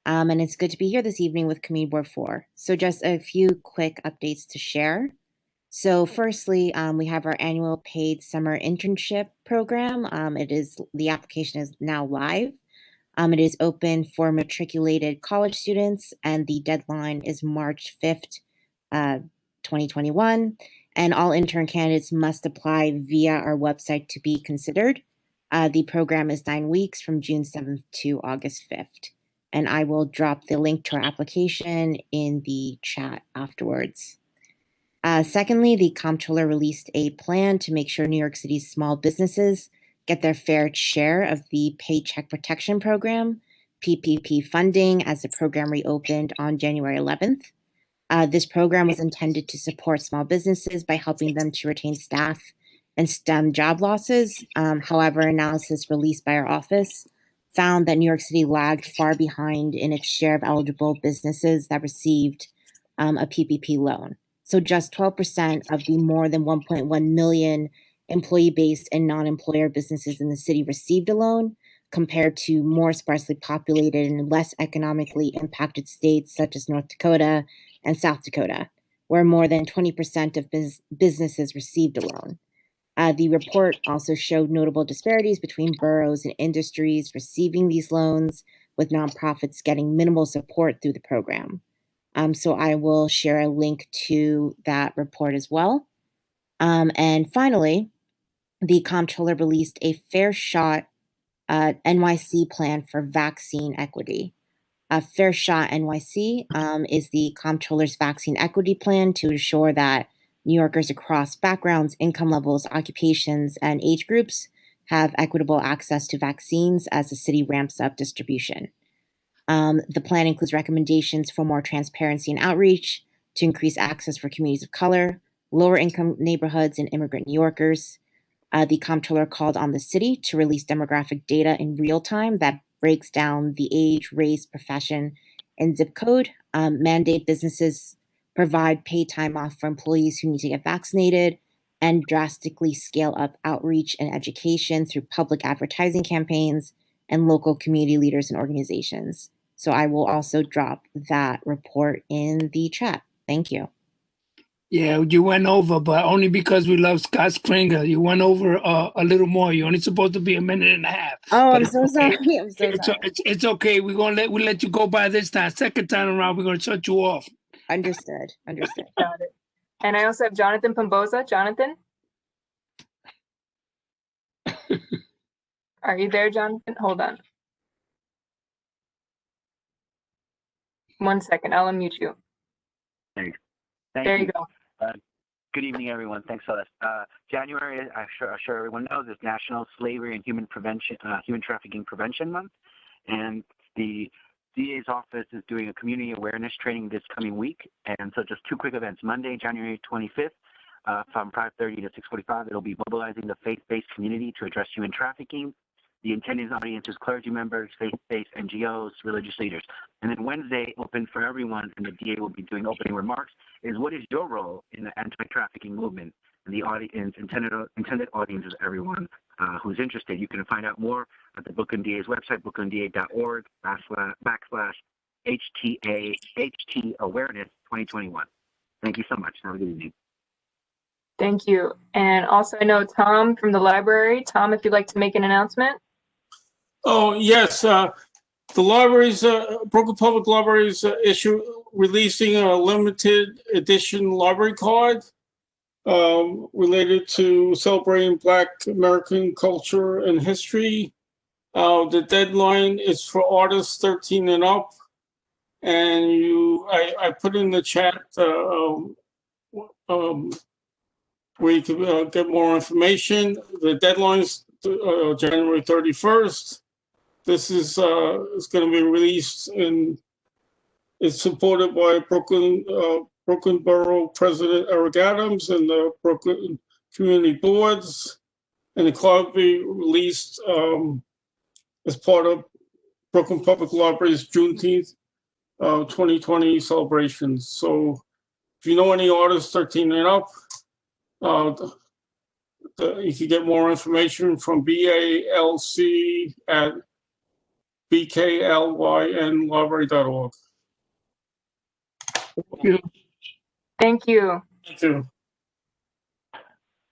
And it's good to be here this evening with Community Board 4. So just a few quick updates to share. So firstly, we have our annual paid summer internship program. The application is now live. It is open for matriculated college students, and the deadline is March 5th, 2021. And all intern candidates must apply via our website to be considered. The program is 9 weeks from June 7th to August 5th. And I will drop the link to our application in the chat afterwards. Secondly, the comptroller released a plan to make sure New York City's small businesses get their fair share of the Paycheck Protection Program, PPP funding, as the program reopened on January 11th. This program was intended to support small businesses by helping them to retain staff and stem job losses. However, analysis released by our office found that New York City lagged far behind in its share of eligible businesses that received a PPP loan. So just 12% of the more than 1.1 million employee-based and non-employer businesses in the city received a loan, compared to more sparsely populated and less economically impacted states such as North Dakota and South Dakota, where more than 20% of businesses received a loan. The report also showed notable disparities between boroughs and industries receiving these loans, with nonprofits getting minimal support through the program. So I will share a link to that report as well. And finally, the comptroller released a Fair Shot NYC plan for vaccine equity. Fair Shot NYC is the comptroller's vaccine equity plan to ensure that New Yorkers across backgrounds, income levels, occupations, and age groups have equitable access to vaccines as the city ramps up distribution. The plan includes recommendations for more transparency and outreach to increase access for communities of color, lower income neighborhoods, and immigrant New Yorkers. The comptroller called on the city to release demographic data in real time that breaks down the age, race, profession, and zip code, mandate businesses provide paid time off for employees who need to get vaccinated, and drastically scale up outreach and education through public advertising campaigns and local community leaders and organizations. So I will also drop that report in the chat. Thank you. Yeah, you went over, but only because we love Scott Springer. You went over a little more. You're only supposed to be 1.5 minutes. Oh, But I'm so sorry. I'm so sorry. It's okay. We'll let you go by this time. Second time around, we're gonna shut you off. Understood. Got it. And I also have Jonathan Pomboza. Jonathan? Are you there, Jonathan? Hold on. 1 second. I'll unmute you. Thank There you go. Good evening, everyone. Thanks for that. January, I'm sure everyone knows, is National Slavery and Human Trafficking Prevention Month, and the DA's office is doing a community awareness training this coming week. And so, just 2 quick events: Monday, January 25th, from 5:30 to 6:45, it'll be mobilizing the faith-based community to address human trafficking. The intended audience is clergy members, faith-based NGOs, religious leaders. And then Wednesday, open for everyone, and the DA will be doing opening remarks, is what is your role in the anti-trafficking movement? And the audience, intended audience is everyone who's interested. You can find out more at the Brooklyn DA's website, brooklynda.org/HT Awareness 2021. Thank you so much. Have a good evening. Thank you. And also, I know Tom from the library. Tom, if you'd like to make an announcement. Oh, yes. The libraries, Brooklyn Public Libraries releasing a limited edition library card related to celebrating Black American culture and history. The deadline is for artists 13 and up. And I put in the chat where you can get more information. The deadline's January 31st. This is going to be released and it's supported by Brooklyn Borough President Eric Adams and the Brooklyn Community Boards. And the card will be released as part of Brooklyn Public Library's Juneteenth 2020 celebrations. So if you know any artists 13 and up, you can get more information from BALC@bklynlibrary.org. Thank you. Thank you.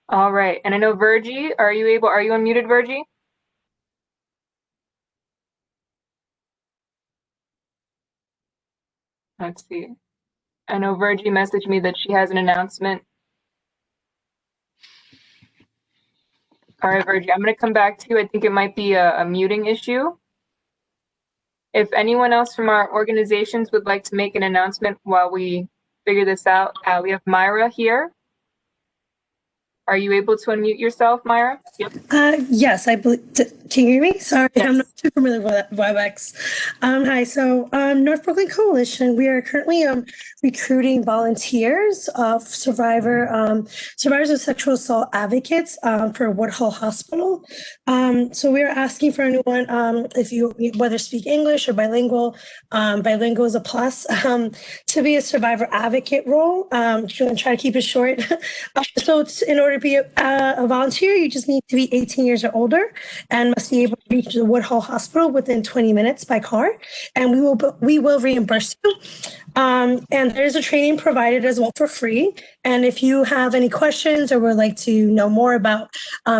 All right. And I know Virgie, are you unmuted, Virgie? Let's see. I know Virgie messaged me that she has an announcement. All right, Virgie, I'm going to come back to you. I think it might be a muting issue. If anyone else from our organizations would like to make an announcement while we figure this out, we have Myra here. Are you able to unmute yourself, Myra? Yep. Yes, I believe. Can you hear me? Sorry, yes. I'm not too familiar with WebEx. Hi, so North Brooklyn Coalition, we are currently recruiting volunteers of survivors of sexual assault advocates for Woodhull Hospital. So we are asking for anyone, if you whether speak English or bilingual, bilingual is a plus, to be a survivor advocate role. I'm going to try to keep it short. So in order to be a volunteer, you just need to be 18 years or older and must be able to reach the Woodhull Hospital within 20 minutes by car, and we will reimburse you. And there's a training provided as well for free. And if you have any questions or would like to know more about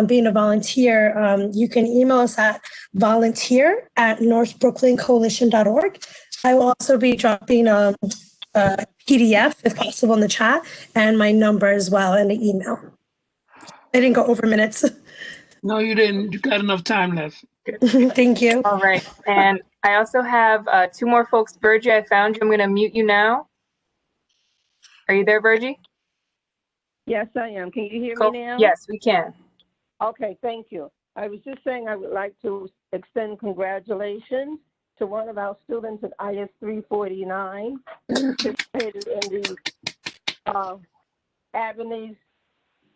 being a volunteer, you can email us at volunteer@northbrooklyncoalition.org. I will also be dropping a PDF, if possible, in the chat, and my number as well in the email. I didn't go over minutes. No, you didn't. You got enough time left. Thank you. All right. And I also have two more folks. Virgie, I found you. I'm going to mute you now. Are you there, Virgie? Yes, I am. Can you hear Cool. me now? Yes, we can. Okay, thank you. I was just saying I would like to extend congratulations to one of our students at IS 349 who participated in the Avenues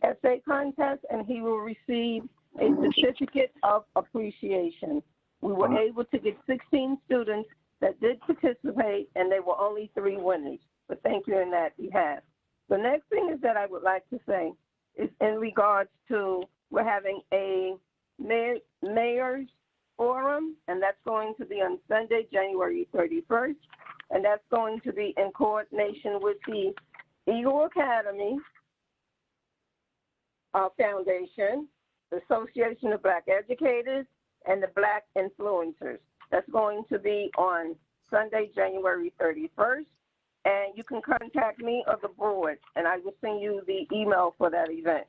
essay contest, and he will receive a certificate of appreciation. We were able to get 16 students that did participate, and there were only 3 winners. But thank you in that behalf. The next thing is that I would like to say is in regards to we're having a mayor's forum, and that's going to be on Sunday, January 31st, and that's going to be in coordination with the Eagle Academy Foundation, the Association of Black Educators, and the Black Influencers. That's going to be on Sunday, January 31st. And you can contact me or the board, and I will send you the email for that event.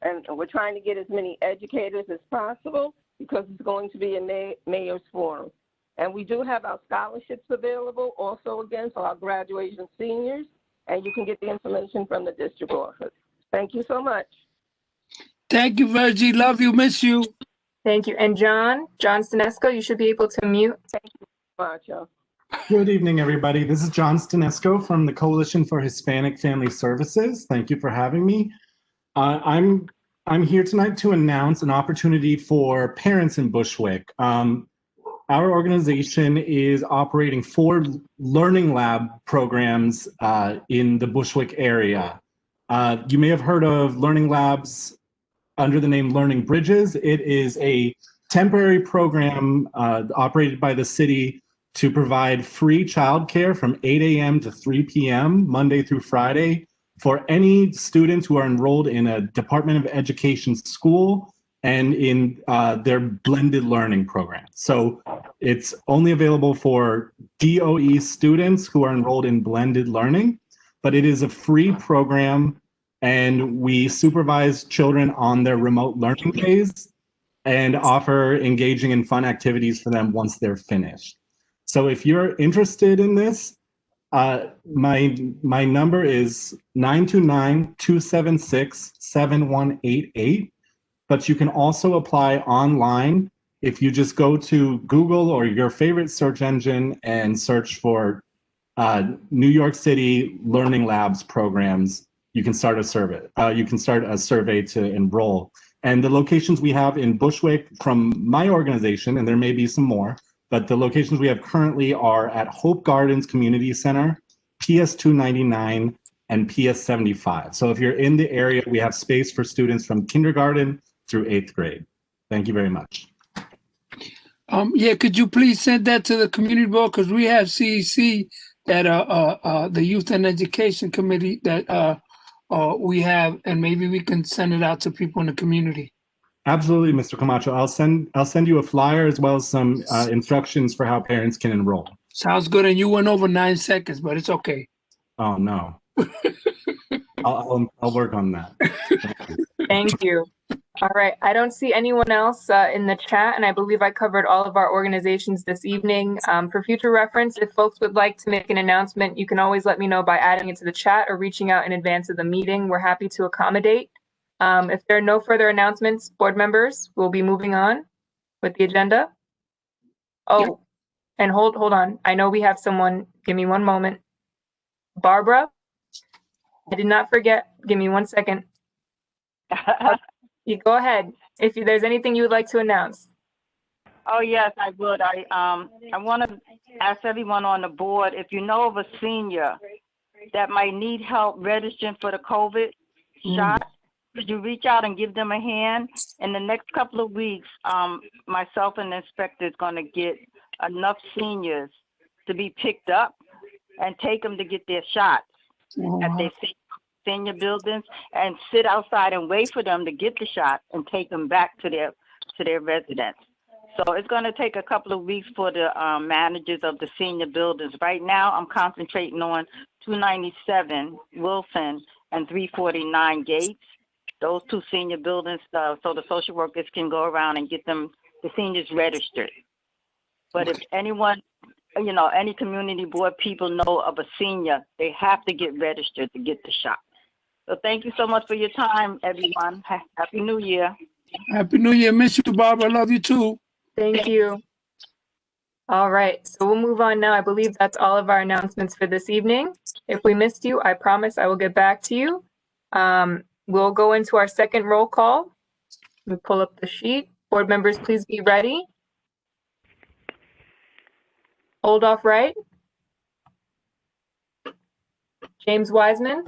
And we're trying to get as many educators as possible because it's going to be a mayor's forum. And we do have our scholarships available also again for our graduation seniors, and you can get the information from the district office. Thank you so much. Thank you, Virgie. Love you. Miss you. Thank you. And John Stenesco, you should be able to mute. Thank you so much. Good evening, everybody. This is John Stenesco from the Coalition for Hispanic Family Services. Thank you for having me. I'm here tonight to announce an opportunity for parents in Bushwick. Our organization is operating 4 learning lab programs in the Bushwick area. You may have heard of learning labs under the name Learning Bridges. It is a temporary program operated by the city to provide free childcare from 8 a.m. to 3 p.m. Monday through Friday for any students who are enrolled in a Department of Education school and in their blended learning program. So it's only available for DOE students who are enrolled in blended learning, but it is a free program, and we supervise children on their remote learning days and offer engaging and fun activities for them once they're finished. So if you're interested in this, my number is 929-276-7188, but you can also apply online if you just go to Google or your favorite search engine and search for New York City Learning Labs programs. You can start a survey. You can start a survey to enroll. And the locations we have in Bushwick from my organization, and there may be some more, but the locations we have currently are at Hope Gardens Community Center, PS 299, and PS 75. So if you're in the area, we have space for students from kindergarten through 8th grade. Thank you very much. Yeah, could you please send that to the community board, because we have CEC that the Youth and Education Committee that we have, and maybe we can send it out to people in the community. Absolutely, Mr. Camacho. I'll send you a flyer as well as some instructions for how parents can enroll. Sounds good. And you went over 9 seconds, but it's okay. Oh no. I'll work on that. Thank you. All right. I don't see anyone else in the chat, and I believe I covered all of our organizations this evening. For future reference, if folks would like to make an announcement, you can always let me know by adding it to the chat or reaching out in advance of the meeting. We're happy to accommodate. If there are no further announcements, board members, we'll be moving on with the agenda. Oh, and hold on. I know we have someone. Give me one moment. Barbara, I did not forget. Give me 1 second. You go ahead. If there's anything you would like to announce. Oh, yes, I would. I want to ask everyone on the board, if you know of a senior that might need help registering for the COVID shot, could you reach out and give them a hand? In the next couple of weeks, myself and the inspector is going to get enough seniors to be picked up and take them to get their shots at their senior buildings, and sit outside and wait for them to get the shot and take them back to their residence. So it's going to take a couple of weeks for the managers of the senior buildings. Right now, I'm concentrating on 297 Wilson and 349 Gates. Those two senior buildings, so the social workers can go around and get the seniors registered. But if anyone, any community board people know of a senior, they have to get registered to get the shot. So thank you so much for your time, everyone. Happy New Year. Happy New Year. Miss you, Barbara. Love you too. Thank you. All right, so we'll move on now. I believe that's all of our announcements for this evening. If we missed you, I promise I will get back to you. We'll go into our second roll call. Let me pull up the sheet. Board members, please be ready. Hold off right. James Wiseman.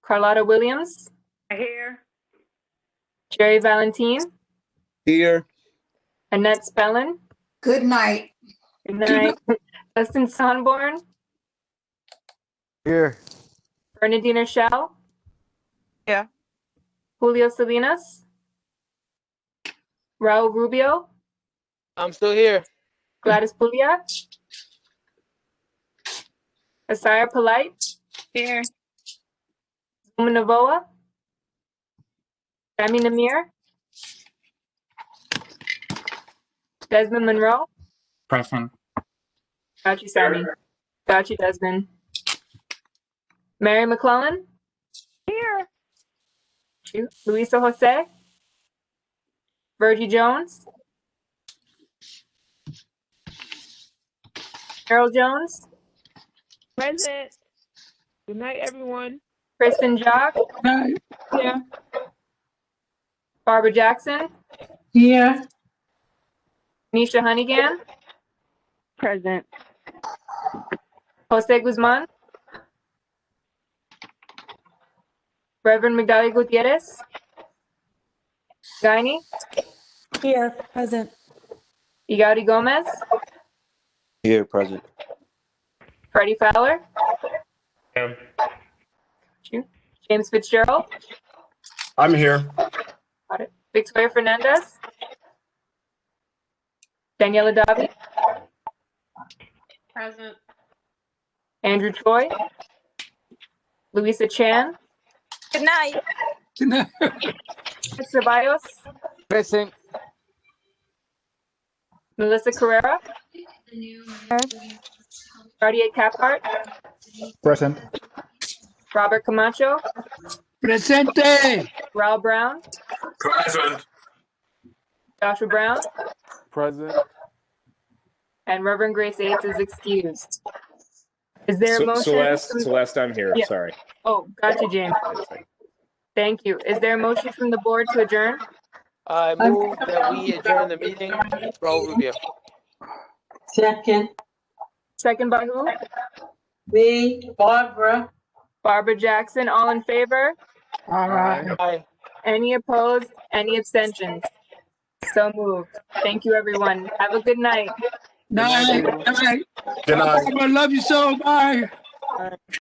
Carlotta Williams. Here. Jerry Valentine. Here. Annette Spellin. Good night. Good night. Dustin Sonborn. Here. Bernardina Shell. Yeah. Julio Salinas. Raul Rubio. I'm still here. Gladys Pulia. Asaya Polite. Here. Zuma Navoa. Sammy Namir. Desmond Monroe. Present. Got you, Sammy. Got you, Desmond. Mary McClellan. Here. Luisa Jose. Virgie Jones. Carol Jones. Present. Good night, everyone. Kristen Jock. Night. Here. Barbara Jackson. Here. Nisha Honeygan. Present. Jose Guzman. Reverend Migdalia Gutierrez. Gaini. Here, present. Igaudi Gomez. Here, present. Freddie Fowler? Yeah. James Fitzgerald? I'm here. Got it. Victoria Fernandez? Daniela Davi? Present. Andrew Choi? Louisa Chan? Good night. Good night. Ed Ceballos? Present. Melissa Carrera? Cartier Caphart? Present. Robert Camacho? Presente. Raul Brown? Present. Joshua Brown? Present. And Reverend Grace Yates is excused. Is there a motion? Celeste, I'm here. Yeah. Sorry. Oh, gotcha, James. Thank you. Is there a motion from the board to adjourn? I move that we adjourn the meeting. Raul Rubio. Second. Second by who? Me, Barbara. Barbara Jackson. All in favor? All right. Aye. Any opposed? Any abstentions? So moved. Thank you, everyone. Have a good night. Night. Night. Good night. I love you so. Bye.